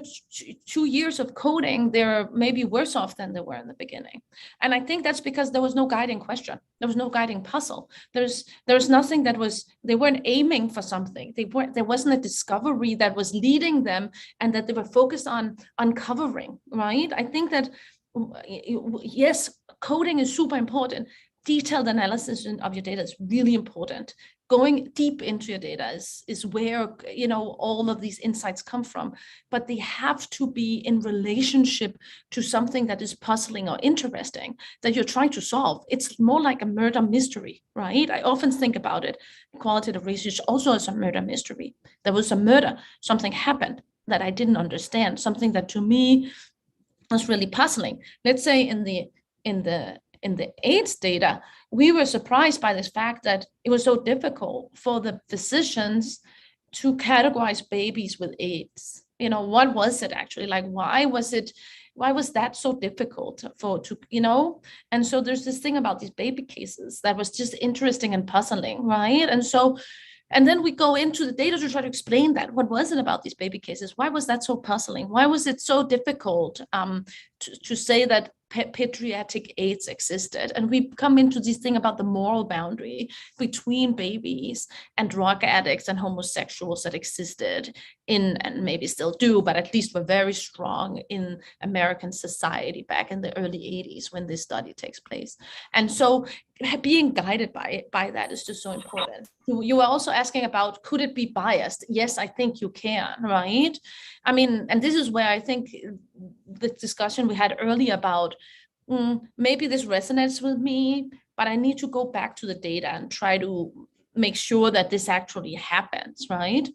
2 years of coding, they're maybe worse off than they were in the beginning. And I think that's because there was no guiding question. There was no guiding puzzle. There's nothing they weren't aiming for something. There wasn't a discovery that was leading them and that they were focused on uncovering, right? I think that, yes, coding is super important. Detailed analysis of your data is really important. Going deep into your data is where all of these insights come from, but they have to be in relationship to something that is puzzling or interesting that you're trying to solve. It's more like a murder mystery, right? I often think about it. Qualitative research also is a murder mystery. There was a murder, something happened that I didn't understand, something that to me was really puzzling. Let's say in the AIDS data, we were surprised by this fact that it was so difficult for the physicians to categorize babies with AIDS. What was it actually? Like, why was that so difficult and so there's this thing about these baby cases that was just interesting and puzzling, right? And then we go into the data to try to explain that. What was it about these baby cases? Why was that so puzzling? Why was it so difficult to say that pediatric AIDS existed? And we come into this thing about the moral boundary between babies and drug addicts and homosexuals that existed and maybe still do, but at least were very strong in American society back in the early 80s when this study takes place. And so being guided by that is just so important. You were also asking about, could it be biased? Yes, I think you can, right? I mean, and this is where I think the discussion we had earlier about maybe this resonates with me, but I need to go back to the data and try to make sure that this actually happens, right?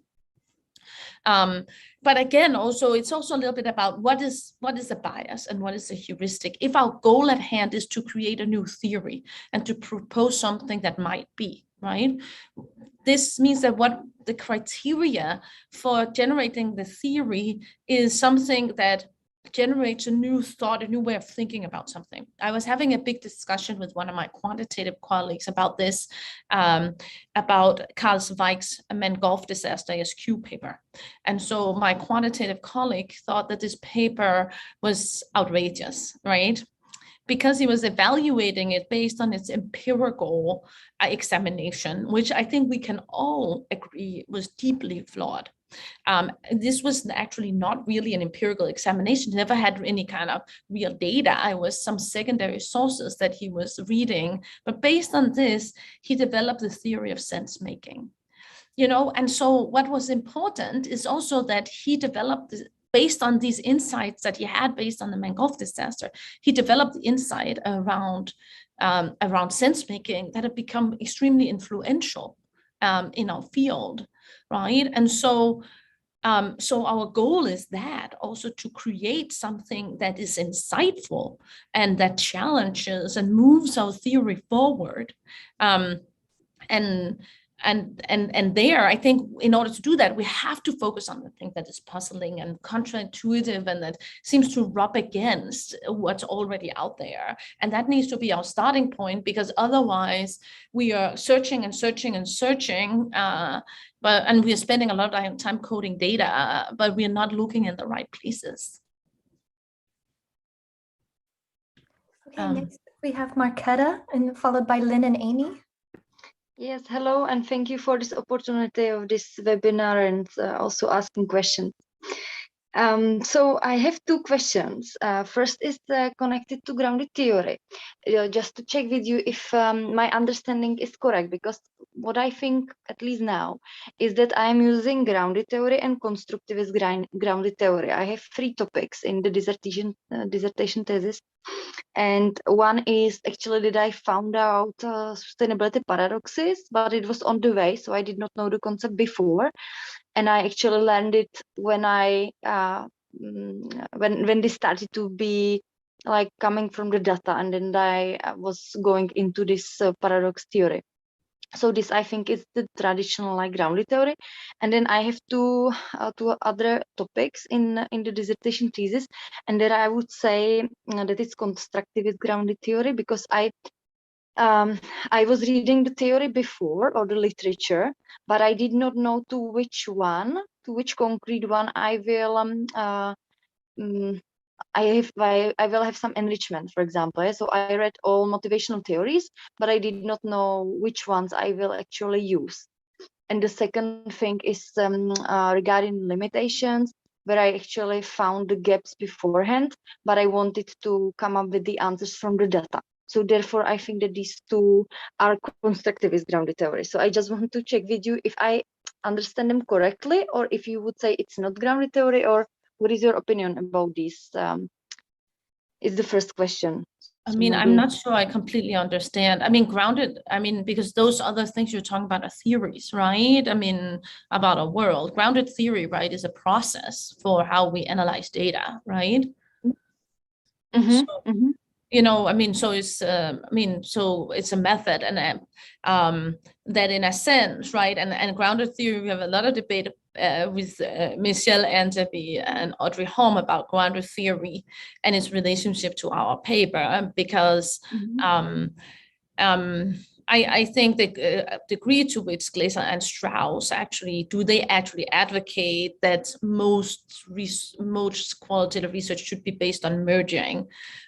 But again, also, it's also a little bit about what is a bias and what is a heuristic. If our goal at hand is to create a new theory and to propose something that might be, right? This means that what the criteria for generating the theory is something that generates a new thought, a new way of thinking about something. I was having a big discussion with one of my quantitative colleagues about this, about Carl Zweig's Mangolf disaster SQ paper. And so my quantitative colleague thought that this paper was outrageous, right? Because he was evaluating it based on its empirical examination, which I think we can all agree was deeply flawed. This was actually not really an empirical examination. He never had any kind of real data. I was some secondary sources that he was reading. But based on this, he developed the theory of sense making. And so what was important is also that he developed this, based on these insights that he had based on the Mangolf disaster, he developed the insight around sense making that have become extremely influential in our field, right? And so our goal is that also to create something that is insightful and that challenges and moves our theory forward. And there, I think in order to do that, we have to focus on the thing that is puzzling and counterintuitive and that seems to rub against what's already out there. And that needs to be our starting point, because otherwise we are searching and searching and searching, and we are spending a lot of time coding data, but we are not looking in the right places. Okay, next we have Marketa, and followed by Lynn and Amy. Yes, hello, and thank you for this opportunity of this webinar and also asking questions. So I have two questions. First is connected to grounded theory. Just to check with you if my understanding is correct, because what I think, at least now, is that I am using grounded theory and constructivist grounded theory. I have 3 topics in the dissertation thesis. And one is actually that I found out sustainability paradoxes, but it was on the way, so I did not know the concept before. And I actually learned it when when this started to be like coming from the data, and then I was going into this paradox theory. So this, I think, is the traditional like grounded theory. And then I have two other topics in the dissertation thesis, and there I would say that it's constructivist grounded theory, because I was reading the theory before, or the literature, but I did not know to which concrete one I will I will have some enrichment, for example. So I read all motivational theories, but I did not know which ones I will actually use. And the second thing is regarding limitations, where I actually found the gaps beforehand, but I wanted to come up with the answers from the data. So therefore, I think that these two are constructivist grounded theory. So I just want to check with you if I understand them correctly, or if you would say it's not grounded theory, or what is your opinion about this? Is the first question. I mean, I'm not sure I completely understand. I mean, grounded, I mean, because those other things you're talking about are theories, right? I mean, about a world. Grounded theory, right, is a process for how we analyze data, right? I mean, so it's so it's a method, and that in a sense, right? And grounded theory, we have a lot of debate with Michel, Anteby, and Audrey Holm about grounded theory and its relationship to our paper, because I think the degree to which Glaser and Strauss actually advocate that most qualitative research should be based on merging,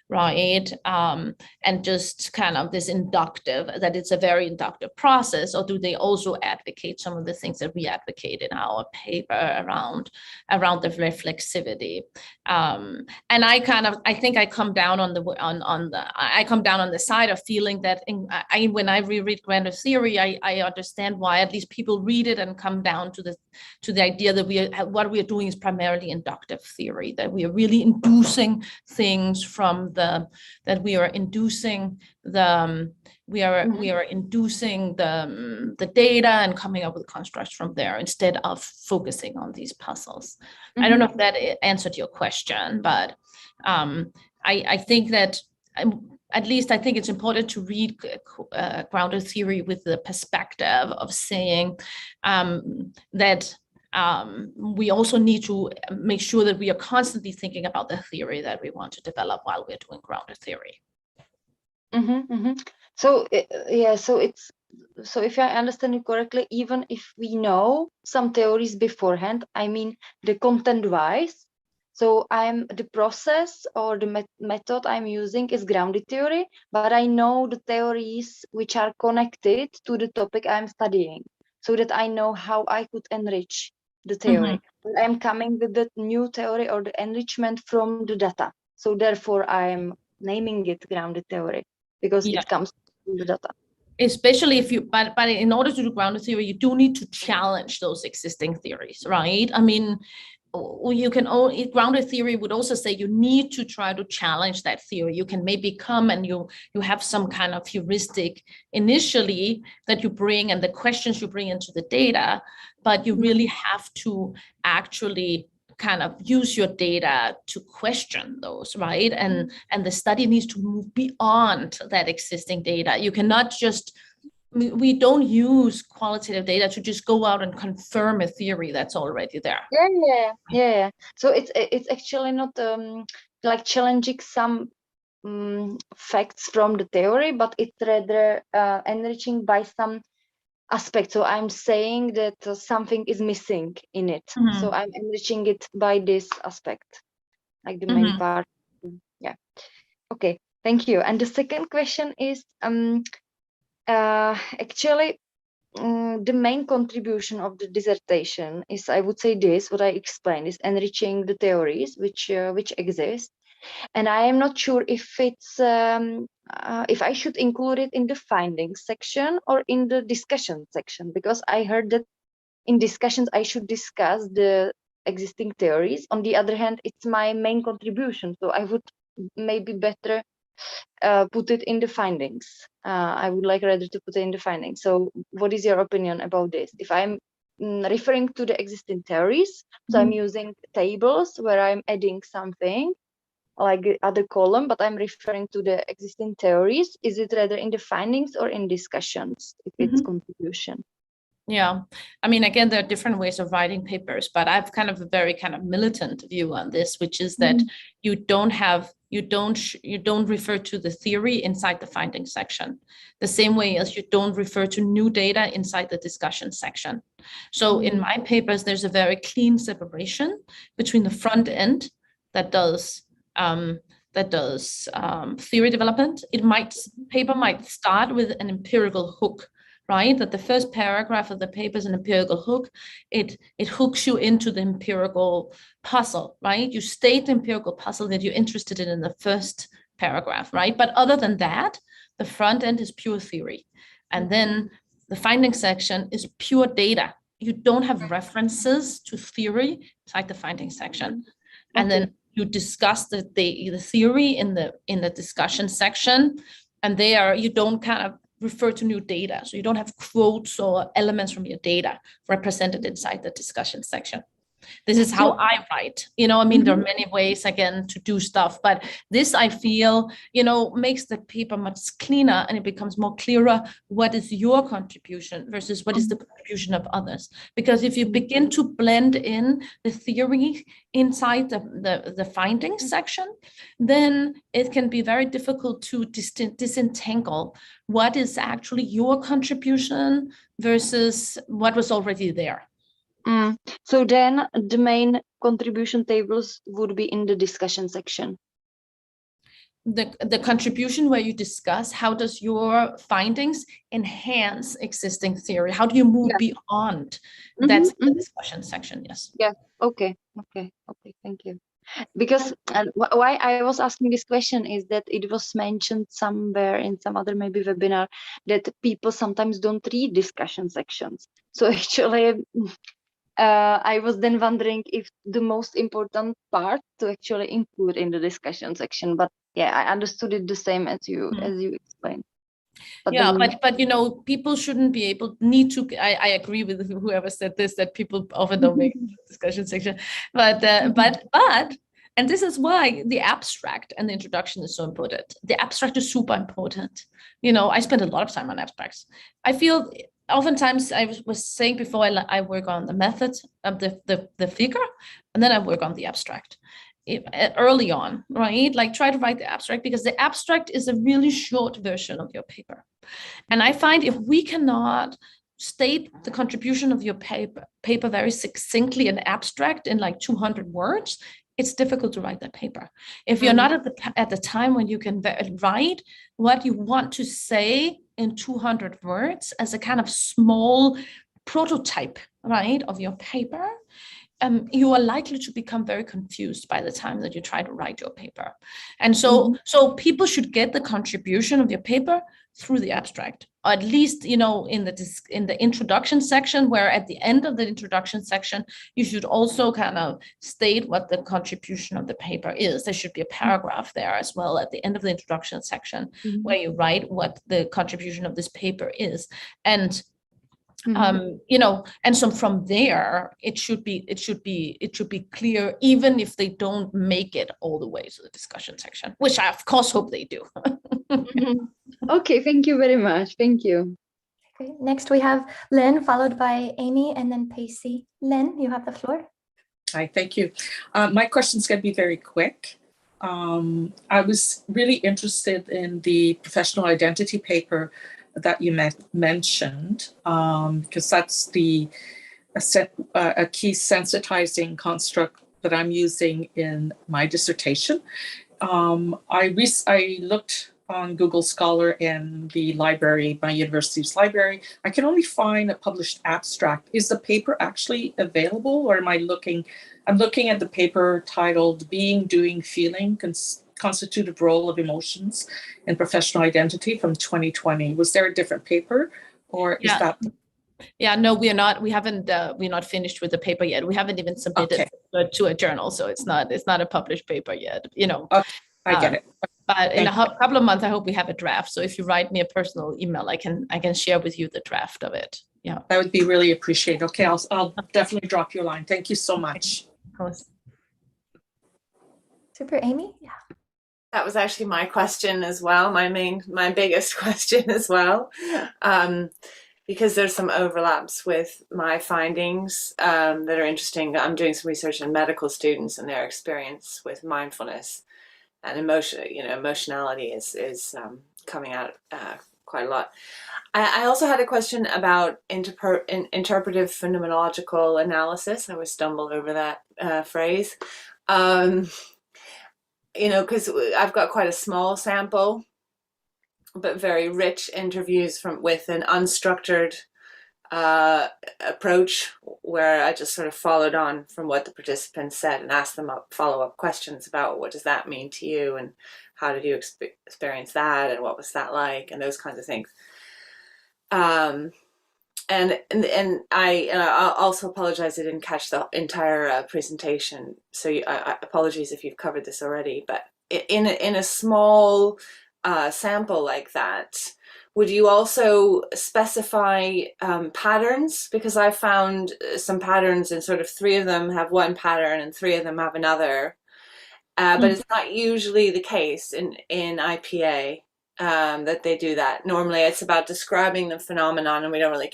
right? And just kind of this inductive, that it's a very inductive process, or do they also advocate some of the things that we advocate in our paper around the reflexivity? And I think I come down on the side of feeling that when I reread grounded theory, I understand why at least people read it and come down to the idea that what we are doing is primarily inductive theory, that we are really inducing things from the data and coming up with constructs from there instead of focusing on these puzzles. I don't know if that answered your question, but I think that at least I think it's important to read grounded theory with the perspective of saying that we also need to make sure that we are constantly thinking about the theory that we want to develop while we're doing grounded theory. So if I understand it correctly, even if we know some theories beforehand, I mean the content-wise, so the process or the method I'm using is grounded theory, but I know the theories which are connected to the topic I'm studying, so that I know how I could enrich the theory. I'm coming with the new theory or the enrichment from the data. So therefore I'm naming it grounded theory, because it comes from the data. Especially if but in order to do grounded theory, you do need to challenge those existing theories, right? I mean, grounded theory would also say you need to try to challenge that theory. You can maybe come and you have some kind of heuristic initially that you bring and the questions you bring into the data, but you really have to actually kind of use your data to question those, right? And the study needs to move beyond that existing data. You cannot just, we don't use qualitative data to just go out and confirm a theory that's already there. Yeah. So it's actually not like challenging some facts from the theory, but it's rather enriching by some aspect. So I'm saying that something is missing in it. So I'm enriching it by this aspect, like the main part. Yeah. Okay. Thank you. And the second question is actually the main contribution of the dissertation is, I would say this, what I explained is enriching the theories which exist. And I am not sure if it's if I should include it in the findings section or in the discussion section, because I heard that in discussions I should discuss the existing theories. On the other hand, it's my main contribution, so I would maybe better put it in the findings. I would like rather to put it in the findings. So what is your opinion about this? If I'm referring to the existing theories, so I'm using tables where I'm adding something like the other column, but I'm referring to the existing theories. Is it rather in the findings or in discussions, if it's contribution? Yeah, I mean, again, there are different ways of writing papers, but I've kind of a very kind of militant view on this, which is that you don't refer to the theory inside the findings section, the same way as you don't refer to new data inside the discussion section. So in my papers, there's a very clean separation between the front end that does theory development. Paper might start with an empirical hook, right? That the first paragraph of the paper is an empirical hook. It hooks you into the empirical puzzle, right? You state the empirical puzzle that you're interested in the first paragraph, right? But other than that, the front end is pure theory. And then the findings section is pure data. You don't have references to theory inside the findings section. And then you discuss the theory in the discussion section, and there you don't kind of refer to new data. So you don't have quotes or elements from your data represented inside the discussion section. This is how I write. You know, I mean, there are many ways, again, to do stuff, but this, I feel, you know, makes the paper much cleaner, and it becomes more clearer what is your contribution versus what is the contribution of others. Because if you begin to blend in the theory inside the findings section, then it can be very difficult to disentangle what is actually your contribution versus what was already there. So then the main contribution tables would be in the discussion section. The contribution where you discuss how does your findings enhance existing theory? How do you move beyond? That's the discussion section, yes. Yeah, okay, thank you. Because why I was asking this question is that it was mentioned somewhere in some other maybe webinar that people sometimes don't read discussion sections. So actually, I was then wondering if the most important part to actually include in the discussion section. But yeah, I understood it the same as you explained. But yeah, but you know, people shouldn't be need to. I agree with whoever said this, that people often don't make discussion section. But and this is why the abstract and the introduction is so important. The abstract is super important. You know, I spend a lot of time on abstracts. I feel oftentimes, I was saying before, I work on the method of the figure, and then I work on the abstract early on, right? Like, try to write the abstract, because the abstract is a really short version of your paper. And I find if we cannot state the contribution of your paper very succinctly and abstract in like 200 words, it's difficult to write that paper. If you're not at the time when you can write what you want to say in 200 words as a kind of small prototype, right, of your paper, you are likely to become very confused by the time that you try to write your paper. And so people should get the contribution of your paper through the abstract, or at least, you know, in the introduction section, where at the end of the introduction section, you should also kind of state what the contribution of the paper is. There should be a paragraph there as well at the end of the introduction section, where you write what the contribution of this paper is. And you know, and so from there, it should be clear, even if they don't make it all the way to the discussion section, which I of course hope they do. Okay, thank you very much. Thank you. Okay, next we have Lynn, followed by Amy, and then Pacey. Lynn, you have the floor. Hi, thank you. My question's going to be very quick. I was really interested in the professional identity paper that you mentioned, because that's a key sensitizing construct that I'm using in my dissertation. I looked on Google Scholar in the library, my university's library. I can only find a published abstract. Is the paper actually available, or am I looking? I'm looking at the paper titled "Being, Doing, Feeling: Constitutive Role of Emotions in Professional Identity" from 2020. Was there a different paper, or is that? Yeah, no, we are not. We haven't. We're not finished with the paper yet. We haven't even submitted to a journal, so it's not a published paper yet. You know. Okay, I get it. But in a couple of months, I hope we have a draft. So if you write me a personal email, I can share with you the draft of it. Yeah, that would be really appreciated. Okay, I'll definitely drop you a line. Thank you so much. Of course. Super, Amy. Yeah. That was actually my question as well. My biggest question as well, because there's some overlaps with my findings that are interesting. I'm doing some research on medical students and their experience with mindfulness. And emotionality is coming out quite a lot. I also had a question about interpretive phenomenological analysis. I always stumble over that phrase. You know, because I've got quite a small sample, but very rich interviews with an unstructured approach, where I just sort of followed on from what the participants said and asked them follow-up questions about what does that mean to you, and how did you experience that, and what was that like, and those kinds of things. And I also apologize I didn't catch the entire presentation, so apologies if you've covered this already. But in a small sample like that, would you also specify patterns? Because I found some patterns, and sort of 3 of them have one pattern and 3 of them have another. But it's not usually the case in IPA that they do that. Normally it's about describing the phenomenon, and we don't really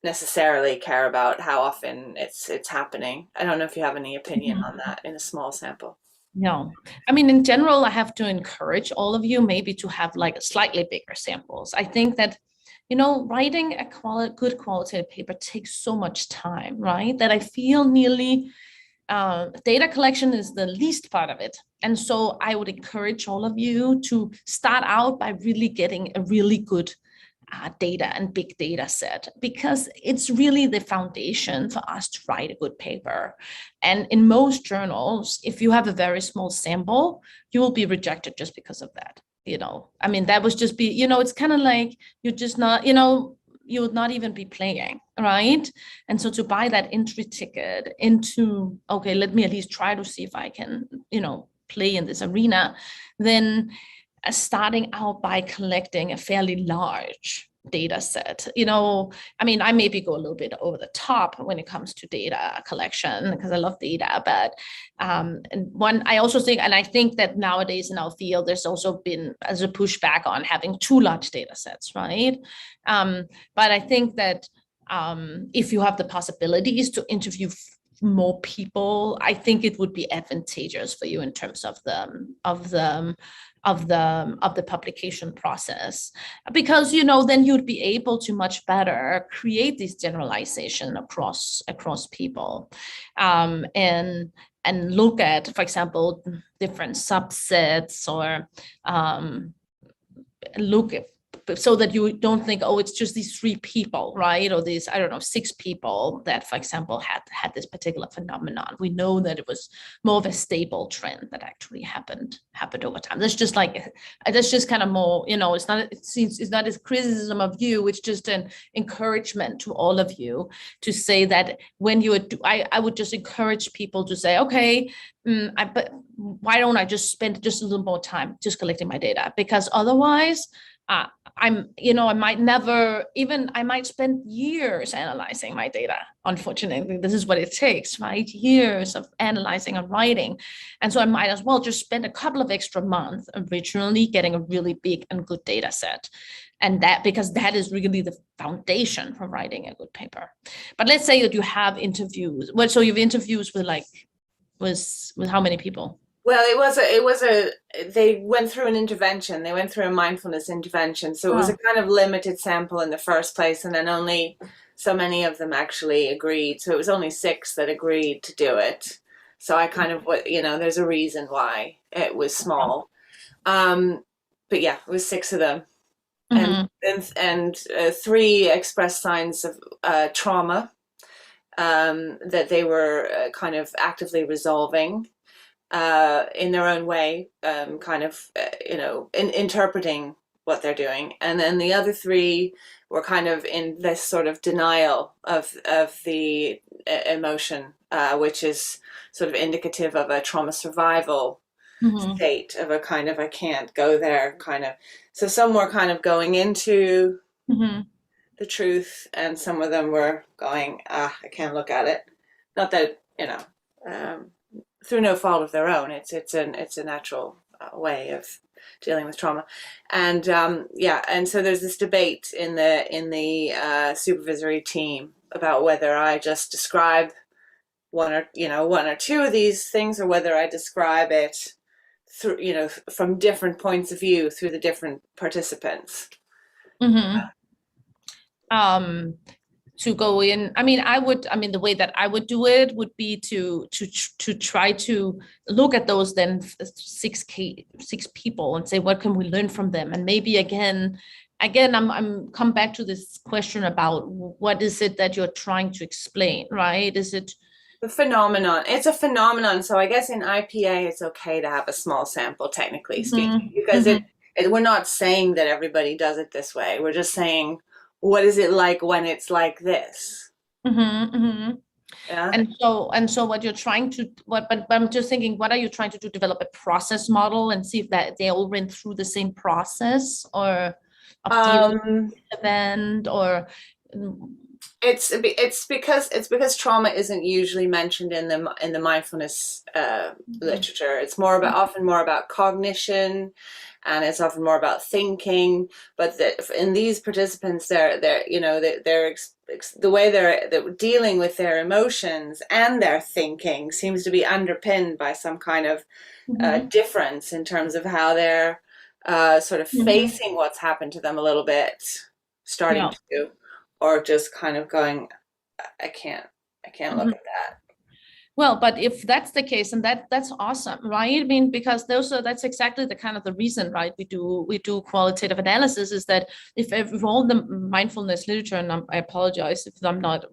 necessarily care about how often it's happening. I don't know if you have any opinion on that in a small sample. No, I mean, in general, I have to encourage all of you maybe to have like slightly bigger samples. I think that, writing a good qualitative paper takes so much time, right? That I feel nearly data collection is the least part of it. And so I would encourage all of you to start out by really getting a really good data and big data set, because it's really the foundation for us to write a good paper. And in most journals, if you have a very small sample, you will be rejected just because of that. I mean, that would just be, it's kind of like you're just not, you would not even be playing, right? And so to buy that entry ticket into, okay, let me at least try to see if I can, play in this arena, then starting out by collecting a fairly large data set. I mean, I maybe go a little bit over the top when it comes to data collection because I love data, but I also think, and I think that nowadays in our field, there's also been as a pushback on having too large data sets, right? But I think that if you have the possibilities to interview more people, I think it would be advantageous for you in terms of the publication process, because then you'd be able to much better create this generalization across people, and look at, for example, different subsets, or look at, so that you don't think, oh, it's just these 3 people, right? Or these, 6 people that, for example, had this particular phenomenon. We know that it was more of a stable trend that actually happened over time. That's just kind of more, it's not a criticism of you, it's just an encouragement to all of you to say that when I would just encourage people to say, okay, but why don't I just spend just a little more time just collecting my data? Because otherwise, I might spend years analyzing my data. Unfortunately, this is what it takes, right? Years of analyzing and writing. And so I might as well just spend a couple of extra months originally getting a really big and good data set. And because that is really the foundation for writing a good paper. But let's say that you have interviews. So you have interviews with how many people? Well, they went through an intervention. They went through a mindfulness intervention. So it was a kind of limited sample in the first place. And then only so many of them actually agreed. So it was only 6 that agreed to do it. So I kind of, there's a reason why it was small. But yeah, it was 6 of them. Mm-hmm. And 3 expressed signs of trauma that they were kind of actively resolving. In their own way, interpreting what they're doing. And then the other 3 were kind of in this sort of denial of the emotion, which is sort of indicative of a trauma survival state, of a kind of, I can't go there kind of. So some were kind of going into the truth, and some of them were going, I can't look at it. Not that, through no fault of their own, it's a natural way of dealing with trauma, and and so there's this debate in the supervisory team about whether I just describe one or 2 of these things, or whether I describe it through from different points of view through the different participants. To go in, the way that I would do it would be to try to look at those then 6 people and say, what can we learn from them? And maybe again, I'm come back to this question about what is it that you're trying to explain, right? Is it the phenomenon? It's a phenomenon. So I guess in IPA, it's okay to have a small sample, technically speaking, because we're not saying that everybody does it this way. We're just saying, what is it like when it's like this? Yeah. And so what you're trying to but I'm just thinking, what are you trying to do? Develop a process model and see if that they all went through the same process, or of dealing with the event, or it's because trauma isn't usually mentioned in the mindfulness literature. It's often more about cognition, and it's often more about thinking. But in these participants, they're the way they're dealing with their emotions and their thinking seems to be underpinned by some kind of difference in terms of how they're sort of facing what's happened to them a little bit, starting to, or just kind of going, I can't look at that. Well, but if that's the case, and that's awesome, right? I mean, because that's exactly the kind of the reason, right? We do qualitative analysis, is that if all the mindfulness literature, and I apologize if I'm not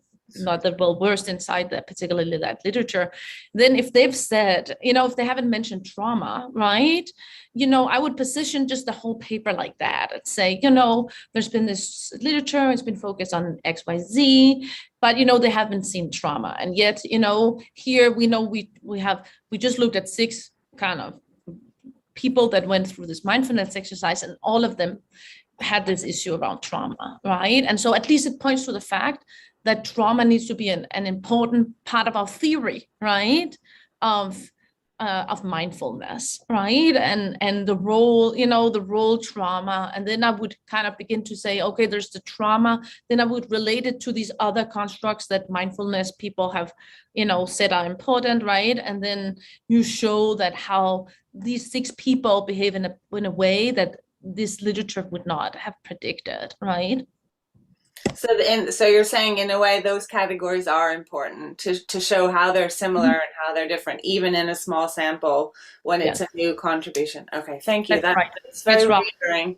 that well versed inside that, particularly that literature, then if they've said, if they haven't mentioned trauma, right? I would position just the whole paper like that and say, there's been this literature, it's been focused on XYZ, but they haven't seen trauma. And yet, here we just looked at 6 kind of people that went through this mindfulness exercise, and all of them had this issue around trauma, right? And so at least it points to the fact that trauma needs to be an important part of our theory, right? Of mindfulness, right? And the role, the role trauma. And then I would kind of begin to say, okay, there's the trauma. Then I would relate it to these other constructs that mindfulness people have, said are important, right? And then you show that how these 6 people behave in a way that this literature would not have predicted, right? So you're saying, in a way, those categories are important to show how they're similar and how they're different, even in a small sample when it's a new contribution. Okay, thank you. That's very reassuring.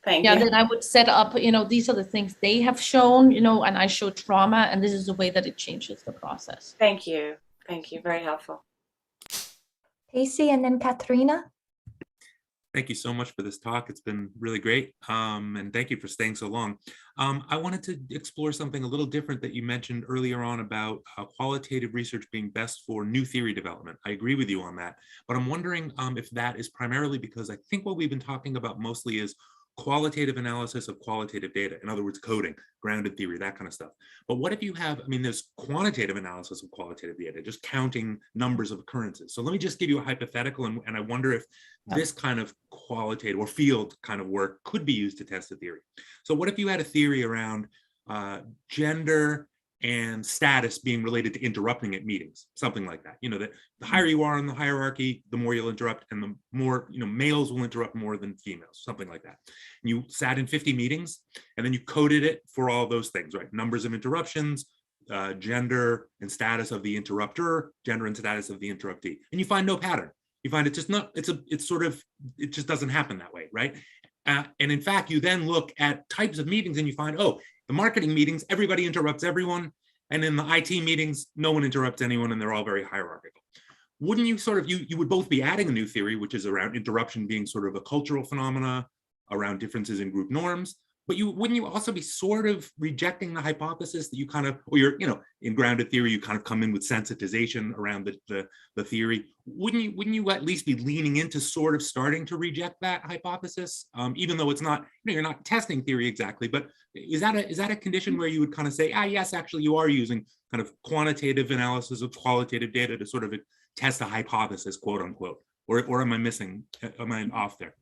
Thank you. Yeah, then I would set up, these are the things they have shown, and I show trauma, and this is the way that it changes the process. Thank you. Thank you. Very helpful. Casey, and then Katharina. Thank you so much for this talk. It's been really great. And thank you for staying so long. I wanted to explore something a little different that you mentioned earlier on about qualitative research being best for new theory development. I agree with you on that, but I'm wondering if that is primarily because I think what we've been talking about mostly is qualitative analysis of qualitative data. In other words, coding, grounded theory, that kind of stuff. But what if you have, there's quantitative analysis of qualitative data, just counting numbers of occurrences. So let me just give you a hypothetical, and I wonder if this kind of qualitative or field kind of work could be used to test a theory. So what if you had a theory around gender and status being related to interrupting at meetings, something like that. That the higher you are in the hierarchy, the more you'll interrupt, and the more, males will interrupt more than females, something like that. And you sat in 50 meetings, and then you coded it for all those things, right? Numbers of interruptions, gender and status of the interrupter, gender and status of the interruptee, and you find no pattern. You find it just not, it just doesn't happen that way, right? And in fact, you then look at types of meetings and you find, the marketing meetings, everybody interrupts everyone. And in the IT meetings, no one interrupts anyone, and they're all very hierarchical. Wouldn't you you would both be adding a new theory, which is around interruption being sort of a cultural phenomena, around differences in group norms, but wouldn't you also be sort of rejecting the hypothesis that you kind of, or you're, in grounded theory, you kind of come in with sensitization around the theory. Wouldn't you at least be leaning into sort of starting to reject that hypothesis, even though it's not, you're not testing theory exactly, but is that a condition where you would kind of say, yes, actually you are using kind of quantitative analysis of qualitative data to sort of test a hypothesis, quote unquote, or am I off there?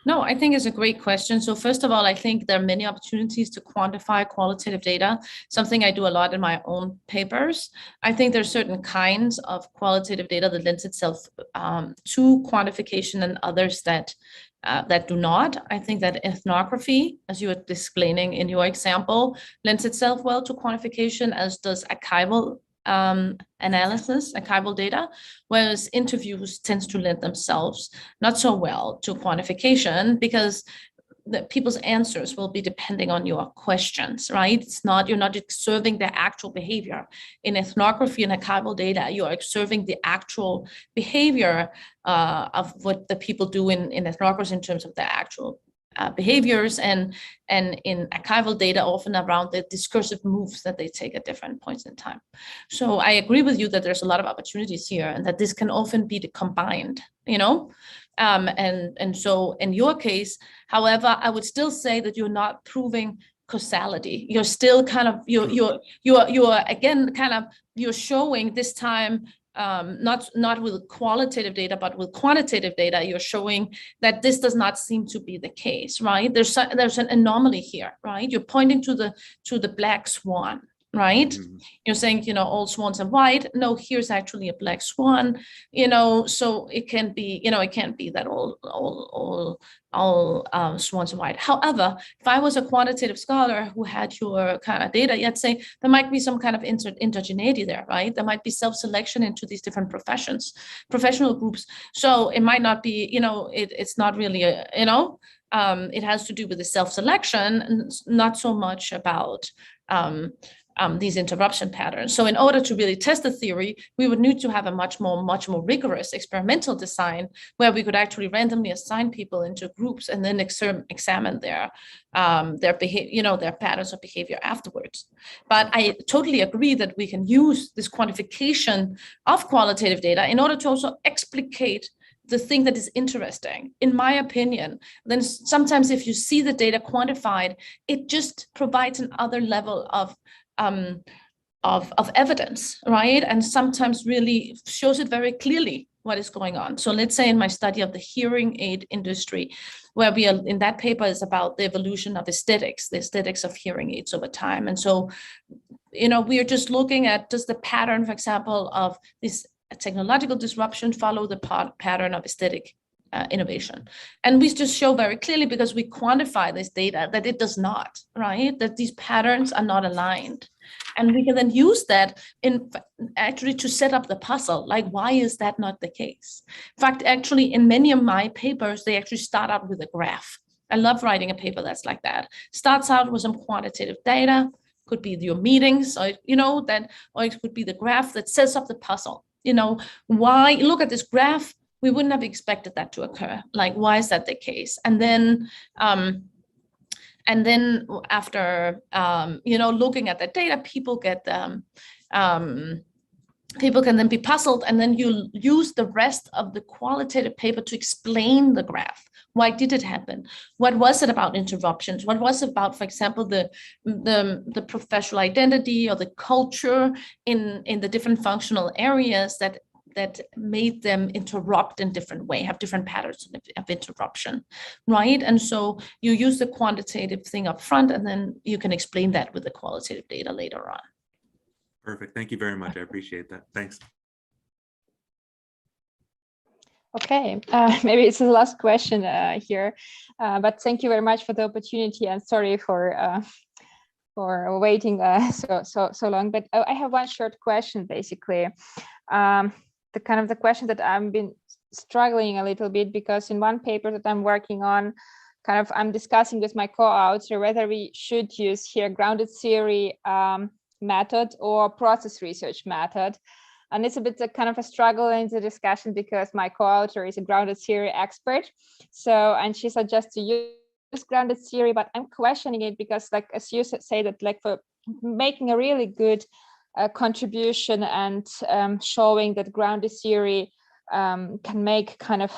No, I think it's a great question. So first of all, I think there are many opportunities to quantify qualitative data, something I do a lot in my own papers. I think there's certain kinds of qualitative data that lends itself to quantification and others that do not. I think that ethnography, as you were explaining in your example, lends itself well to quantification, as does archival analysis, archival data, whereas interviews tends to lend themselves not so well to quantification because the people's answers will be depending on your questions, right? You're not observing the actual behavior. In ethnography and archival data, you're observing the actual behavior of what the people do in ethnography in terms of their actual behaviors, and in archival data often around the discursive moves that they take at different points in time. So I agree with you that there's a lot of opportunities here, and that this can often be combined, and so in your case, however, I would still say that you're not proving causality. You're still kind of you're again kind of you're showing this time not with qualitative data, but with quantitative data, you're showing that this does not seem to be the case, right? There's an anomaly here, right? You're pointing to the black swan, right? Mm-hmm. You're saying, all swans are white. No, here's actually a black swan, so it can be, it can't be that all swans are white. However, if I was a quantitative scholar who had your kind of data, you'd say there might be some kind of intergeneity there, right? There might be self-selection into these different professional groups. So it might not be, it's not really it has to do with the self-selection, not so much about these interruption patterns. So in order to really test the theory, we would need to have a much more rigorous experimental design where we could actually randomly assign people into groups and then examine their behavior, their patterns of behavior afterwards. But I totally agree that we can use this quantification of qualitative data in order to also explicate the thing that is interesting, in my opinion. Then sometimes if you see the data quantified, it just provides another level of evidence, right? And sometimes really shows it very clearly what is going on. So let's say in my study of the hearing aid industry, where we are in that paper is about the evolution of aesthetics, the aesthetics of hearing aids over time. And so, we are just looking at, does the pattern, for example, of this technological disruption follow the pattern of aesthetic innovation? And we just show very clearly, because we quantify this data, that it does not, right? That these patterns are not aligned. And we can then use that actually to set up the puzzle, like, why is that not the case? In fact, actually, in many of my papers, they actually start out with a graph. I love writing a paper that's like that. Starts out with some quantitative data, could be your meetings, or, or it could be the graph that sets up the puzzle. Why, look at this graph, we wouldn't have expected that to occur. Like, why is that the case? And then after, looking at the data, people can then be puzzled, and then you use the rest of the qualitative paper to explain the graph. Why did it happen? What was it about interruptions? What was it about, for example, the professional identity or the culture in the different functional areas that made them interrupt in different way, have different patterns of interruption, right? And so you use the quantitative thing up front, and then you can explain that with the qualitative data later on. Perfect. Thank you very much. I appreciate that. Thanks. Okay, maybe it's the last question here, but thank you very much for the opportunity, and sorry for waiting so long. But I have one short question, basically. The question that I've been struggling a little bit, because in one paper that I'm working on, I'm discussing with my co-author whether we should use here grounded theory method or process research method. And it's a bit a struggle in the discussion, because my co-author is a grounded theory expert. And she suggests to use grounded theory, but I'm questioning it because, like, as you say, that like for making a really good contribution and showing that grounded theory can make can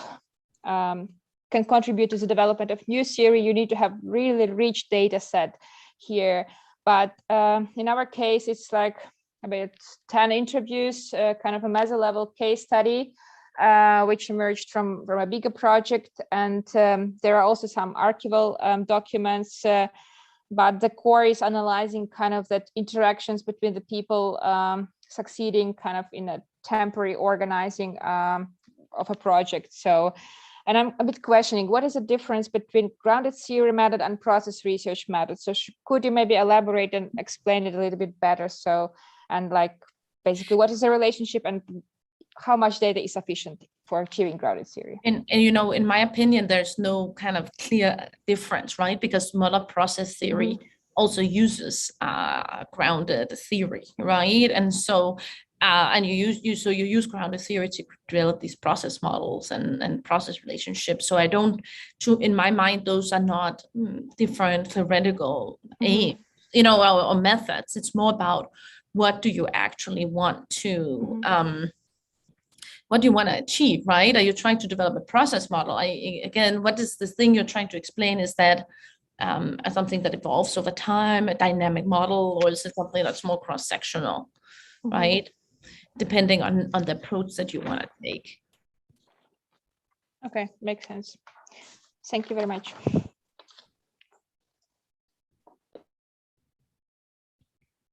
contribute to the development of new theory, you need to have really rich data set here. But in our case, it's like about 10 interviews, a meso-level case study, which emerged from a bigger project. And there are also some archival documents, but the core is analyzing that interactions between the people succeeding in a temporary organizing of a project. So, and I'm a bit questioning, what is the difference between grounded theory method and process research method? So could you maybe elaborate and explain it a little bit better? So, and like, basically, what is the relationship and how much data is sufficient for achieving grounded theory? And in my opinion, there's no clear difference, right? Because model process theory also uses grounded theory, right? And so And you use grounded theory to develop these process models and process relationships. So in my mind, those are not different theoretical aims, or methods. It's more about what do you actually want to, what do you want to achieve, right? Are you trying to develop a process model? Again, what is the thing you're trying to explain? Is that something that evolves over time, a dynamic model, or is it something that's more cross-sectional, right? Depending on the approach that you want to take. Okay, makes sense. Thank you very much.